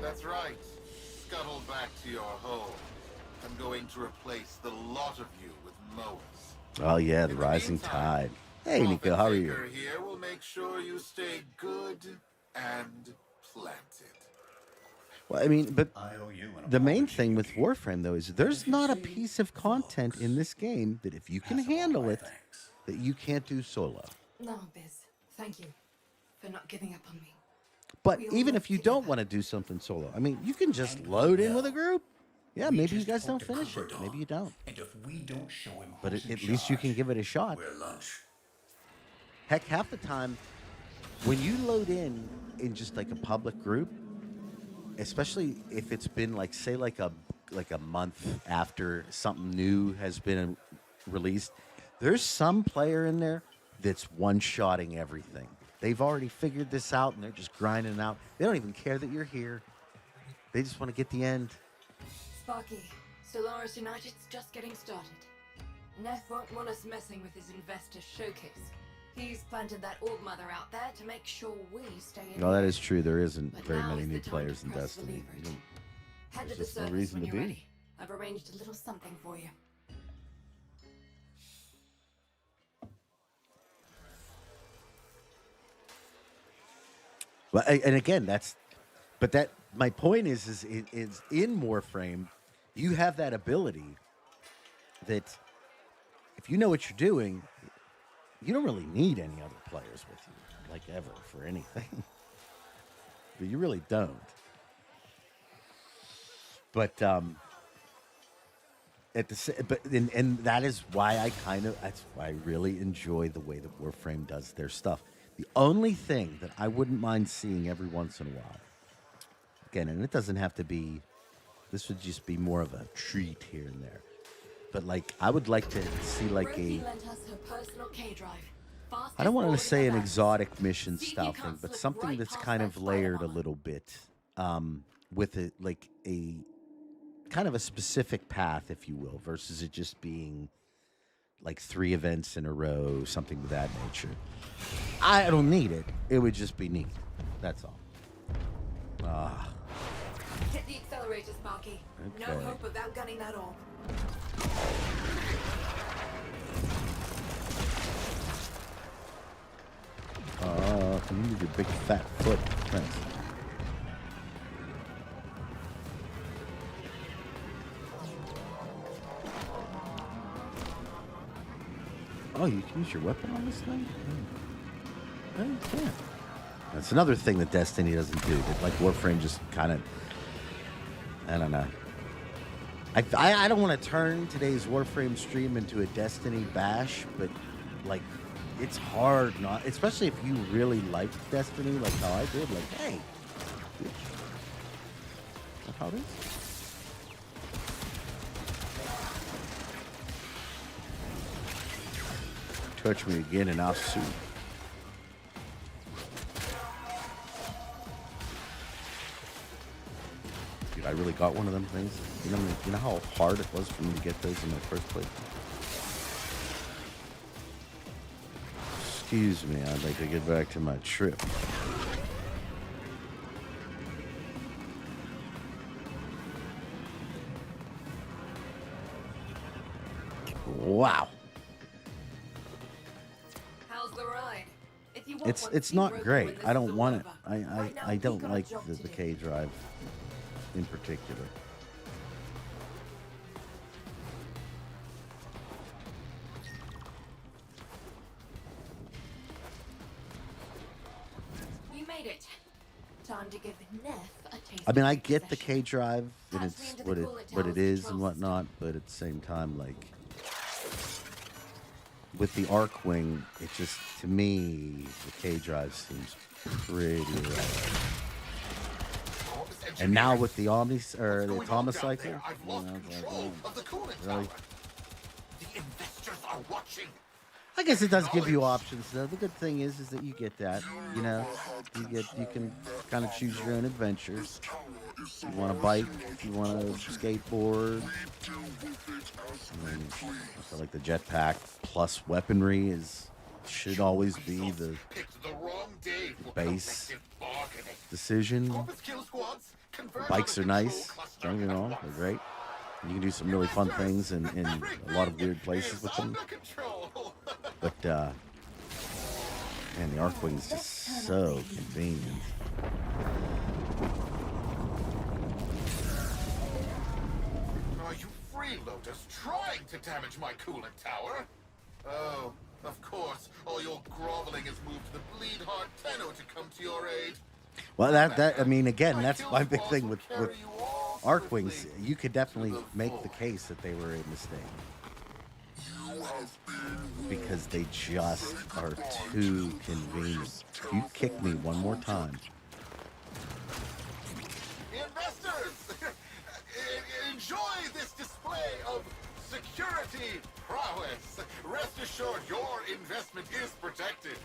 That's right. Scuttle back to your home. I'm going to replace the lot of you with mowers. Oh yeah, the In rising meantime, tide. Hey, Nico, how are you? Profit Taker here will make sure you stay good and planted. Well, I mean, but I owe you an the main apology, thing with King. Warframe, though, is there's not a piece of content in this game that if you can Pass along handle my it, thanks. that you can't do solo. No, Biz. Thank you for not giving up on me. But We all even work if you don't together. want to do something solo, I mean, you can just And load in no. with a group. Yeah, We maybe you just guys don't poked a finish it. cupboard door. Maybe you don't. And if we don't show him But who's in at least you can charge, give it a shot. we're lunch. Heck, half the time, when you load in just like a public group, especially if it's been like, say, like a month after something new has been released, there's some player in there that's one-shotting everything. They've already figured this out, and they're just grinding it out. They don't even care that you're here. They just want to get the end. Sparky, Solaris United's just getting started. Neff won't want us messing with his investor showcase. He's planted that orb mother out there to make sure we stay in. No, that is true. There isn't But very now many is new the time players to in press the Destiny. lever. You don't- Head to there's the just no service reason when to you're be. ready. I've arranged a little something for you. Well, and again, my point is in Warframe, you have that ability that if you know what you're doing, you don't really need any other players with you, like ever, for anything. But you really don't. But and that is why that's why I really enjoy the way that Warframe does their stuff. The only thing that I wouldn't mind seeing every once in a while, again, and it doesn't have to be, this would just be more of a treat here and there. But like, I would like to see like Rosie a, lent us her personal K-drive. I don't want to Fastest say an forwarding exotic mission See if you style can't thing, but slip something right that's past kind that of layered a spider little bit, with a like a kind of a specific path, if you will, versus it just being like 3 events in a row, something of that nature. I don't need it. It would just be neat. That's all. Ah, Hit the accelerators, Sparky. No Okay. hope of outgunning that orb. you need your big fat foot. Thanks. Oh, you can use your weapon on this thing? Oh, you can. That's another thing that Destiny doesn't do. That like Warframe just kind of, I don't know. I don't want to turn today's Warframe stream into a Destiny bash, but like it's hard not, especially if you really like Destiny, like how I did. Like, hey, that's how it is. Touch me again and I'll sue. Dude, I really got one of them things. You know how hard it was for me to get those in the first place? Excuse me, I'd like to get back to my trip. Wow. How's the ride? If you want one, It's see not Rosie great. when this I is don't all want it. over. Right now, I we've don't got a like job the to do. K drive in particular. We made it. Time to give Neff a taste. I mean, of I get the possession. K drive and Patch me it's into the what coolant it tower's is and control whatnot, but at the same time, like with the arc wing, it just, to me, the K drive seems pretty right. And now with the Omni or the Atomocycle, you know, it's like, really? The investors are watching. I guess it does give you options though. The good thing is that you get that, you know, you can kind of choose your own adventures. You want to bike, you want to skateboard. I mean, I feel like the jetpack plus weaponry should always be the base decision. The bikes are nice, don't get me wrong, they're great. You can do some really fun things in a lot of weird places with them. But, man, the arc wing is just so convenient. Are you freeloaders trying to damage my coolant tower? Oh, of course. All your groveling has moved the bleed-hard Tenno to come to your aid. Well, that I mean, again, that's my big thing with arc wings. You could definitely make the case that they were a mistake. Because they just are too convenient. You kick me one more time. Investors, enjoy this display of security prowess. Rest assured, your investment is protected.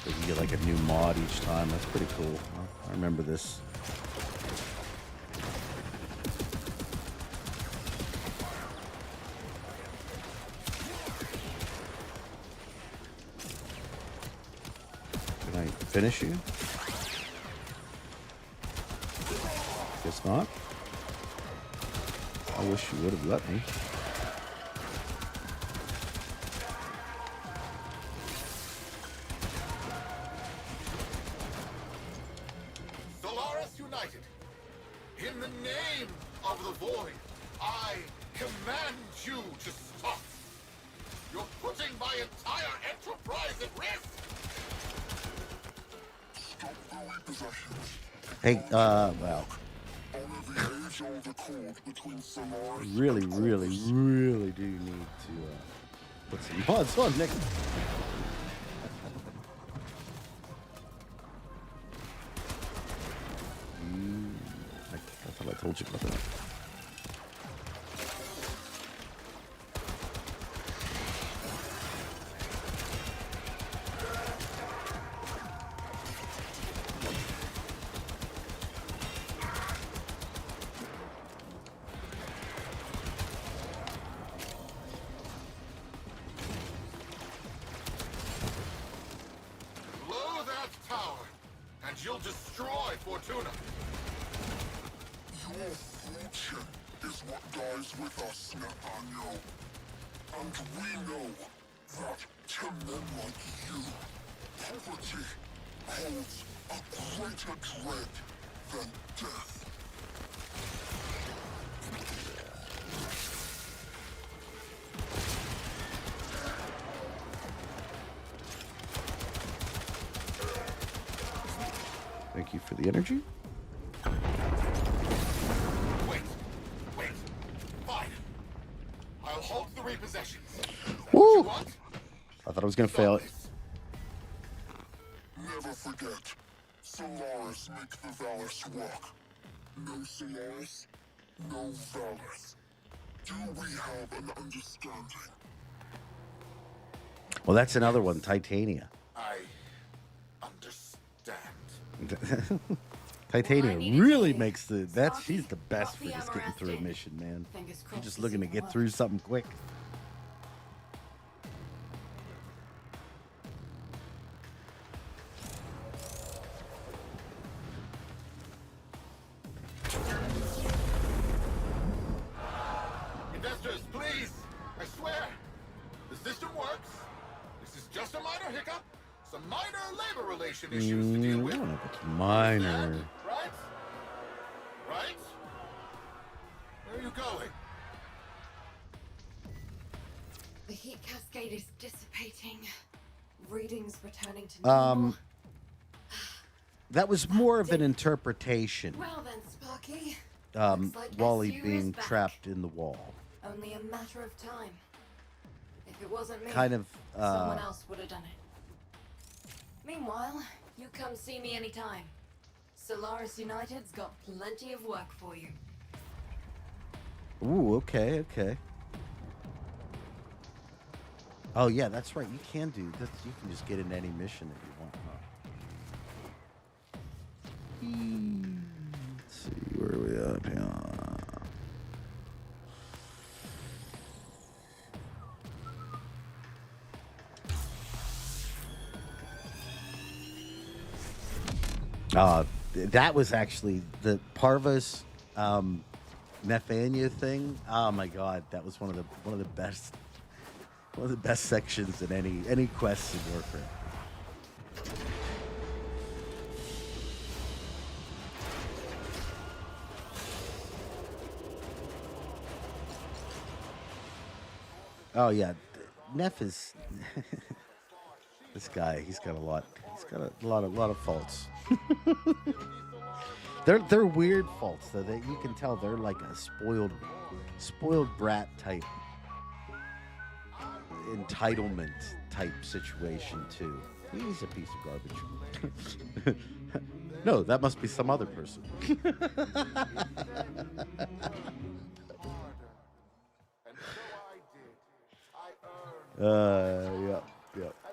So you get like a new mod each time. That's pretty cool. I remember this. Can I finish you? Guess not. I wish you would have let me. Solaris United, in the name of the Void, I command you to stop. You're putting my entire enterprise at risk. Stop the repossessions. Hey, well. OMVA bridge all the code between Solaris Really, and really, Corpus. really do need to put some mods on next. I thought I told you about that. Blow that tower, and you'll destroy Fortuna. Your fortune is what dies with us, Nathaniel. And we know that to men like you, poverty holds a greater dread than death. Thank you for the energy. Wait, fine. I'll halt the repossessions. Is that Woo! what you want? I thought I was gonna fail it. Never forget, Solaris make the Valorous work. No Solaris, no Valorous. Do we have an understanding? Well, that's another one, Titania. I understand. Titania Well, I needed really to makes the she's the best for Copy just getting through a arrested. mission, man. Fingers You're crossed just this looking to will get work. through something quick. Investors, please! I swear! The system works. This is just a minor hiccup. Some minor labor relation issues to deal with. I don't know if it's minor. Understand? Right? Right? Where are you going? The heat cascade is dissipating. Readings returning to normal. That was more of an interpretation. Well then, Sparky. Um, Looks like Wally SU is being back. trapped in the wall. Only a matter of time. If it wasn't me, Kind of, someone else would have done it. Meanwhile, you come see me anytime. Solaris United's got plenty of work for you. Ooh, okay. Oh yeah, that's right. You can do that. You can just get in any mission that you want, huh? Let's see, where are we at here? That was actually the Parvus Nephania thing. Oh my god, that was one of the best sections in any quest in Warframe. Oh yeah, Neff is this guy. He's got a lot. He's got a lot of faults. They're weird faults though. That you can tell they're like a spoiled brat type entitlement type situation too. He's a piece of garbage. No, that must be some other person.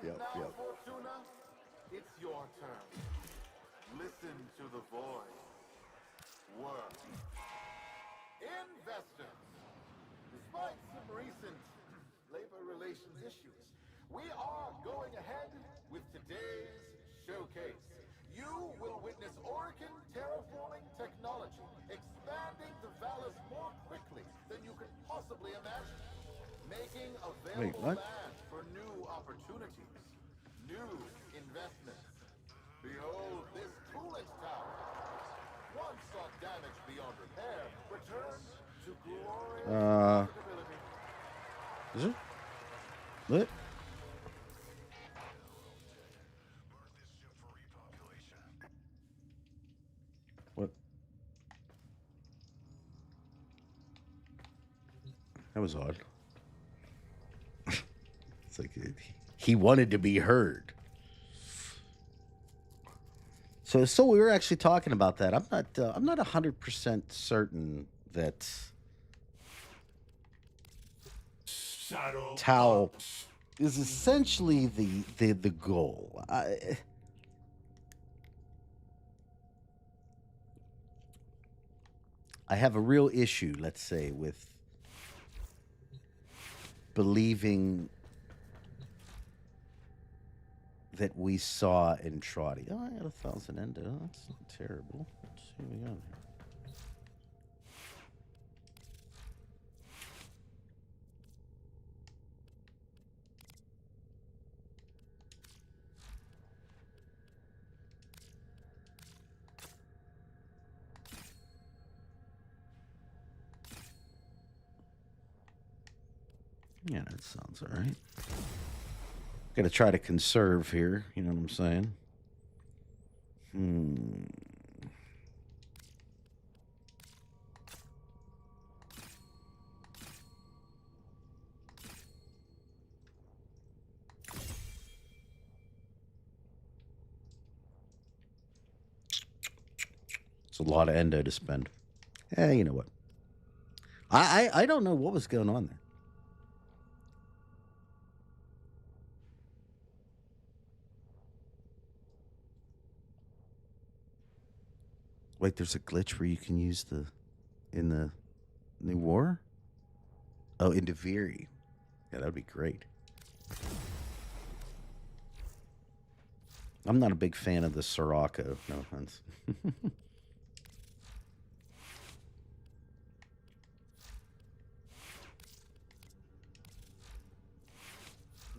Yep. Now, Fortuna, it's your turn. Listen to the voice. Work. Investors. Despite some recent labor relations issues, we are going ahead with today's showcase. You will witness Oricon terraforming technology, expanding the Valus more quickly than you could possibly imagine, making available what? land for new opportunities, new investments. Behold this coolant tower. Once saw damage beyond repair, return to glorious profitability. Is it? What? What? That was odd. It's like he wanted to be heard. So we were actually talking about that. I'm not 100% certain that Tau is essentially the goal. I have a real issue, let's say, with believing that we saw in Trotty. Oh, I got 1,000 endo. That's not terrible. Let's see what we got here. Yeah, that sounds all right. Got to try to conserve here. You know what I'm saying? It's a lot of endo to spend. You know what? I don't know what was going on there. Wait, there's a glitch where you can use in the new war? Oh, in Duviri. Yeah, that would be great. I'm not a big fan of the Sirocco, no offense.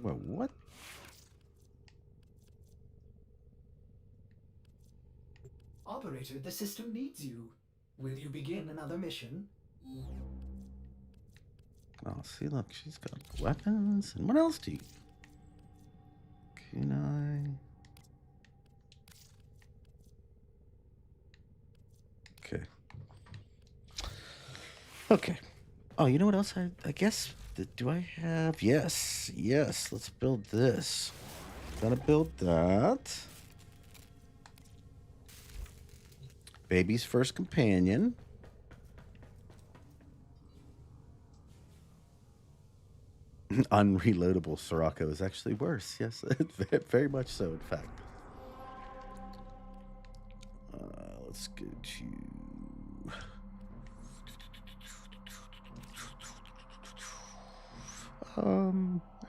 Well, what? Operator, the system needs you. Will you begin another mission? Oh, see, look, she's got weapons. And what else do you? Kunai. Okay. Okay. Oh, you know what else? I guess. Do I have? Yes. Yes. Let's build this. Gotta build that. Baby's first companion. Unreloadable Sirocco is actually worse. Yes, very much so, in fact. Let's go to...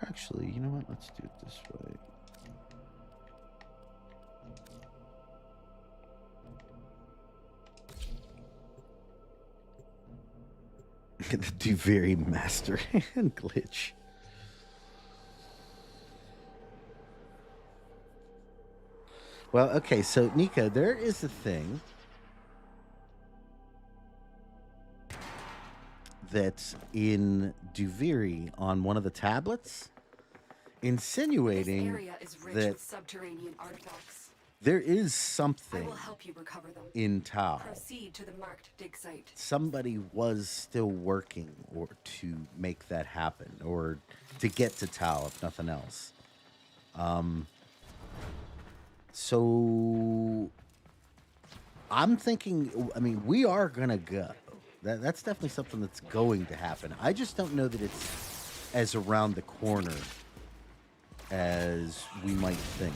Actually, you know what? Let's do it this way. The Duviri master hand glitch. Well, okay, so Nico, there is a thing that's in Duviri on one of the tablets, insinuating This area is rich that with subterranean artifacts. there is I something will help you recover them. in Tau. Proceed to the marked dig site. Somebody was still working or to make that happen, or to get to Tau, if nothing else. So I'm thinking, I mean, we are gonna go. That's definitely something that's going to happen. I just don't know that it's as around the corner as we might think.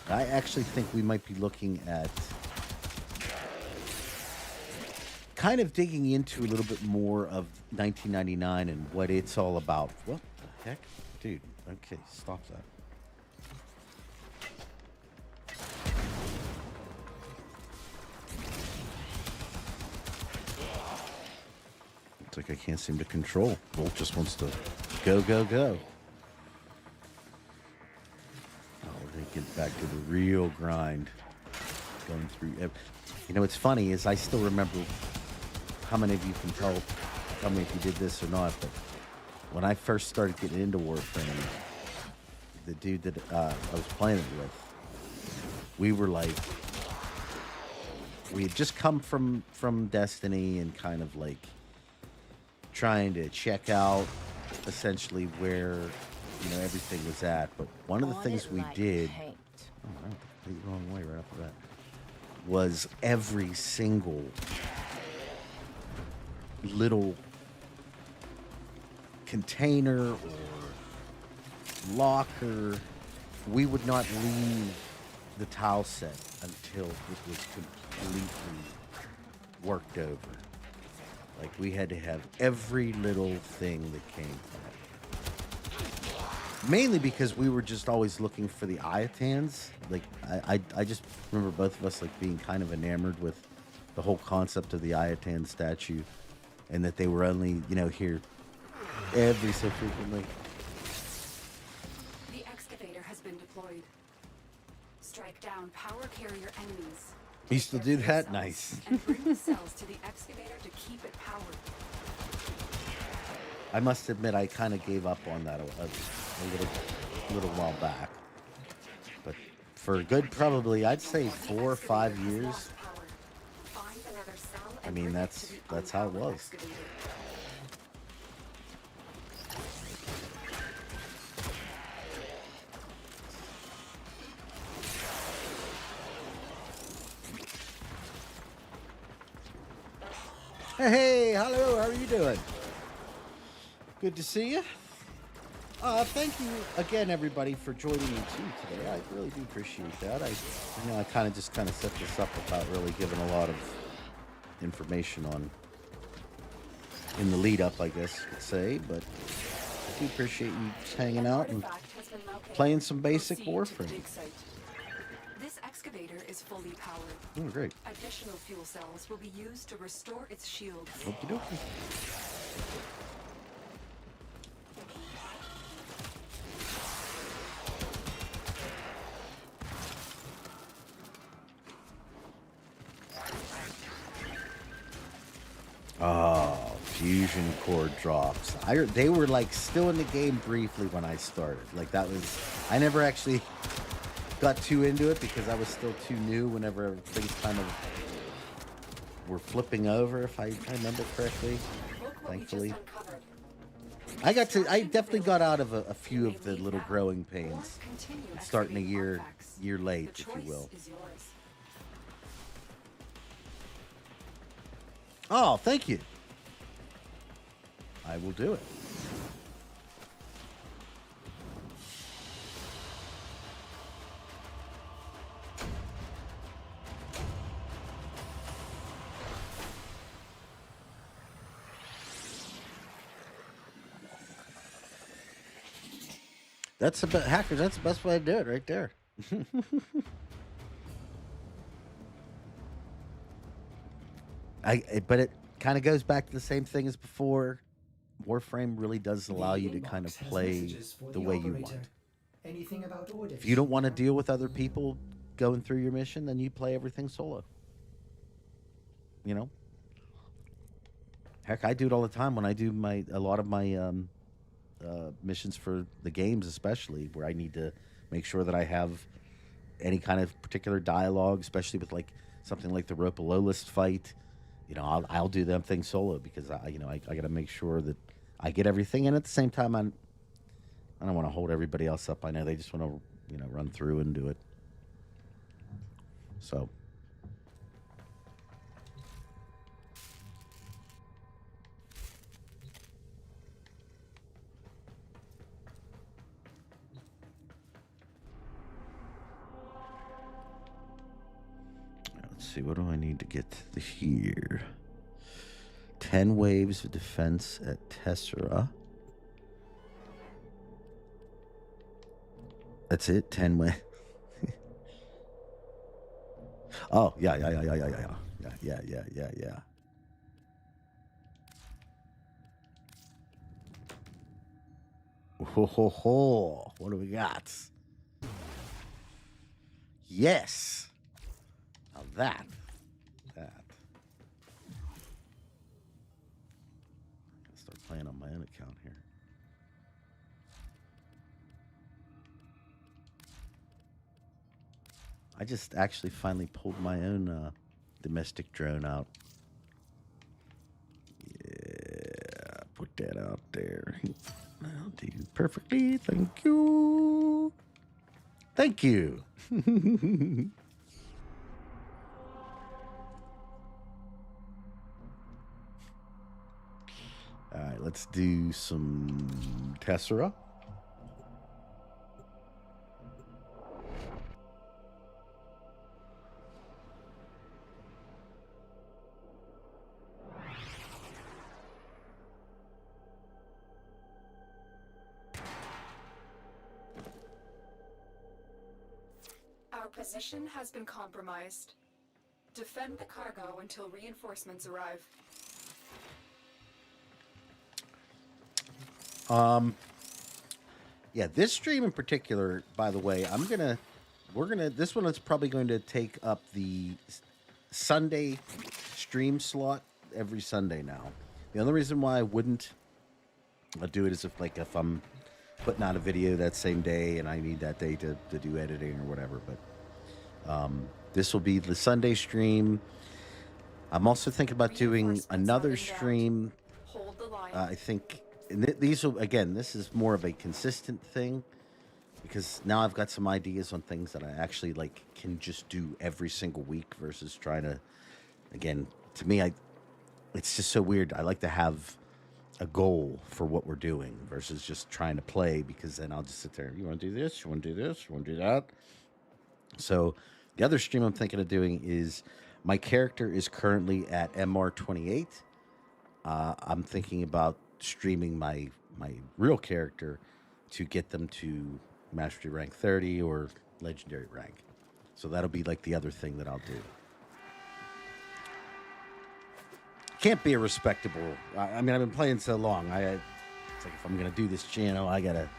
I actually think we might be looking at kind of digging into a little bit more of 1999 and what it's all about. What the heck? Dude, okay, stop that. It's like I can't seem to control. Bolt just wants to go, go, go. Oh, we're going to get back to the real grind. Going through... You know, what's funny is I still remember how many of you can tell me if you did this or not, but when I first started getting into Warframe, the dude that I was playing it with, we were like... We had just come from Destiny and kind of like trying to check out essentially where everything was at. But one of the things we did, oh, I went the wrong way right after that, was every single little container or locker, we would not leave the tile set until it was completely worked over. Like, we had to have every little thing that came from it. Mainly because we were just always looking for the Iotans. Like, I just remember both of us like being kind of enamored with the whole concept of the Iotan statue, and that they were only, here every so frequently. The excavator has been deployed. Strike down power carrier enemies. You still do that? Cells, Nice. And bring the cells to the excavator to keep it powered. I must admit, I kind of gave up on that a little while back. But for a good, probably, I'd say 4 or 5 years. I mean, that's how it was. Hey, hello, how are you doing? Good to see you. Thank you again, everybody, for joining me too today. I really do appreciate that. I kind of set this up without really giving a lot of information on in the lead up, I guess you could say, but I do appreciate you just hanging out and playing some basic Warframe. This excavator is fully powered. Oh, great. Additional fuel cells will be used to restore its shields. Okie dokie. Oh, fusion core drops. They were like still in the game briefly when I started. Like, that was, I never actually got too into it because I was still too new whenever things kind of were flipping over, if I remember correctly. Thankfully. I definitely got out of a few of the little growing pains. Starting a year late, if you will. Oh, thank you. I will do it. That's the hackers. That's the best way to do it, right there. But it kind of goes back to the same thing as before. Warframe really does allow you to kind of play the way you want. Anything about orders? If you don't want to deal with other people going through your mission, then you play everything solo. Heck, I do it all the time when I do a lot of my missions for the games, especially where I need to make sure that I have any kind of particular dialogue, especially with like something like the rope below list fight. I'll do them things solo because I got to make sure that I get everything, and at the same time, I don't want to hold everybody else up. I know they just want to run through and do it. So. Let's see, what do I need to get here? 10 waves of defense at Tessera. That's it, 10 waves. Oh, yeah. Ho. What do we got? Yes. Now that. I'll start playing on my own account here. I just actually finally pulled my own domestic drone out. Yep. work that out there. I'll do perfectly. Thank you. Thank you. All right, let's do some Tessera. Our position has been compromised. Defend the cargo until reinforcements arrive. Yeah, this stream in particular, by the way, this one is probably going to take up the Sunday stream slot every Sunday now. The only reason why I wouldn't do it is if I'm putting out a video that same day and I need that day to do editing or whatever. But this will be the Sunday stream. I'm also thinking about doing another stream. Hold the line. I think these will, again, this is more of a consistent thing because now I've got some ideas on things that I actually can just do every single week versus trying to, again, to me, it's just so weird. I like to have a goal for what we're doing versus just trying to play, because then I'll just sit there. You want to do this? You want to do this? You want to do that? So the other stream I'm thinking of doing is my character is currently at MR28. I'm thinking about streaming my real character to get them to mastery rank 30 or legendary rank. So that'll be the other thing that I'll do. Can't be a respectable. I mean, I've been playing so long. It's like if I'm gonna do this channel, I gotta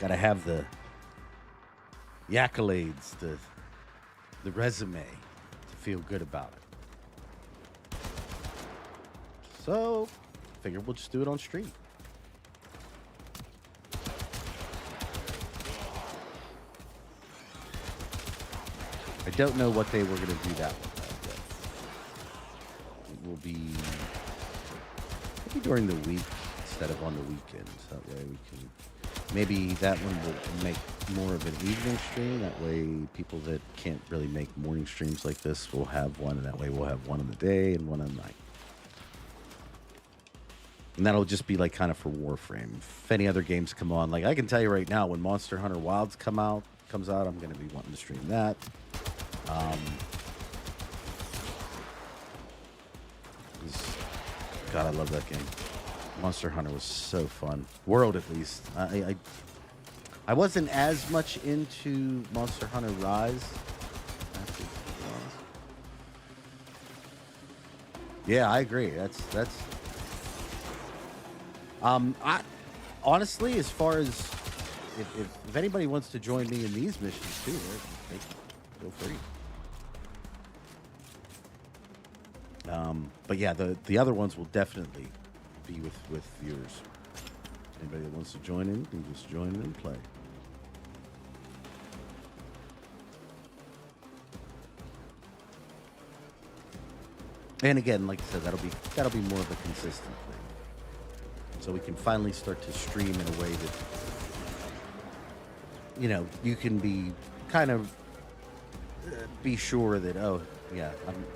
have the accolades, the resume to feel good about it. So, figure we'll just do it on stream. I don't know what day we're gonna do that with. Will be maybe during the week instead of on the weekends. That way we can, maybe that one will make more of an evening stream. That way people that can't really make morning streams like this will have one, and that way we'll have one in the day and one at night. And that'll just be kind of for Warframe. If any other games come on, I can tell you right now, when Monster Hunter Wilds comes out, I'm going to be wanting to stream that. God, I love that game. Monster Hunter was so fun. World, at least. I wasn't as much into Monster Hunter Rise. Yeah, I agree. That's. I honestly, as far as if anybody wants to join me in these missions too, feel free. But yeah, the other ones will definitely be with viewers. Anybody that wants to join in can just join in and play. And again, like I said, that'll be more of a consistent thing. So we can finally start to stream in a way that, you can be kind of be sure that, oh yeah,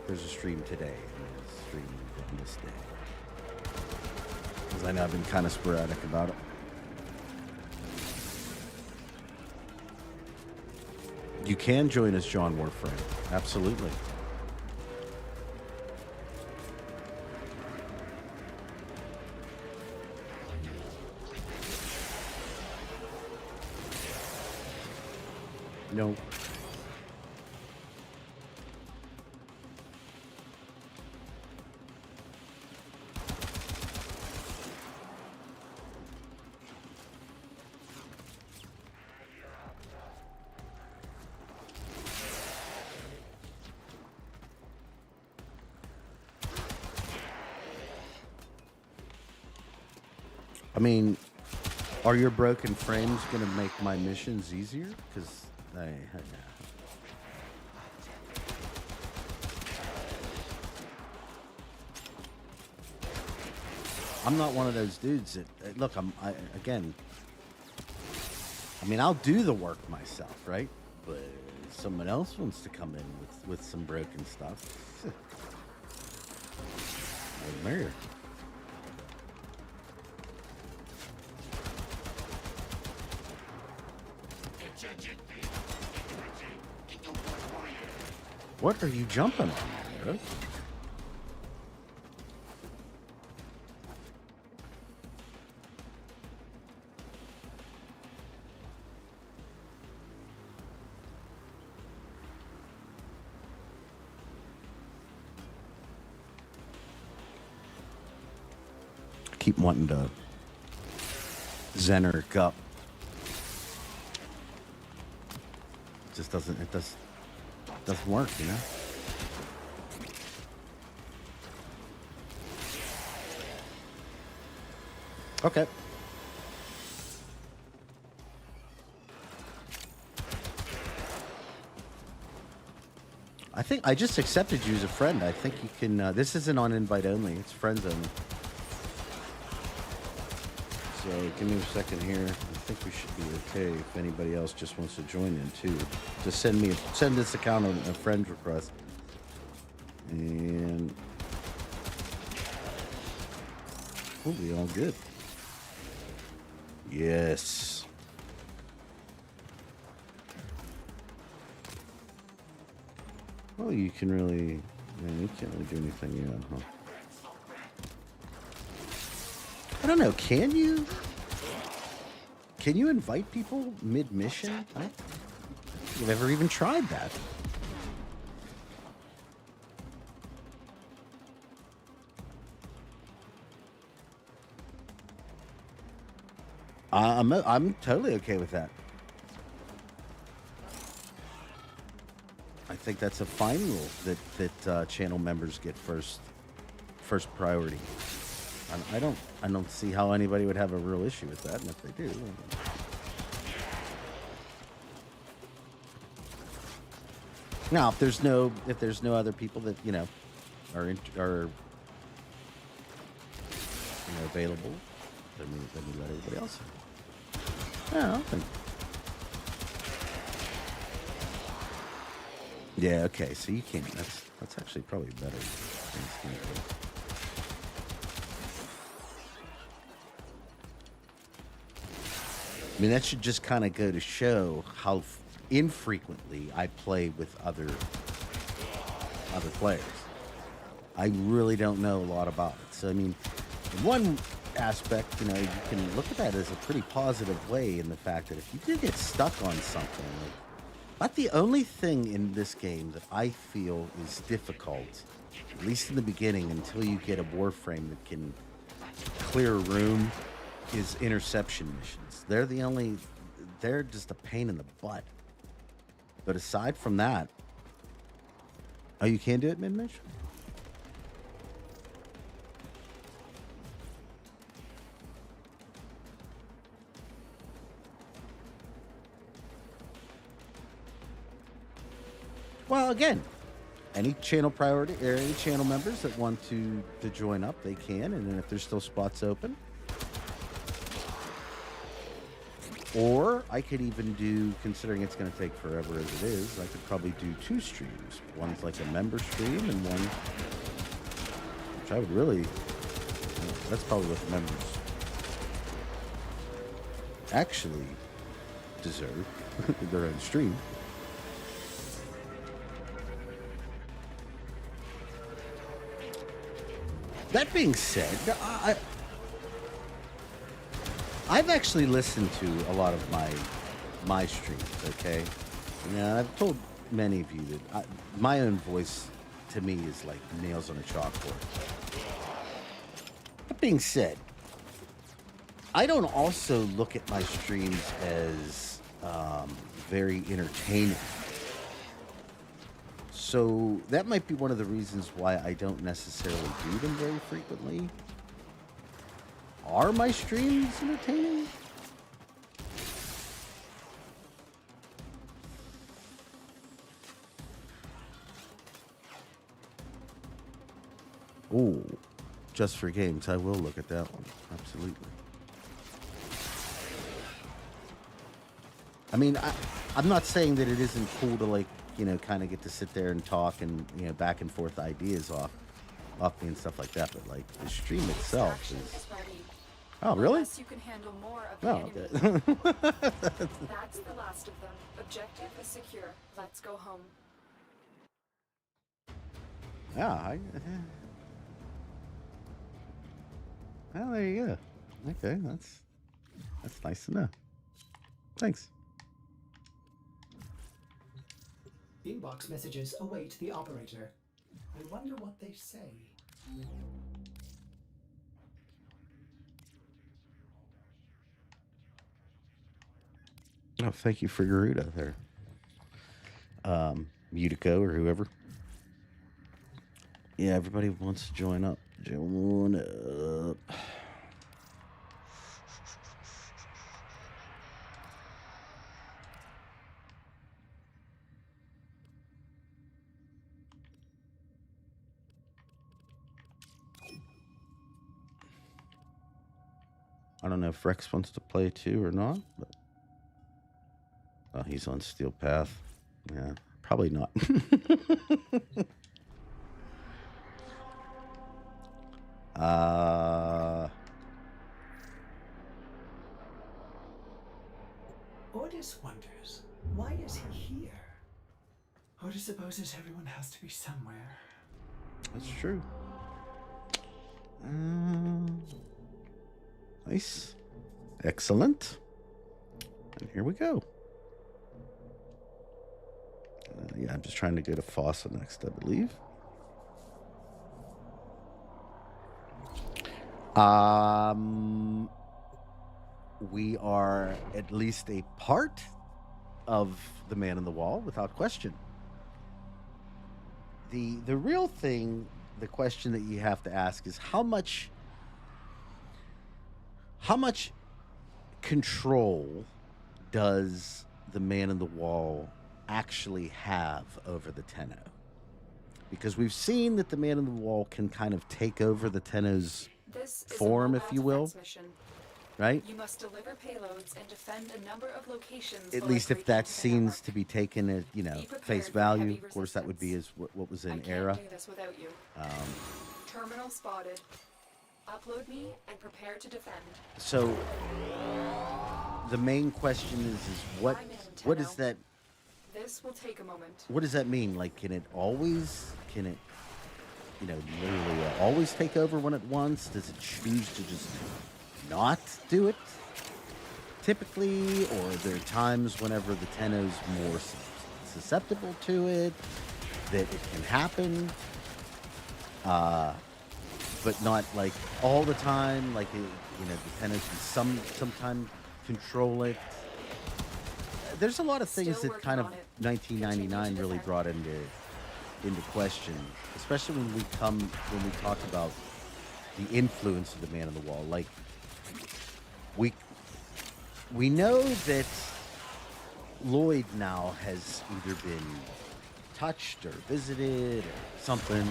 there's a stream today, and there's a stream on this day. Because I know I've been kind of sporadic about it. You can join us, John Warframe. Absolutely. No. I mean, are your broken frames going to make my missions easier? Because I'm not one of those dudes that look. Again. I mean, I'll do the work myself, right? But if someone else wants to come in with some broken stuff, more the merrier. What are you jumping on, bro? Keep wanting to Zen or Gup. Just doesn't, it doesn't work, you know? Okay. I think I just accepted you as a friend. I think you can, this isn't on invite only, it's friends only. So give me a second here. I think we should be okay if anybody else just wants to join in too. Just send this account a friend request. And we'll be all good. Yes. Well, you can really, man, you can't really do anything yet, huh? I don't know. Can you invite people mid-mission? I don't think I've ever even tried that. I'm totally okay with that. I think that's a fine rule that channel members get first priority. I don't see how anybody would have a real issue with that, and if they do, now if there's no other people that are available, then we let everybody else in. Yeah, I think. Yeah, okay, so you can't. That's actually probably better. I mean, that should just kind of go to show how infrequently I play with other players. I really don't know a lot about it. So, I mean, in one aspect, you can look at that as a pretty positive way in the fact that if you do get stuck on something, about the only thing in this game that I feel is difficult, at least in the beginning, until you get a Warframe that can clear a room, is interception missions. They're just a pain in the butt. But aside from that, oh, you can do it mid-mission? Well, again, any channel priority or any channel members that want to join up, they can, and then if there's still spots open. Or I could even do, considering it's going to take forever as it is, I could probably do 2 streams. One's like a member stream, and one, which I would really, that's probably what the members actually deserve, their own stream. That being said, I've actually listened to a lot of my streams, okay? Yeah, I've told many of you that my own voice, to me, is like nails on a chalkboard. That being said, I don't also look at my streams as very entertaining. So that might be one of the reasons why I don't necessarily do them very frequently. Are my streams entertaining? Ooh. just for games, I will look at that one. Absolutely. I mean, I'm not saying that it isn't cool to, like, you know, kind of get to sit there and talk and, you know, back and forth ideas off me and stuff like that. But, like, the stream itself is... Oh, really? Unless you can handle more of the Oh, enemy. okay. That's the last of them. Objective is secure. Let's go home. Yeah, well, there you go. Okay, that's nice to know. Thanks. Inbox messages await the operator. I wonder what they say. Oh, thank you for Garuda there. Mutico or whoever. Yeah, everybody wants to join up. Join up. I don't know if Rex wants to play too or not, but oh, he's on Steel Path. Yeah, probably not. Ordis wonders, why is he here? Ordis supposes everyone has to be somewhere. That's true. Nice. Excellent. And here we go. Yeah, I'm just trying to go to Fossa next, I believe. We are at least a part of the Man in the Wall, without question. The real thing, the question that you have to ask is how much control does the Man in the Wall actually have over the Tenno? Because we've seen that the Man in the Wall can kind of take over the Tenno's form, if you will. Mission. Right? You must deliver payloads and defend a number of locations. At least if that seems to be taken at, you know, face value. Of course, that would be as what was in Era. I can't do this without you. Terminal spotted. Upload me and prepare to defend. So the main question is what is that? This will take a moment. What does that mean? Like, can it, you know, literally always take over when it wants? Does it choose to just not do it typically, or are there times whenever the Tenno's more susceptible to it that it can happen, but not like all the time? Like, you know, the Tenno's can sometimes control it. There's a lot of things that kind of 1999 really brought into question, especially when we talk about the influence of the Man in the Wall. Like, we know that Lloyd now has either been touched or visited or something,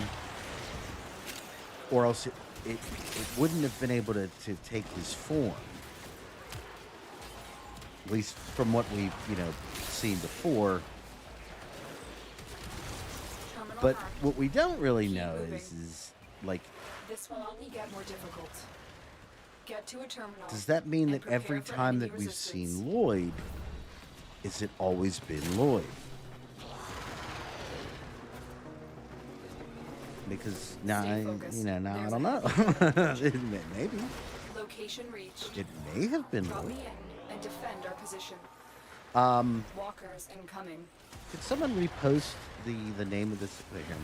or else it wouldn't have been able to take his form. At least from what we've, you know, seen before. But what we don't really know is like, this will only get more difficult. Get to a terminal. Does that mean that every time that we've seen Lloyd, is it always been Lloyd? Because now I don't know. Maybe. Location reached. It may have been Drop Lloyd. me in and defend our position. Walkers incoming. Could someone repost the name of this? Right here,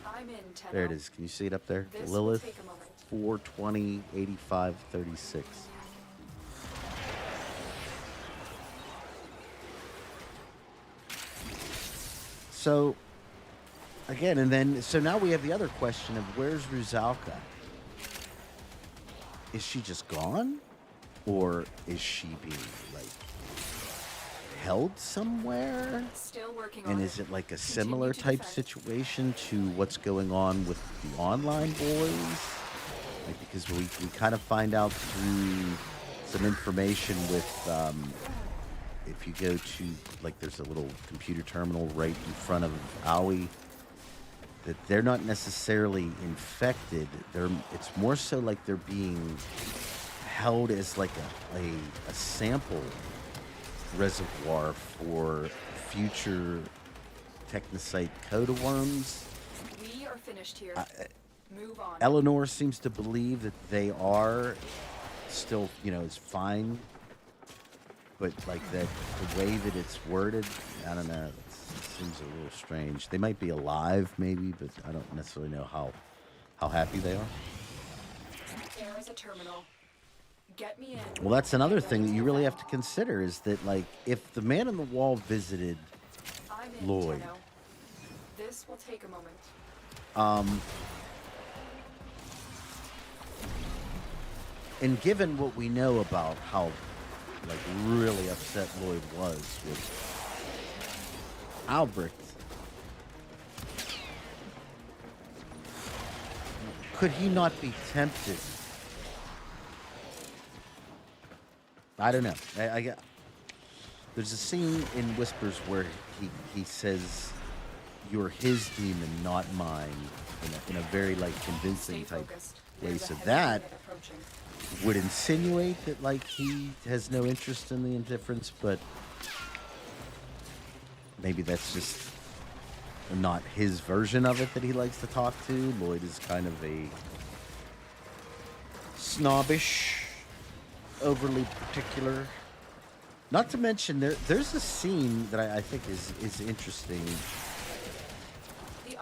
I'm in Tenno. there it is. Can you see it up there? This will Lilith take a moment. 420 85 36. So again, and then so now we have the other question of where's Rusalka? Is she just gone, or is she being like held somewhere? Still working And on is it like a similar type situation to what's going on with the online boys? like, because we kind of find out through some information with if you go to, like, there's a little computer terminal right in front of Aoi, that they're not necessarily infected. It's more so like they're being held as like a sample reservoir for future technocyte codoworms. We are finished here. Move on. Eleanor seems to believe that they are still, it's fine. But like that, the way that it's worded, I don't know. It seems a little strange. They might be alive, maybe, but I don't necessarily know how happy they are. There is a terminal. Get me in. Well, that's another thing that you really have to consider is that, like, if the man on the wall visited I'm in, Lloyd, Tenno. This will take a moment. and given what we know about how, like, really upset Lloyd was with Albrecht, could he not be tempted? I don't know. There's a scene in Whispers where he says, "You're his demon, not mine," in a very, like, convincing type way. So that would insinuate that, like, he has no interest in the indifference, but maybe that's just not his version of it that he likes to talk to. Lloyd is kind of a snobbish, overly particular. Not to mention, there's a scene that I think is interesting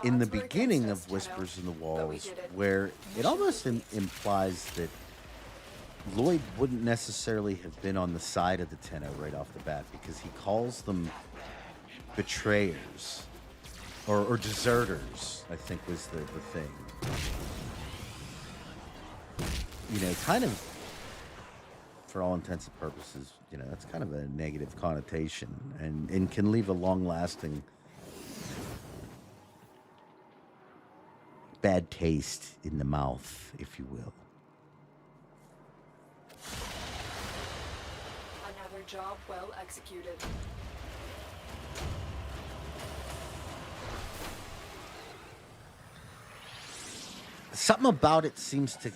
in the beginning of Whispers in the Walls, where it almost implies that Lloyd wouldn't necessarily have been on the side of the Tenno right off the bat, because he calls them betrayers or deserters, I think was the thing. Kind of, for all intents and purposes, that's kind of a negative connotation and can leave a long-lasting bad taste in the mouth, if you will. Another job well executed. Something about it seems to,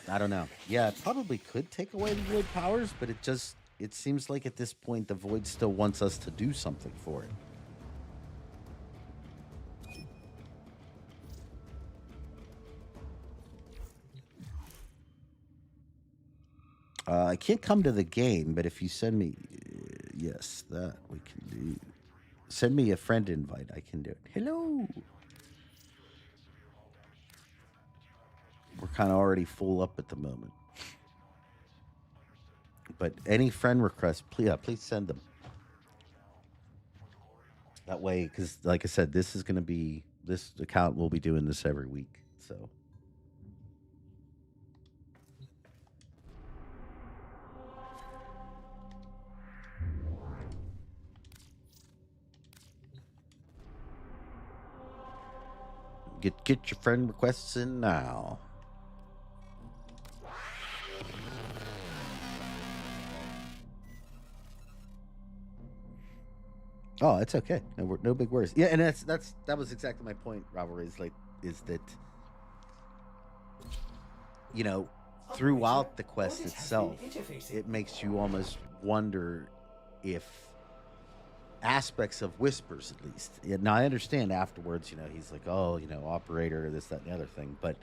I don't know. Yeah, it probably could take away the Void powers, but it seems like at this point the Void still wants us to do something for it. I can't come to the game, but if you send me, yes, that we can do. Send me a friend invite, I can do it. Hello. We're kind of already full up at the moment. But any friend requests, please send them. That way, because like I said, this account will be doing this every week. So. Get your friend requests in now. Oh, it's okay. No big worries. Yeah, and that was exactly my point, Robert. Is that throughout the quest itself, it makes you almost wonder if aspects of Whispers, at least. Now, I understand afterwards, he's like, oh, operator, this, that, and the other thing. But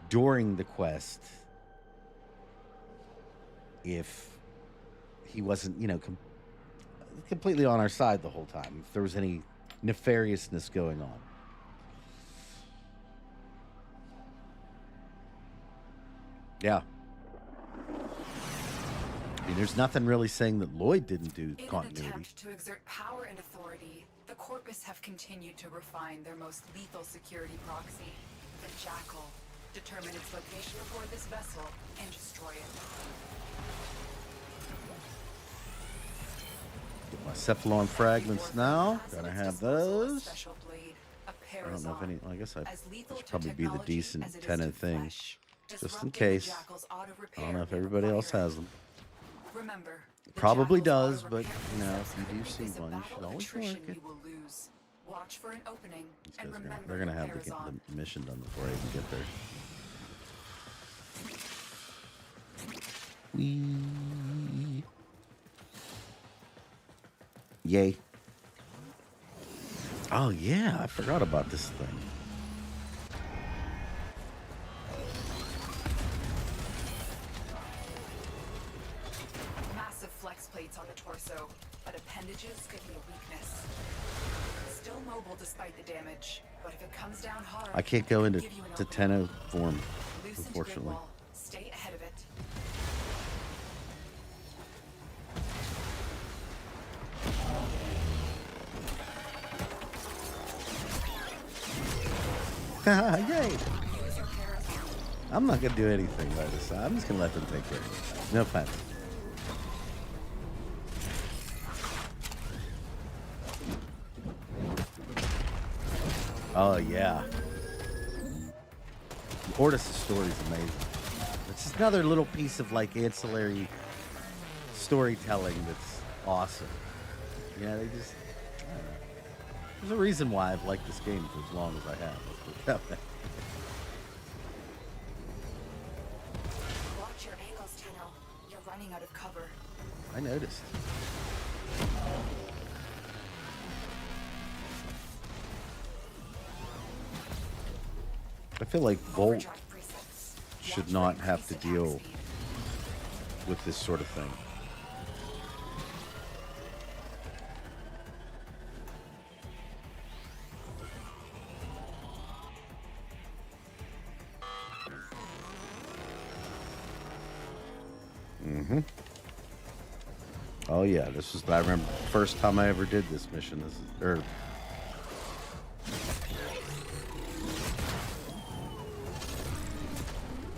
during the quest, if he wasn't, completely on our side the whole time, if there was any nefariousness going on. Yeah. There's nothing really saying that Lloyd didn't do continuity. In an attempt to exert power and authority, the Corpus have continued to refine their most lethal security proxy, the Jackal, determine its location aboard this vessel, and destroy it. Get my Cephalon fragments now. Gotta have those. Special blade, I don't know if any. Well, I guess I As lethal should to probably be the technology decent as it is tenant to thing, flesh, just in disrupting the case. Jackal's auto I don't repair know if may everybody else require- has them. Remember, the Probably Jackal's does, auto but repair you know, precepts if you could do make see this a one, you battle should of always attrition mark it. you will lose. Watch for an opening These and guys remember they're gonna have to repairs get on. the mission done before I even get there. Whee! Yay! Oh yeah, I forgot about this thing. Massive flex plates on the torso, but appendages could be a weakness. Still mobile despite the damage, but if it comes down hard, I can't go it into could give you an to opening. Tenno form, Loosen to unfortunately. grid wall. Stay ahead of it. Yay! I'm not gonna do anything by this side. I'm just gonna let them take care of it. No offense. Oh yeah. Ortis' story is amazing. It's just another little piece of like ancillary storytelling that's awesome. Yeah, they just. I don't know. There's a reason why I've liked this game for as long as I have. Let's put it that way. Watch your angles, Tenno. You're running out of cover. I noticed. I feel like Volt Overdrive presets. should Watch not for have to increased attack deal speed. with this sort of thing. Mm-hmm. Oh yeah, this was, I remember the first time I ever did this mission. This is, or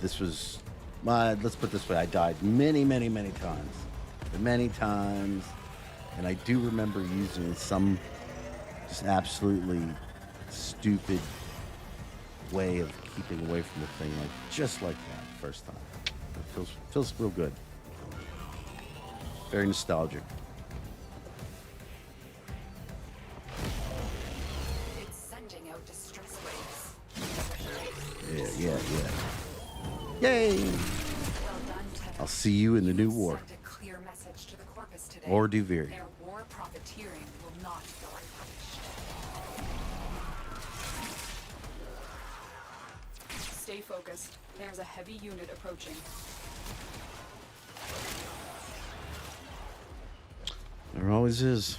this was my, let's put it this way, I died many times. Many times. And I do remember using some just absolutely stupid way of keeping away from the thing, like just like that first time. It feels real good. Very nostalgic. It's sending out distress waves. Yeah. Yay! Well done, Tenno. I'll see you in the new You've war. sent a clear message to the Corpus today. Or Duviri. Their war profiteering will not go unpunished. Stay focused. There's a heavy unit approaching. There always is.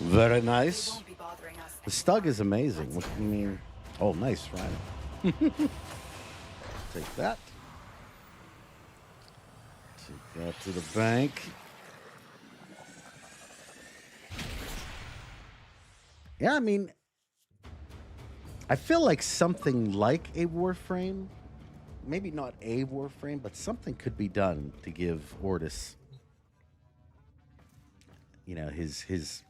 Very They nice. won't be bothering us. The stug is amazing. What do you mean? Oh, nice, Rhino. Take that. Take that to the bank. Yeah, I mean, I feel like something like a Warframe, maybe not a Warframe, but something could be done to give Ortis, you know, his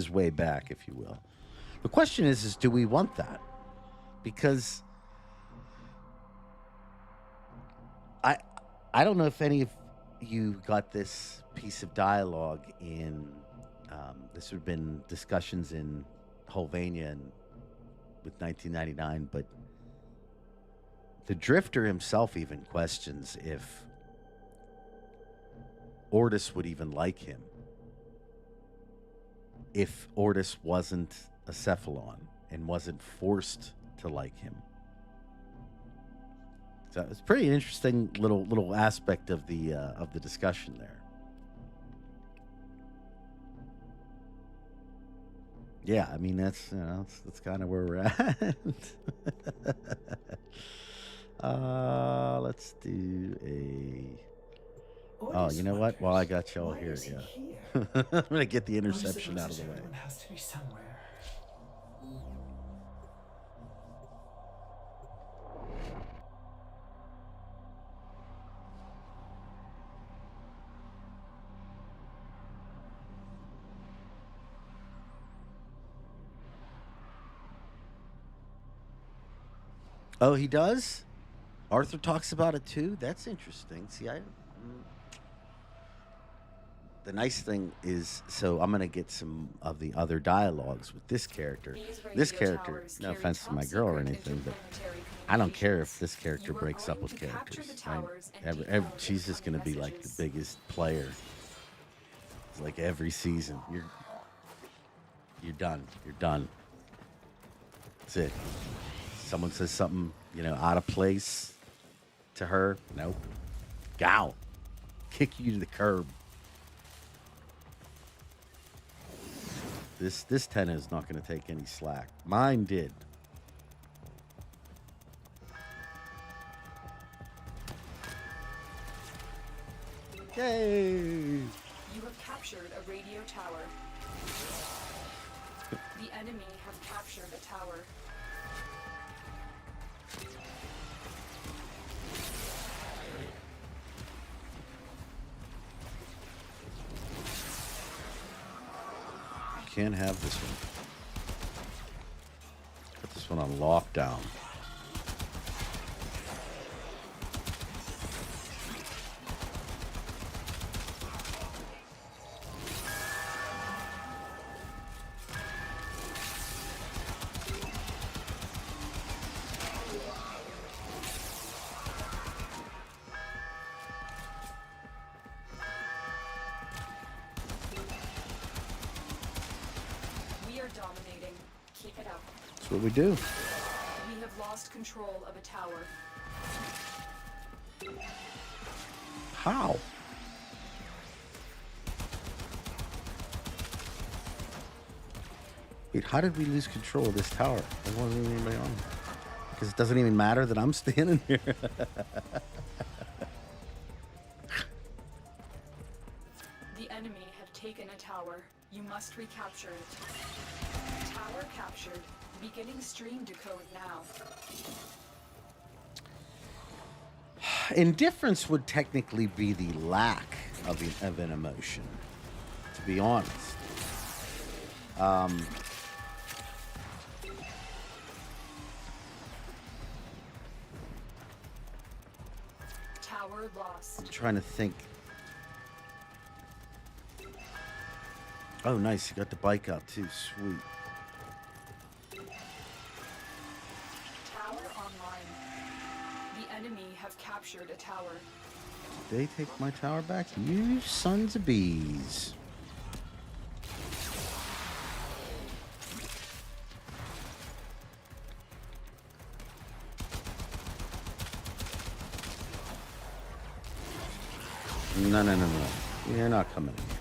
way back, if you will. The question is do we want that? Because I don't know if any of you got this piece of dialogue in, this would have been discussions in Hulvania and with 1999, but the Drifter himself even questions if Ortis would even like him if Ortis wasn't a Cephalon and wasn't forced to like him. So it's pretty interesting little aspect of the discussion there. Yeah, I mean that's kind of where we're at. Let's do a. Oh, you know what? While I got y'all here, yeah. I'm gonna get the interception out of the way. Everyone has to be somewhere. Oh, he does? Arthur talks about it too? That's interesting. See, the nice thing is, so I'm going to get some of the other dialogues with this character. This character, no offense to my girl or anything, but I don't care if this character breaks up with characters. Right? She's just going to be like the biggest player. It's like every season. You're done. You're done. That's it. Someone says something, out of place to her. Nope. Gow. Kick you to the curb. This tenna is not going to take any slack. Mine did. Yay! You have captured a radio tower. The enemy have captured a tower. Can't have this one. Put this one on lockdown. Dominating. Keep it up. That's what we do. We have lost control of a tower. How? Wait, how did we lose control of this tower? There wasn't even anybody on it. Because it doesn't even matter that I'm standing here. The enemy have taken a tower. You must recapture it. Tower captured. Beginning stream decode now. Indifference would technically be the lack of an emotion, to be honest. Tower lost. I'm trying to think. Oh, nice. You got the bike out, too. Sweet. Tower online. The enemy have captured a tower. Did they take my tower back? You sons of bees. No. You're not coming in here.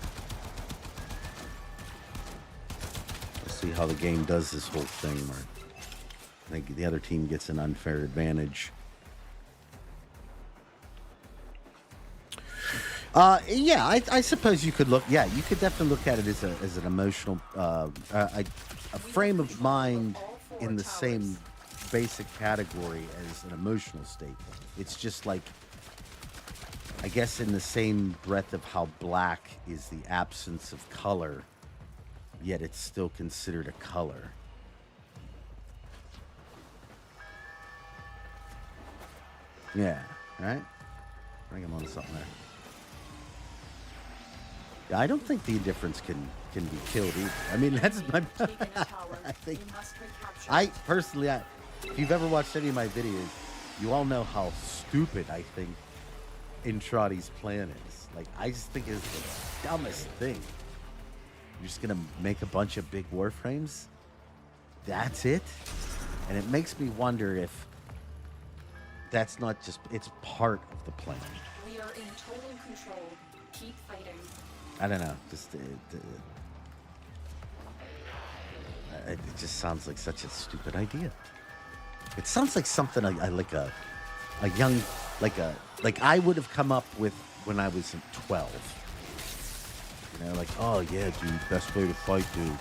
Let's see how the game does this whole thing where I think the other team gets an unfair advantage. Yeah, I suppose you could look. Yeah, you could definitely look at it as an emotional, a frame of mind in the same basic category as an emotional state. It's just like, I guess, in the same breath of how black is the absence of color, yet it's still considered a color. Yeah, right? I think I'm on something there. Yeah, I don't think the indifference can be killed either. I mean, that's my... I think... I, personally, if you've ever watched any of my videos, you all know how stupid I think Intradi's plan is. Like, I just think it's the dumbest thing. You're just gonna make a bunch of big warframes? That's it? And it makes me wonder if that's not just, it's part of the plan. We are in total control. Keep fighting. I don't know. Just it just sounds like such a stupid idea. It sounds like something I like a young, like I would have come up with when I was 12. You know, like, oh yeah, dude, best way to fight, dude.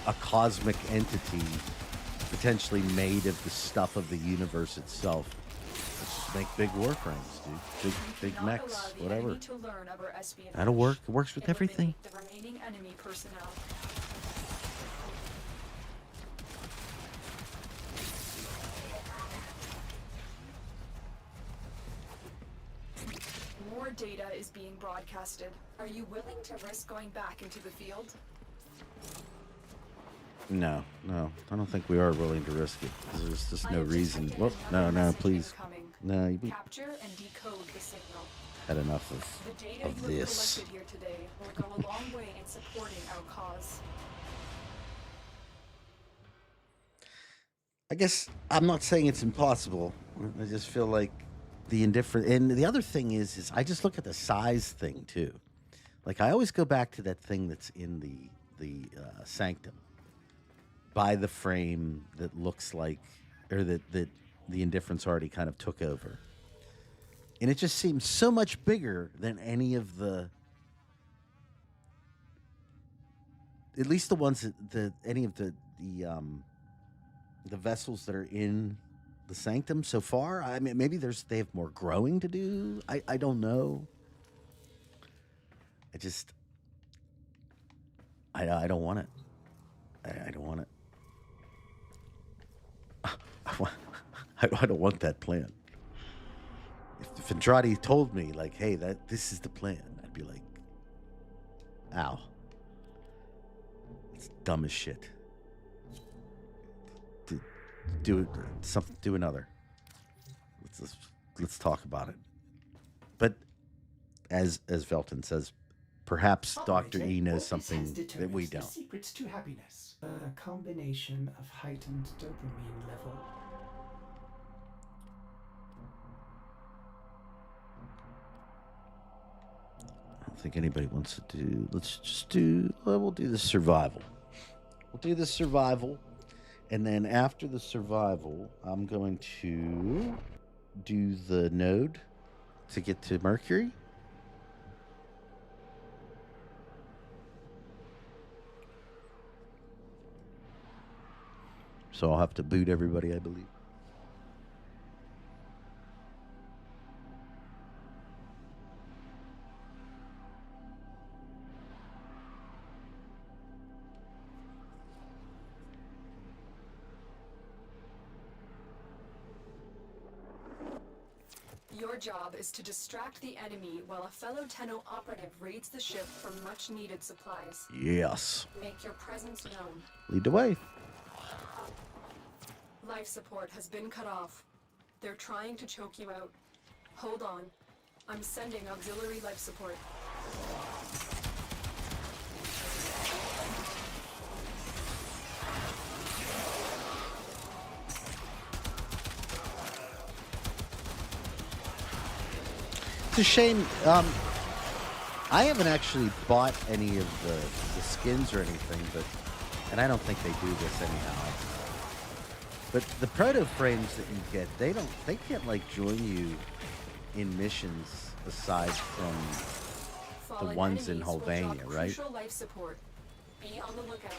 A cosmic entity potentially made of the stuff of the universe itself. Let's just make big warframes, dude. Big mechs, whatever. That'll work. It works with everything. The remaining enemy personnel. Your data is being broadcasted. Are you willing to risk going back into the field? No, I don't think we are willing to risk it. 'Cause there's just no reason. Whoop, no, please. No, you Capture and decode the signal. had enough The data of you have this. collected here today will go a long way in supporting our cause. I guess I'm not saying it's impossible. I just feel like the indifferent. And the other thing is I just look at the size thing too. Like I always go back to that thing that's in the sanctum by the frame that looks like, or that the indifference already kind of took over. And it just seems so much bigger than any of the, at least the ones that any of the vessels that are in the sanctum so far. I mean, maybe they have more growing to do. I don't know. I don't want it. I don't want it. I don't want that plan. If Andrade told me, like, hey, this is the plan, I'd be like, ow. It's dumb as shit. Do another. Let's talk about it. But as Velton says, perhaps Dr. E knows something that we don't. Secrets to happiness. A combination of heightened dopamine level. I don't think anybody wants to do. We'll do the survival. We'll do the survival. And then after the survival, I'm going to do the node to get to Mercury. So I'll have to boot everybody, I believe. Your job is to distract the enemy while a fellow Tenno operative raids the ship for much-needed supplies. Yes. Make your presence known. Lead the way. Life support has been cut off. They're trying to choke you out. Hold on. I'm sending auxiliary life support. It's a shame. I haven't actually bought any of the skins or anything, and I don't think they do this anyhow. But the proto frames that you get, they can't like join you in missions aside from the ones in Hulvania, right? Crucial life support. Be on the lookout.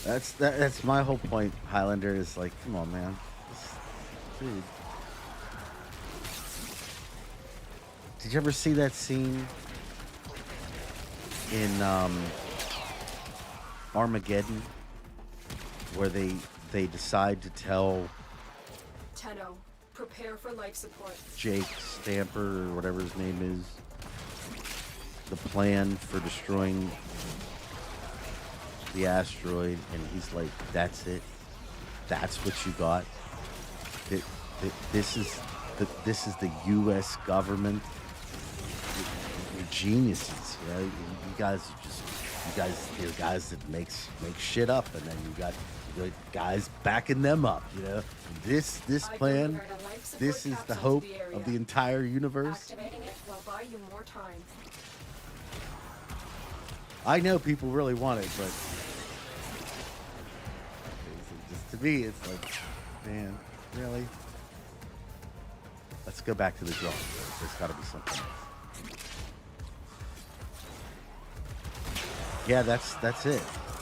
That's my whole point, Highlander, is like, come on, man. Dude. Did you ever see that scene in Armageddon where they decide to tell Tenno, prepare for life support. Jake Stamper, or whatever his name is, the plan for destroying the asteroid, and he's like, that's it, that's what you got. This is the U.S. government. You're geniuses, right? You guys are guys that make shit up, and then you got guys backing them up, you know. This plan, this is the hope of the entire universe. Activating it will buy you more time. I know people really want it, but just to me, it's like, man, really? Let's go back to the drawing board. There's got to be something else. Yeah, that's it.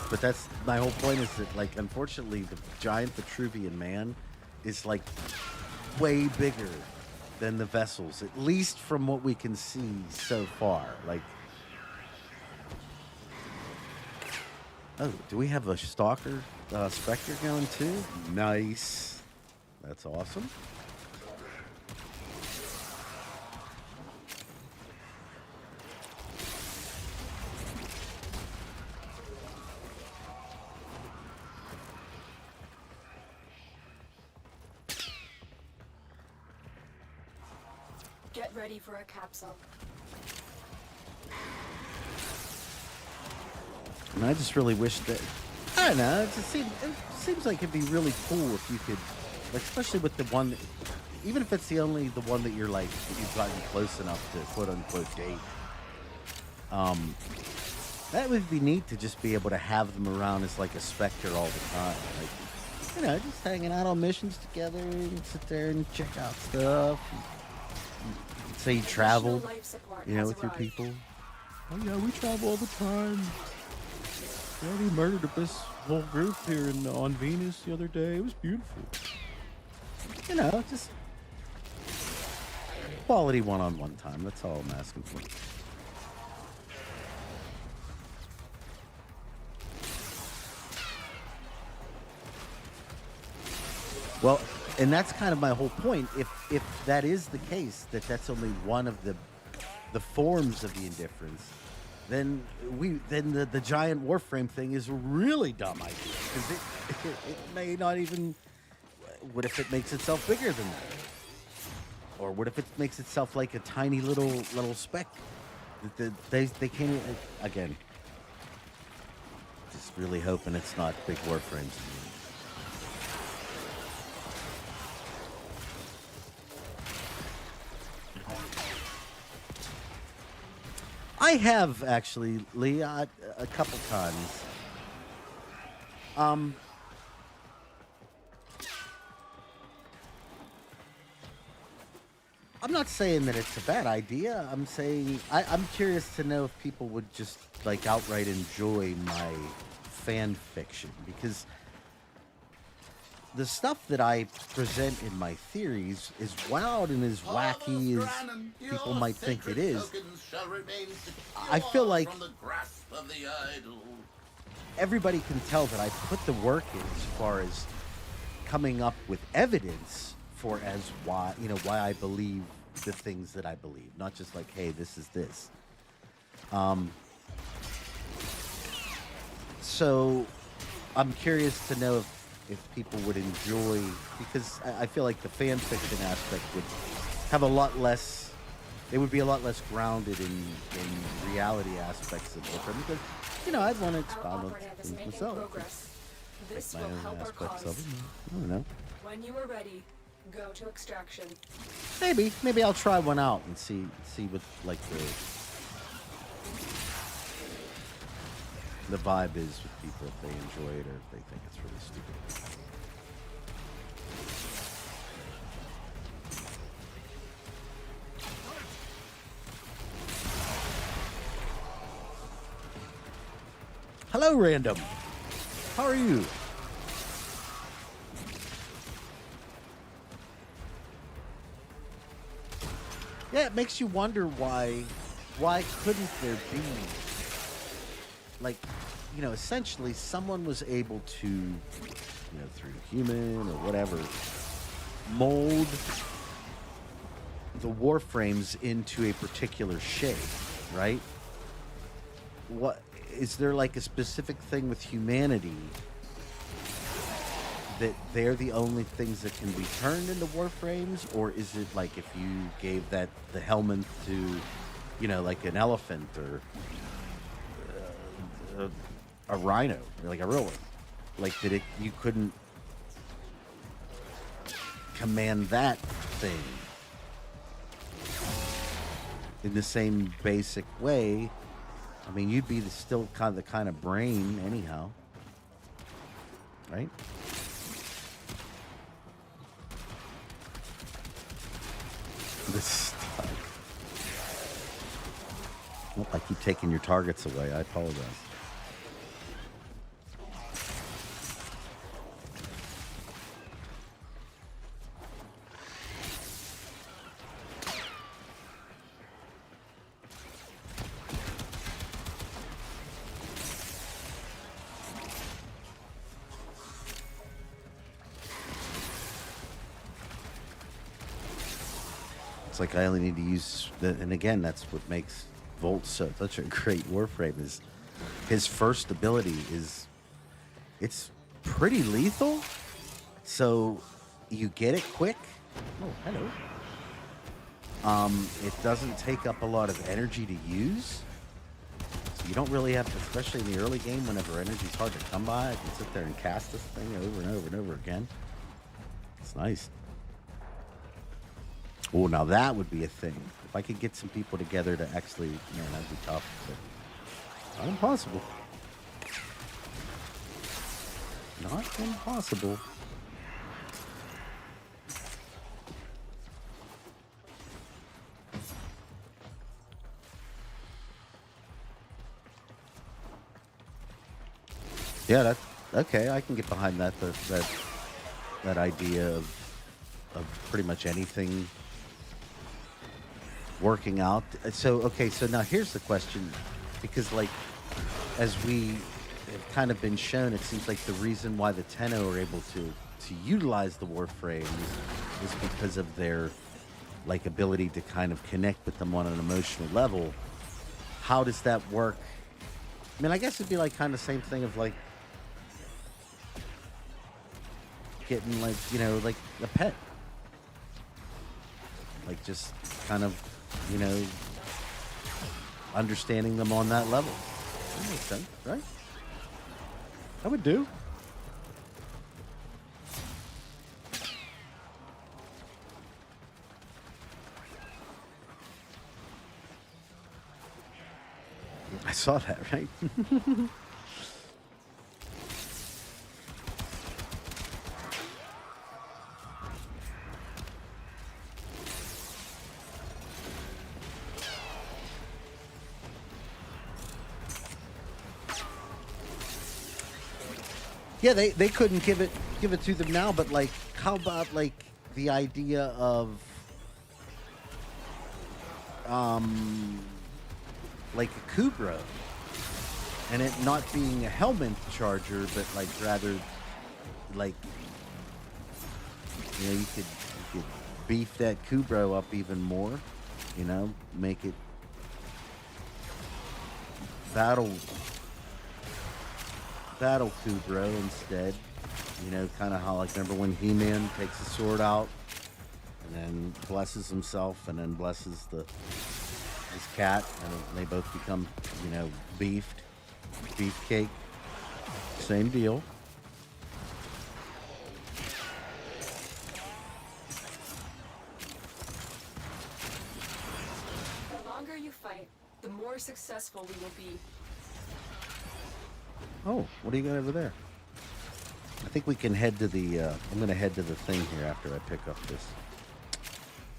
But that's my whole point, is that, like, unfortunately, the giant Vitruvian man is like way bigger than the vessels, at least from what we can see so far. Like, oh, do we have a Stalker Spectre going too? Nice. That's awesome. Get ready for a capsule. And I just really wish that, I don't know, it seems like it'd be really cool if you could, like, especially with the one, even if it's the one that you're like, you've gotten close enough to quote unquote date. That would be neat to just be able to have them around as like a specter all the time. Like, you know, just hanging out on missions together and sit there and check out stuff. And say you travel, you know, with your people. Oh yeah, we travel all the time. Yeah, we murdered this whole group here on Venus the other day. It was beautiful. You know, just quality one-on-one time. That's all I'm asking for. Well, and that's kind of my whole point. If that is the case, that's only one of the forms of the indifference, then the giant Warframe thing is a really dumb idea, because it may not even. What if it makes itself bigger than that? Or what if it makes itself like a tiny little speck? They can't, again. Just really hoping it's not big Warframes. I have actually, Lee, a couple times. I'm not saying that it's a bad idea. I'm saying I'm curious to know if people would just like outright enjoy my fan fiction, because the stuff that I present in my theories is wild and as wacky as people might think it is. I feel like everybody can tell that I put the work in as far as coming up with evidence for why I believe the things that I believe, not just like, hey, this is this. So I'm curious to know if people would enjoy, because I feel like the fan fiction aspect would have a lot less, it would be a lot less grounded in reality aspects of it, because, you know, I'd want to expound on things myself. This My will own help our aspects cause. of it. I don't know. When you are ready, go to extraction. Maybe I'll try one out and see what like the vibe is with people, if they enjoy it or if they think it's really stupid. Hello, random. How are you? Yeah, it makes you wonder why couldn't there be, like, you know, essentially someone was able to, you know, through human or whatever, mold the Warframes into a particular shape, right? What is there like a specific thing with humanity that they're the only things that can be turned into Warframes, or is it like if you gave the helmet to, you know, like an elephant or a rhino, like a real one, like that you couldn't command that thing in the same basic way? I mean, you'd be still kind of the kind of brain anyhow, right? This stuff. Well, I keep taking your targets away. I apologize. It's like I only need to use the, and again, that's what makes Volt such a great Warframe is his first ability is it's pretty lethal. So you get it quick. Oh, hello. It doesn't take up a lot of energy to use. So you don't really have to, especially in the early game, whenever energy's hard to come by, I can sit there and cast this thing over and over and over again. It's nice. Oh, now that would be a thing. If I could get some people together to actually, man, that'd be tough, but not impossible. Not impossible. Yeah, that okay. I can get behind that. That idea of pretty much anything working out. So okay. So now here's the question, because like as we have kind of been shown, it seems like the reason why the Tenno are able to utilize the Warframes is because of their like ability to kind of connect with them on an emotional level. How does that work? I mean, I guess it'd be like kind of the same thing of like getting like, you know, like a pet. Like just kind of, you know, understanding them on that level. That makes sense, right? That would do. I saw that, right? Yeah, they couldn't give it to them now, but like, how about like the idea of like a Kubra and it not being a helmet charger, but like rather like, you know, you could beef that Kubra up even more, you know, make it battle Kubra instead. You know, kind of how, like, remember when He-Man takes the sword out and then blesses himself and then blesses his cat, and they both become, you know, beefcake. Same deal. The longer you fight, the more successful we will be. Oh, what do you got over there? I think we can head to the, I'm going to head to the thing here after I pick up this.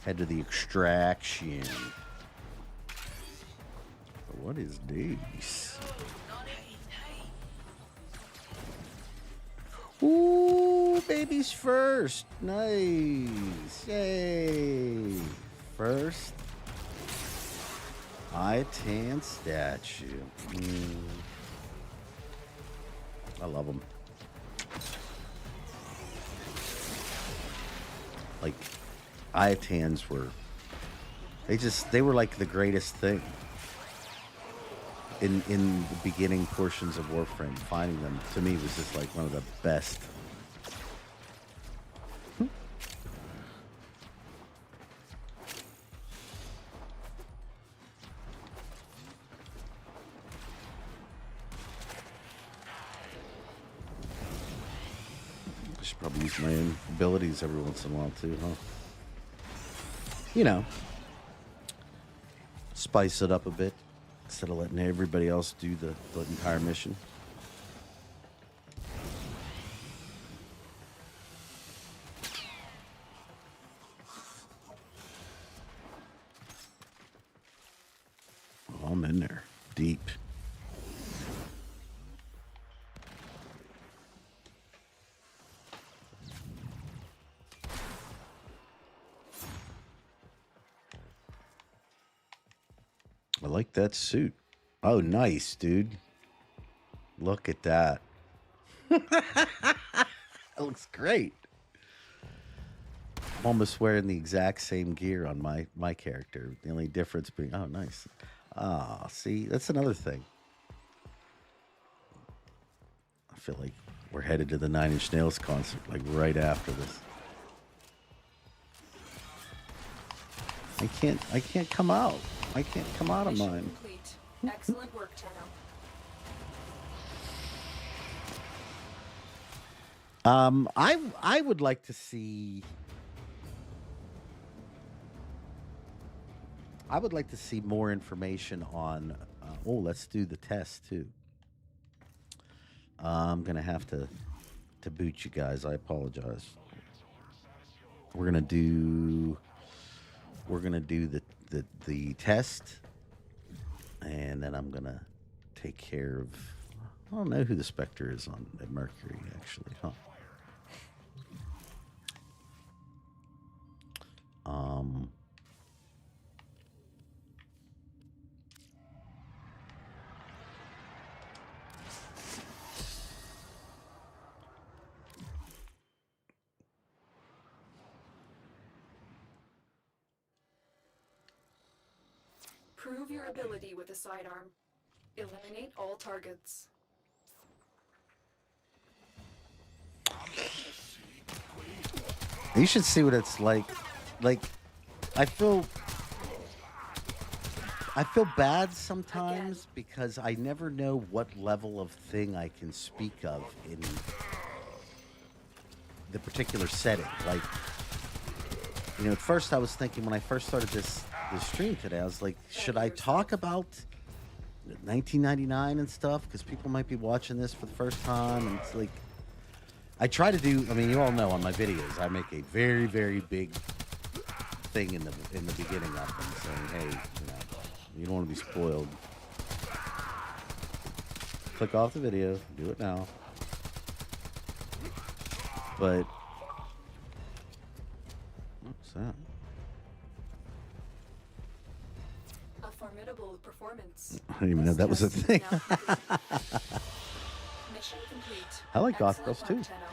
Head to the extraction. What is this? Ooh, babies first. Nice. Yay. First Itan statue. I love them. Like, Iatans were, they were like the greatest thing in the beginning portions of Warframe. Finding them, to me, was just like one of the best. Probably use my own abilities every once in a while too, huh? You know, spice it up a bit instead of letting everybody else do the entire mission. Oh, I'm in there, deep. I like that suit. Oh, nice, dude. Look at that. That looks great. I'm almost wearing the exact same gear on my character. The only difference being, oh, nice. Ah, see, that's another thing. I feel like we're headed to the Nine Inch Nails concert, like right after this. I can't come out. I can't come out of Mission mine. complete. Excellent work, Tenno. I would like to see. I would like to see more information on. Oh, let's do the test too. I'm gonna have to boot you guys. I apologize. We're gonna do the test, and then I'm gonna take care of. I don't know who the Spectre is on at Mercury actually, huh? Prove your ability with a sidearm. Eliminate all targets. You should see what it's like. Like, I feel bad sometimes because I never know what level of thing I can speak of in the particular setting. Like, you know, at first I was thinking when I first started this stream today, I was like, should I talk about 1999 and stuff? Because people might be watching this for the first time. And it's like, I try to do, I mean, you all know on my videos, I make a very, very big thing in the beginning of them saying, hey, you know, you don't want to be spoiled. Click off the video, do it now. But, what's that? A formidable performance. I didn't even know that was a thing. Mission complete. I like goth Excellent girls work, too. Tenno.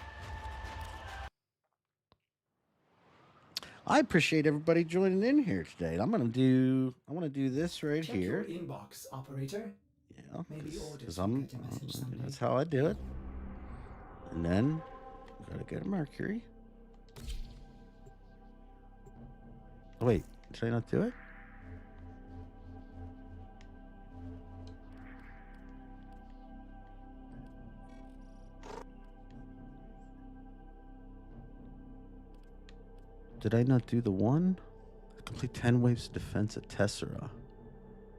I appreciate everybody joining in here today. I want to do this right Check here. your inbox, operator. Yeah, Maybe orders because will get a message someday. that's how I do it. And then gotta go to Mercury. Oh, wait, did I not do it? Did I not do the one? Complete 10 waves of defense at Tessera.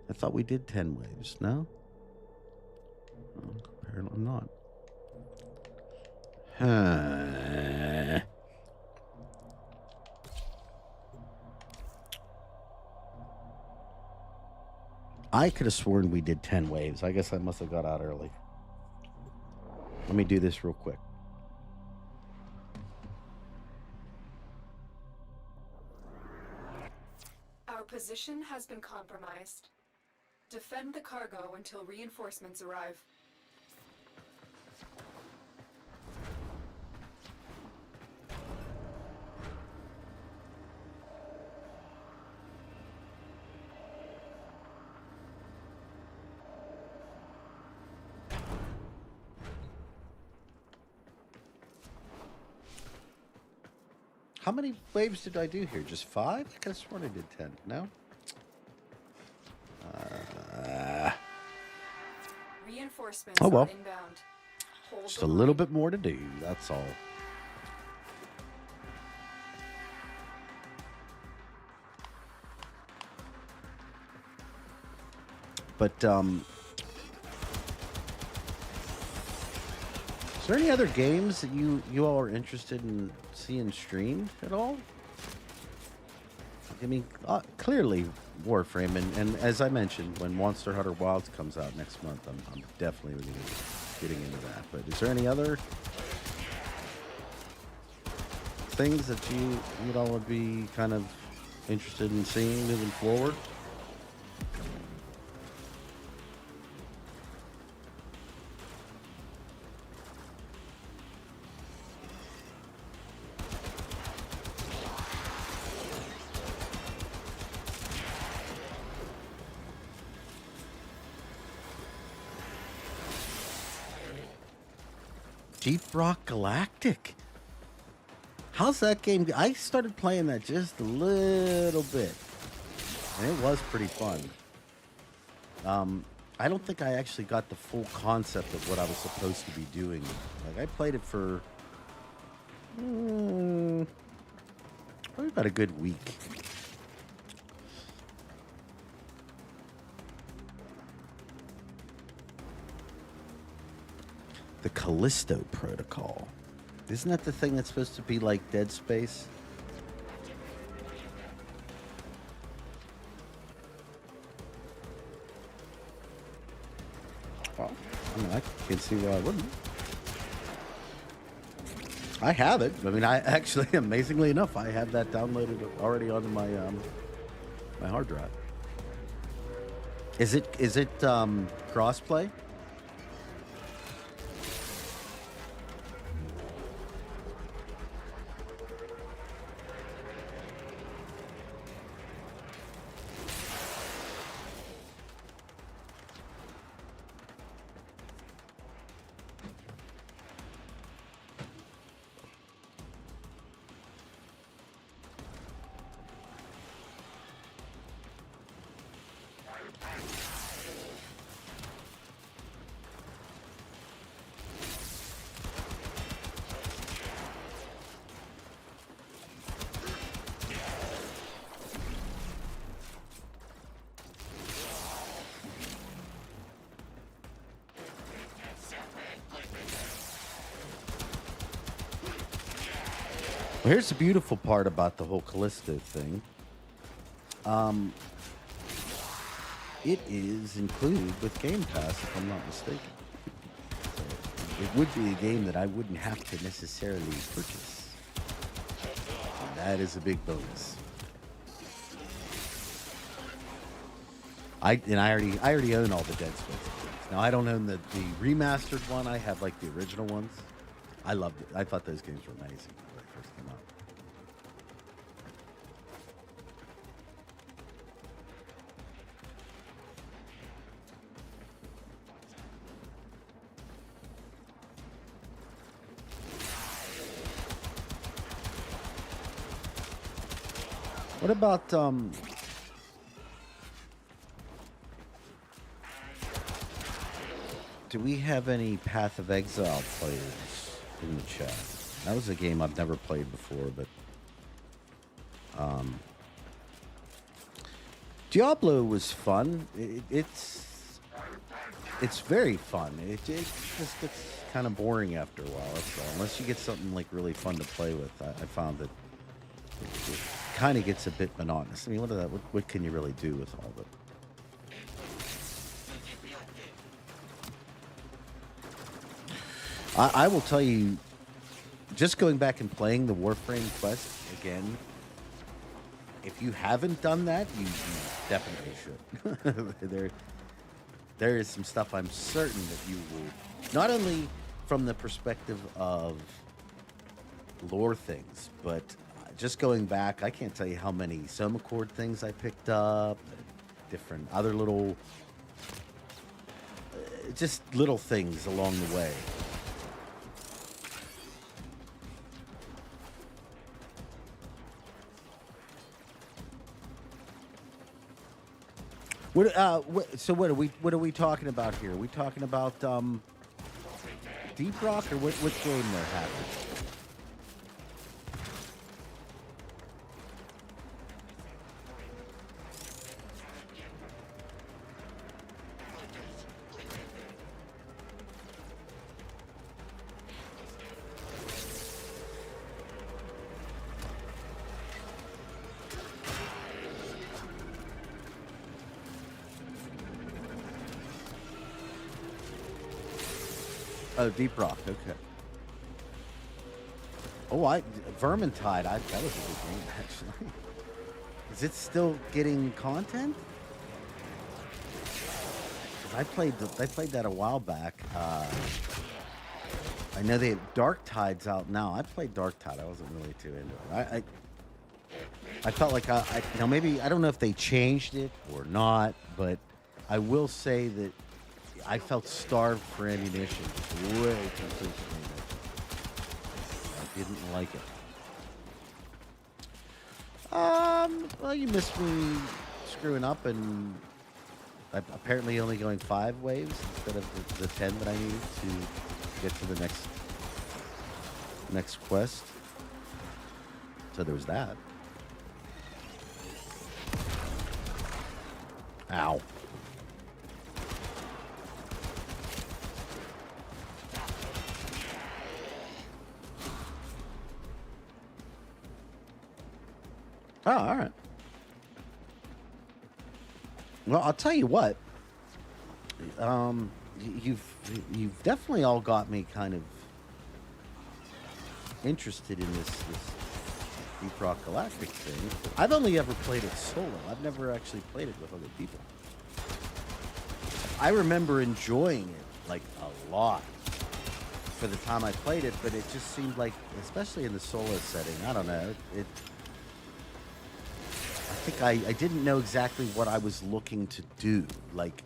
I thought we did 10 waves, no? Oh, apparently not. Huh. I could have sworn we did 10 waves. I guess I must have got out early. Let me do this real quick. Our position has been compromised. Defend the cargo until reinforcements arrive. How many waves did I do here? Just 5? I could have sworn I did 10. No? Reinforcements Oh, well. are inbound. Hold Just the a little line. bit more to do. That's all. But, is there any other games that you all are interested in seeing streamed at all? I mean, clearly Warframe, and as I mentioned, when Monster Hunter Wilds comes out next month, I'm definitely going to be getting into that. But is there any other things that you'd all would be kind of interested in seeing moving forward? Deep Rock Galactic. How's that game? I started playing that just a little bit, and it was pretty fun. I don't think I actually got the full concept of what I was supposed to be doing. Like, I played it for probably about a good week. The Callisto Protocol. Isn't that the thing that's supposed to be like Dead Space? Well, I mean, I can see why I wouldn't. I have it. I mean, I actually, amazingly enough, I have that downloaded already onto my my hard drive. Is it crossplay? Well, here's the beautiful part about the whole Callisto thing. It is included with Game Pass, if I'm not mistaken. So it would be a game that I wouldn't have to necessarily purchase. And that is a big bonus. I already own all the Dead Space games. Now I don't own the remastered one. I have like the original ones. I loved it. I thought those games were amazing when they first came out. What about do we have any Path of Exile players in the chat? That was a game I've never played before, but Diablo was fun. It's very fun. It just gets kind of boring after a while. That's all. Unless you get something like really fun to play with, I found that it kind of gets a bit monotonous. I mean, what can you really do with all of it? I will tell you, just going back and playing the Warframe quest again, if you haven't done that, you definitely should. There is some stuff I'm certain that you will, not only from the perspective of lore things, but just going back, I can't tell you how many Soma Chord things I picked up, different other little, just little things along the way. So what are we talking about here? Are we talking about Deep Rock, or which game they're having? Oh, Deep Rock, okay. Oh, Vermintide, that was a good game, actually. Is it still getting content? 'Cause I played that a while back. I know they have Dark Tide's out now. I played Dark Tide. I wasn't really too into it. I felt like maybe, I don't know if they changed it or not, but I will say that I felt starved for ammunition way too frequently. didn't like it. Well, you missed me screwing up and apparently only going 5 waves instead of the 10 that I needed to get to the next quest. So there was that. Ow. Oh, all right. Well, I'll tell you what. You've definitely all got me kind of interested in this Deep Rock Galactic thing. I've only ever played it solo. I've never actually played it with other people. I remember enjoying it like a lot for the time I played it, but it just seemed like, especially in the solo setting, I don't know. I think I didn't know exactly what I was looking to do. Like,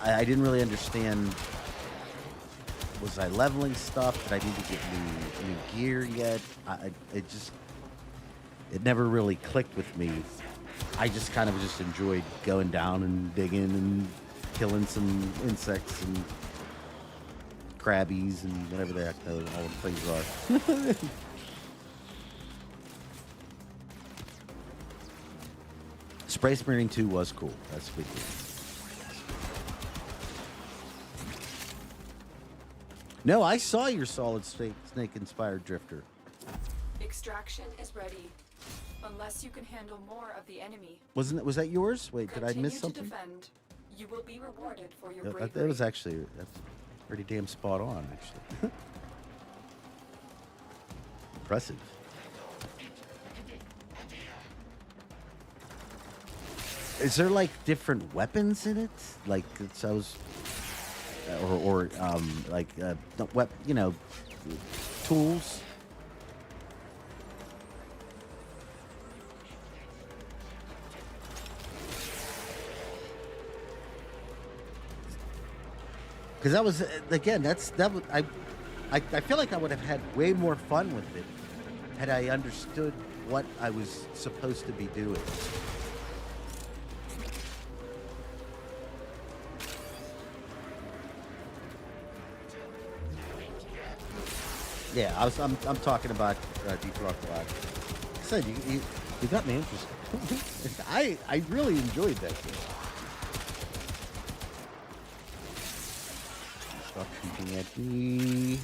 I didn't really understand. Was I leveling stuff? Did I need to get new gear yet? It never really clicked with me. I just kind of just enjoyed going down and digging and killing some insects and crabbies and whatever the heck all the things are. Spray Smearing 2 was cool. That's a good game. No, I saw your Solid Snake inspired drifter. Extraction is ready. Unless you can handle more of the enemy. Was that yours? Wait, did I miss something? To defend. You will be rewarded for your No, bravery. that was actually that's pretty damn spot on, actually. Impressive. Is there like different weapons in it? Like I was, or like you know, tools. Because that was again, I feel like I would have had way more fun with it had I understood what I was supposed to be doing. Yeah, I'm talking about Deep Rock Galactic. I said you got me interested. I really enjoyed that game. Stop shooting at me.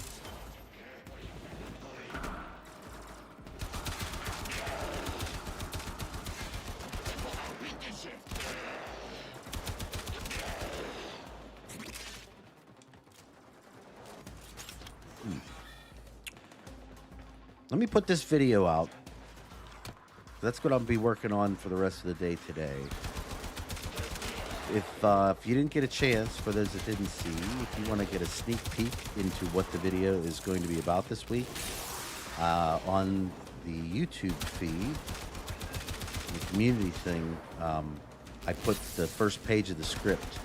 Let me put this video out. That's what I'll be working on for the rest of the day today. If you didn't get a chance, for those that didn't see, if you want to get a sneak peek into what the video is going to be about this week, on the YouTube feed, the community thing, I put the first page of the script.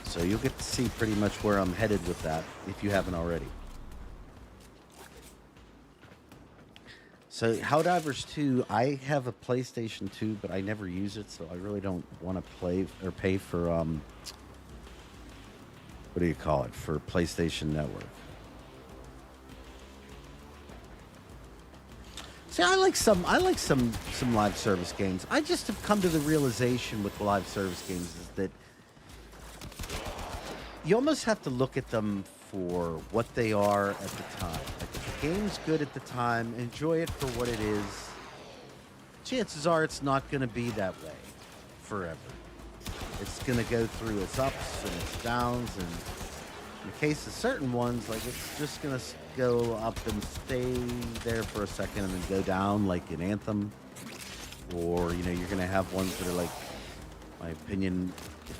So you'll get to see pretty much where I'm headed with that, if you haven't already. So, Helldivers 2, I have a PlayStation 2, but I never use it, so I really don't want to play or pay for, what do you call it, for PlayStation Network. See, I like some live service games. I just have come to the realization with live service games is that you almost have to look at them for what they are at the time. Like, if the game's good at the time, enjoy it for what it is. Chances are it's not going to be that way forever. It's going to go through its ups and its downs, and in the case of certain ones, like, it's just going to go up and stay there for a second and then go down, like in Anthem. Or, you know, you're going to have ones that are, like, my opinion,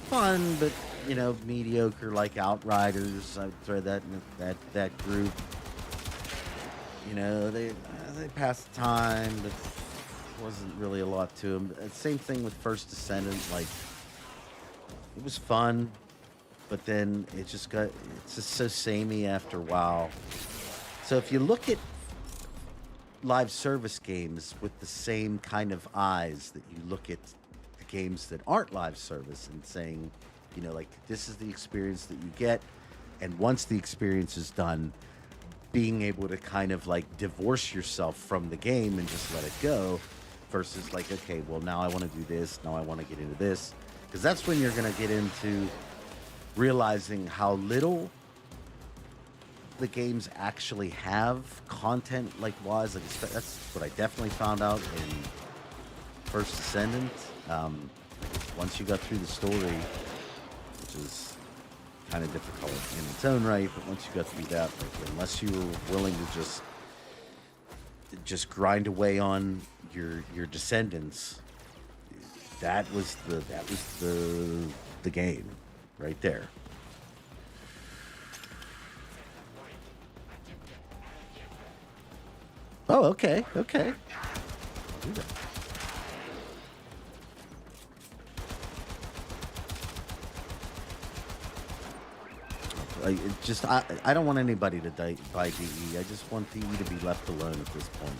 fun, but, you know, mediocre, like Outriders. I would throw that in that group. You know, they passed the time, but wasn't really a lot to them. Same thing with First Descendant. Like, it was fun, but then it's just so samey after a while. So if you look at live service games with the same kind of eyes that you look at the games that aren't live service and saying, you know, like, this is the experience that you get, and once the experience is done, being able to kind of like divorce yourself from the game and just let it go, versus like, okay, well, now I want to do this, now I want to get into this, because that's when you're going to get into realizing how little the games actually have content like wise. Like, that's what I definitely found out in First Descendant. Once you got through the story, which is kind of difficult in its own right, but once you got through that, like, unless you were willing to just grind away on your descendants, that was the game right there. Oh, okay. I'll do that. I don't want anybody to buy DE. I just want DE to be left alone at this point.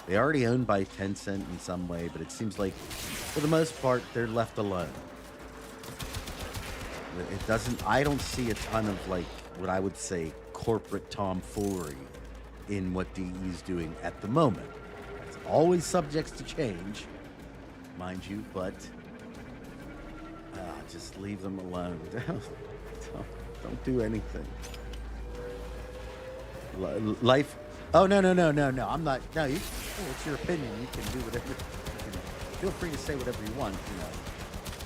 They already owned by Tencent in some way, but it seems like, for the most part, they're left alone. I don't see a ton of, like, what I would say corporate tomfoolery in what DE is doing at the moment. It's always subject to change, mind you, but just leave them alone. Don't do anything. Life. Oh, no. I'm not. No, it's your opinion. You can do whatever. Feel free to say whatever you want,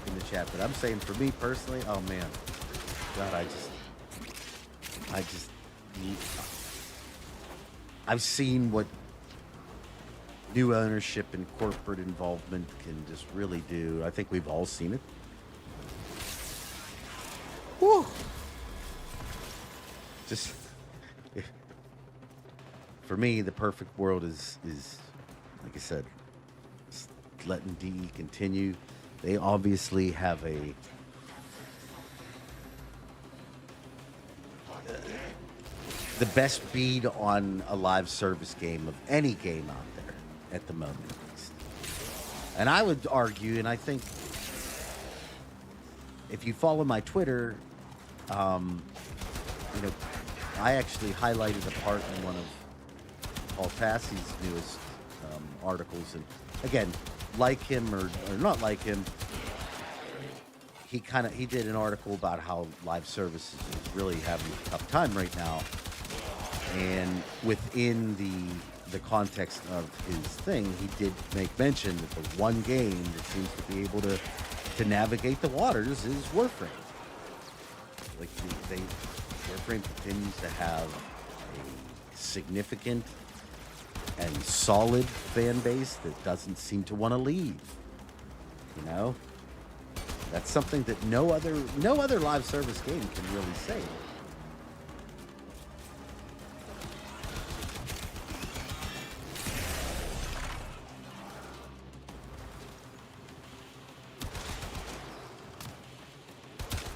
in the chat. But I'm saying, for me personally, oh man, God, I've seen what new ownership and corporate involvement can just really do. I think we've all seen it. Whew. Just, for me, the perfect world is like I said, letting DE continue. They obviously have the best bead on a live service game of any game out there at the moment, at least. And I would argue, and I think if you follow my Twitter, I actually highlighted a part in one of Paul Tassie's newest articles, and again, like him or not like him, he did an article about how live services is really having a tough time right now. And within the context of his thing, he did make mention that the one game that seems to be able to navigate the waters is Warframe. Like, Warframe continues to have a significant and solid fan base that doesn't seem to want to leave. That's something that no other live service game can really say.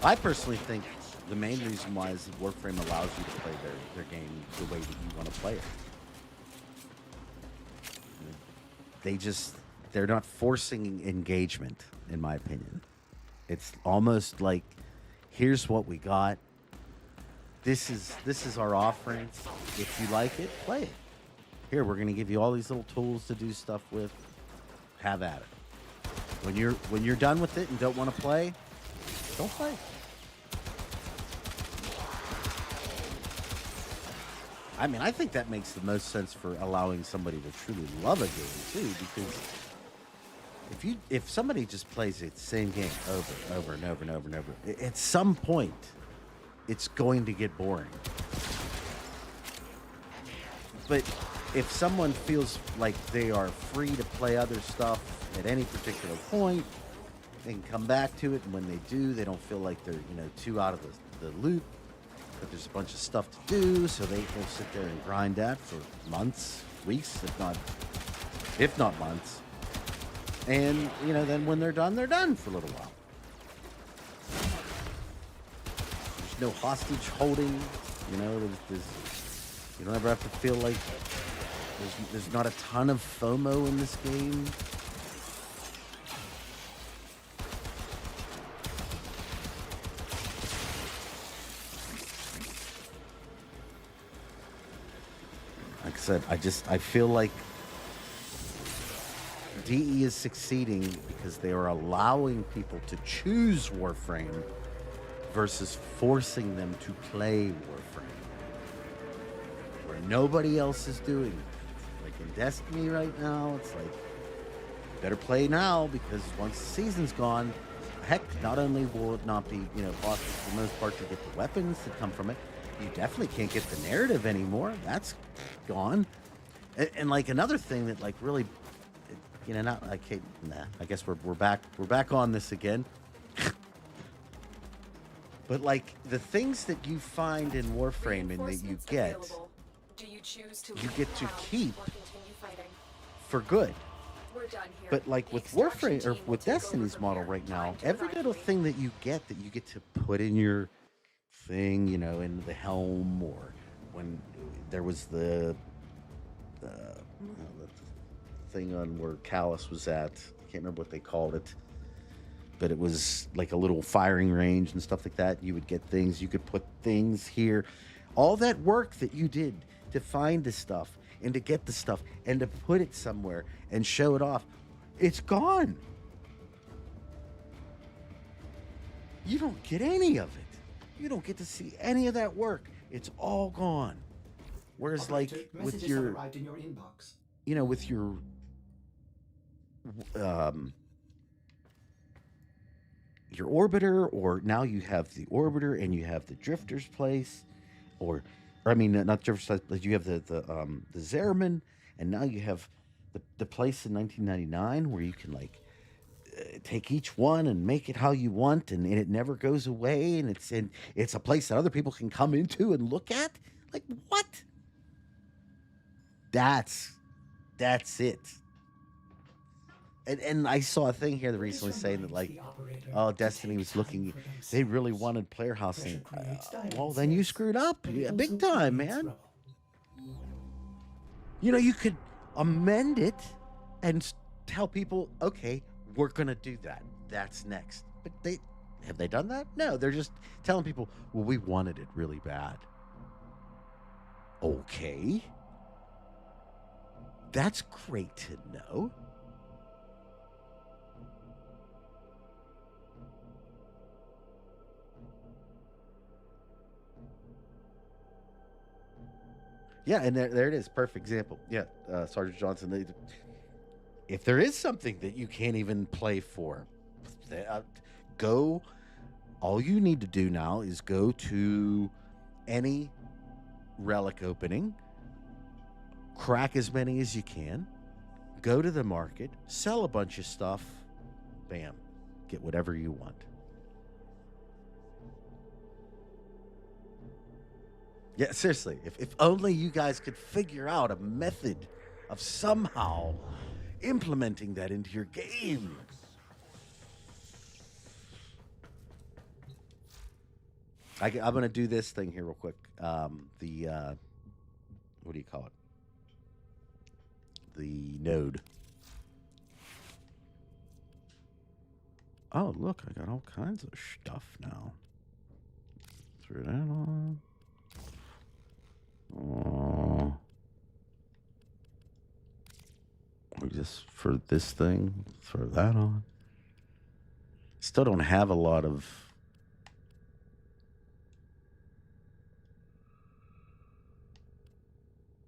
I personally think the main reason why is that Warframe allows you to play their game the way that you want to play it. They're not forcing engagement, in my opinion. It's almost like, here's what we got. This is our offering. If you like it, play it. Here, we're going to give you all these little tools to do stuff with. Have at it. When you're done with it and don't want to play, don't play. I mean, I think that makes the most sense for allowing somebody to truly love a game too, because if somebody just plays the same game over and over and over and over and over, at some point, it's going to get boring. But if someone feels like they are free to play other stuff at any particular point, they can come back to it, and when they do, they don't feel like they're too out of the loop. But there's a bunch of stuff to do, so they will sit there and grind that for months, weeks, if not months. And then when they're done for a little while. no hostage holding. You know, you don't ever have to feel like there's not a ton of FOMO in this game. Like I said, I feel like DE is succeeding because they are allowing people to choose Warframe versus forcing them to play Warframe, where nobody else is doing it. Like in Destiny right now, it's like, better play now, because once the season's gone, heck, not only will it not be, you know, possible for the most part to get the weapons that come from it, you definitely can't get the narrative anymore. That's gone. And like another thing that like really, you know, not like, hey, nah, I guess we're back on this again. But like the things that you find in Warframe and that you get, you get to keep for good. But like with Warframe or with Destiny's model right now, every little thing that you get to put in your thing, you know, in the helm, or when there was the thing on where Callus was at, I can't remember what they called it, but it was like a little firing range and stuff like that. You would get things, you could put things here. All that work that you did to find the stuff and to get the stuff and to put it somewhere and show it off, it's gone. You don't get any of it. You don't get to see any of that work. It's all gone. Whereas like with your, arrived in your inbox. you know, with your orbiter, or now you have the orbiter and you have the drifter's place, or I mean, not drifter's place, but you have the Zerman, and now you have the place in 1999 where you can like take each one and make it how you want, and it never goes away, and it's a place that other people can come into and look at. Like, what? That's it. And I saw a thing here that recently saying that like, oh, Destiny was looking, they really wanted player housing. Well, then you screwed up, big time, man. You know, you could amend it and tell people, okay, we're gonna do that. That's next. But have they done that? No, they're just telling people, well, we wanted it really bad. Okay. That's great to know. Yeah, and there it is. Perfect example. Yeah, Sergeant Johnson. If there is something that you can't even play for, go. All you need to do now is go to any relic opening, crack as many as you can, go to the market, sell a bunch of stuff, bam, get whatever you want. Yeah, seriously, if only you guys could figure out a method of somehow implementing that into your game. I'm going to do this thing here real quick. What do you call it? The node. Oh, look, I got all kinds of stuff now. Throw that on. Oh. Just for this thing, throw that on. Still don't have a lot of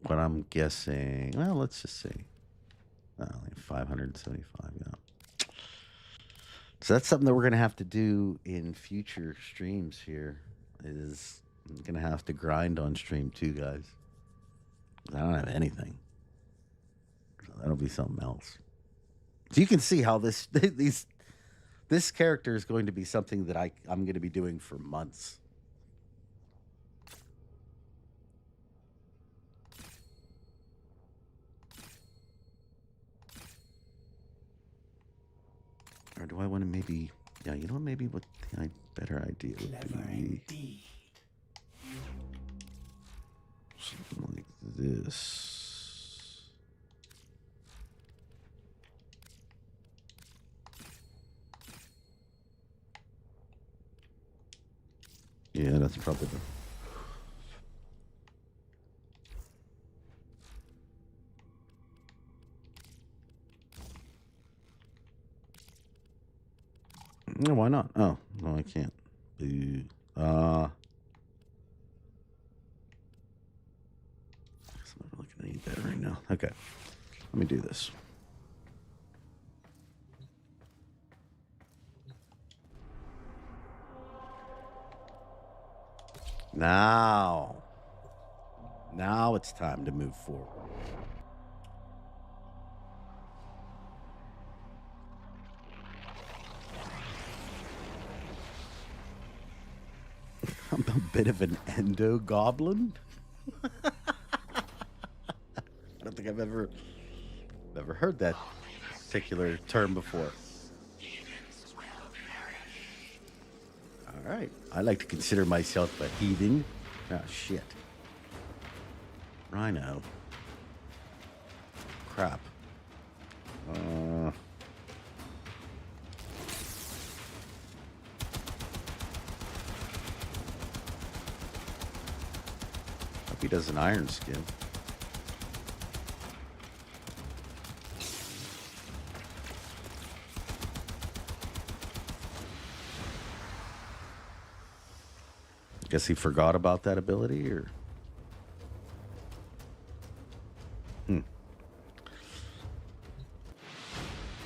what I'm guessing. Well, let's just see. Only 575, yeah. So that's something that we're going to have to do in future streams here. Is I'm going to have to grind on stream too, guys. I don't have anything. So that'll be something else. So you can see how this character is going to be something that I'm going to be doing for months. Or do I want to maybe... Yeah, you know what? Maybe what the better idea would be... this. Yeah, that's probably the... No, why not? Oh, no, I can't. Boo. Guess I'm not really gonna need that right now. Okay, let me do this. Now it's time to move forward. I'm a bit of an endo goblin. I don't think I've ever heard that particular term before. All right. I like to consider myself a heathen. Oh, shit. Rhino. Crap. Hope he does an iron skin. Guess he forgot about that ability, or...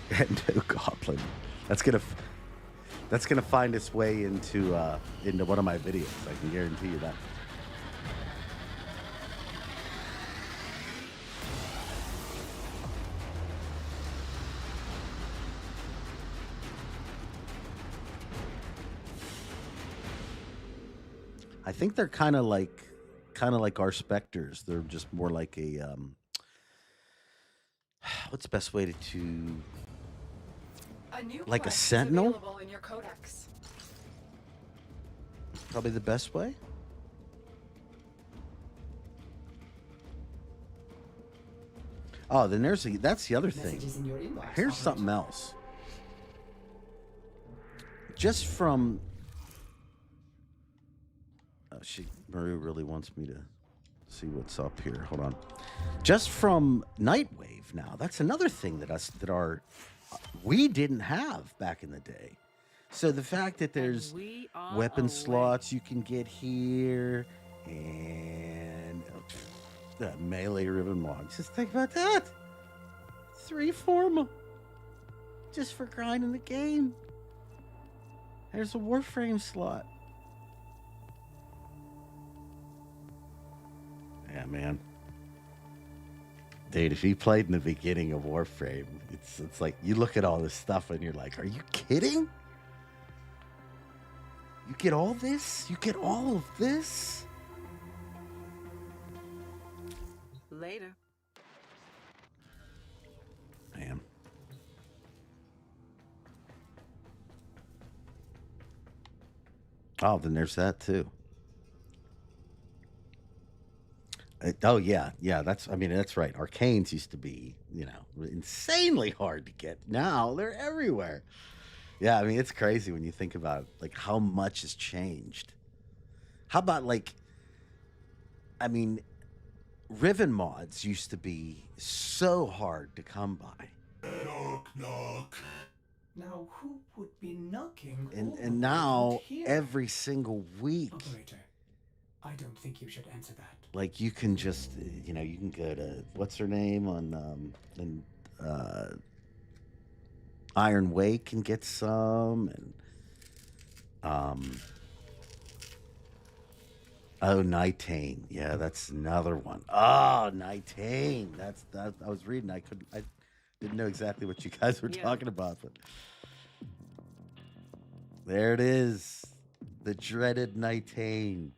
Endo goblin. That's gonna find its way into one of my videos. I can guarantee you that. I think they're kind of like our specters. They're just more like a what's the best way to A new like a quest is sentinel? available in your codex. Probably the best way. Oh, then that's the other thing. Messages in your inbox. Here's something else. Just from Marie really wants me to see what's up here. Hold on. Just from Nightwave now. That's another thing we didn't have back in the day. So the fact that there's weapon slots you can get here and the melee ribbon mod. Just think about that. 3 forma. Just for grinding the game. There's a Warframe slot. Yeah, man. Dude, if you played in the beginning of Warframe, it's like you look at all this stuff and you're like, are you kidding? You get all this? You get all of this? Later. Man. Oh, then there's that too. Oh yeah, that's right. Arcanes used to be, insanely hard to get. Now they're everywhere. Yeah, I mean it's crazy when you think about like how much has changed. How about Riven mods used to be so hard to come by. Knock, knock. Now, who would be knocking? And now every single week. Operator, I don't think you should answer that. Like you can just, you can go to what's her name on Iron Wake and get some, and Nitane, yeah, that's another one. Oh, Nitane, that. I was reading, I didn't know exactly what you guys were talking about, but there it is, the dreaded Nitane.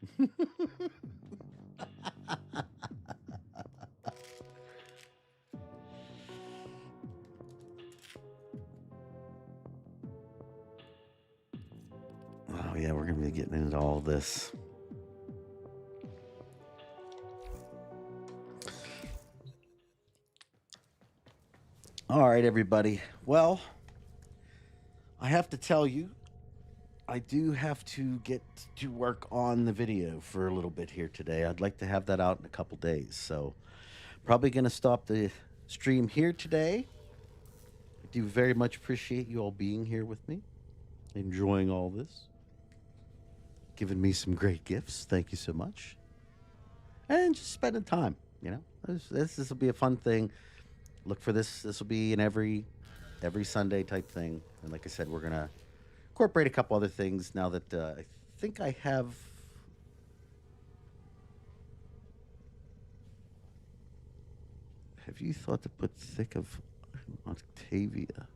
Oh yeah, we're gonna be getting into all this. All right, everybody. Well, I have to tell you, I do have to get to work on the video for a little bit here today. I'd like to have that out in a couple days. So, probably going to stop the stream here today. I do very much appreciate you all being here with me, enjoying all this, giving me some great gifts. Thank you so much. And just spending time, you know. This will be a fun thing. Look for this. This will be an every Sunday type thing. And like I said, we're going to incorporate a couple other things now that I think I have. Have you thought to put thick of Octavia?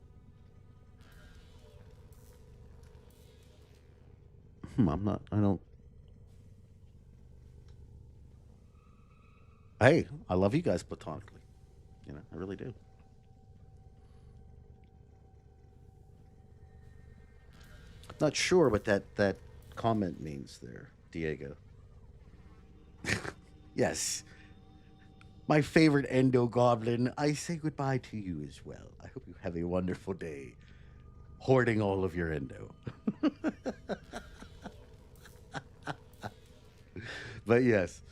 I don't. Hey, I love you guys platonically. You know, I really do. Not sure what that comment means there, Diego. Yes. My favorite Endo Goblin, I say goodbye to you as well. I hope you have a wonderful day hoarding all of your Endo. But yes,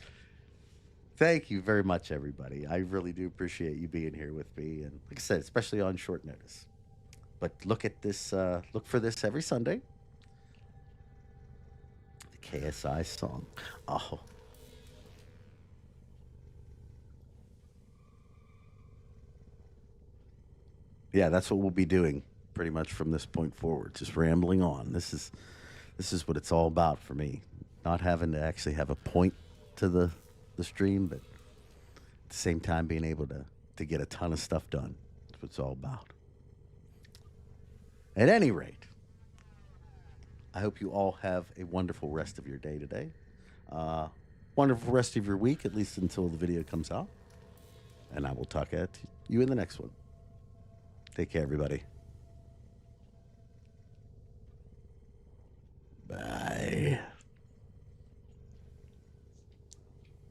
thank you very much, everybody. I really do appreciate you being here with me. And like I said, especially on short notice. But look at this, look for this every Sunday. The KSI song. Oh. Yeah, that's what we'll be doing pretty much from this point forward. Just rambling on. This is what it's all about for me. Not having to actually have a point to the stream, but at the same time being able to get a ton of stuff done. That's what it's all about. At any rate, I hope you all have a wonderful rest of your day today. Wonderful rest of your week, at least until the video comes out. And I will talk at you in the next one. Take care, everybody. Bye.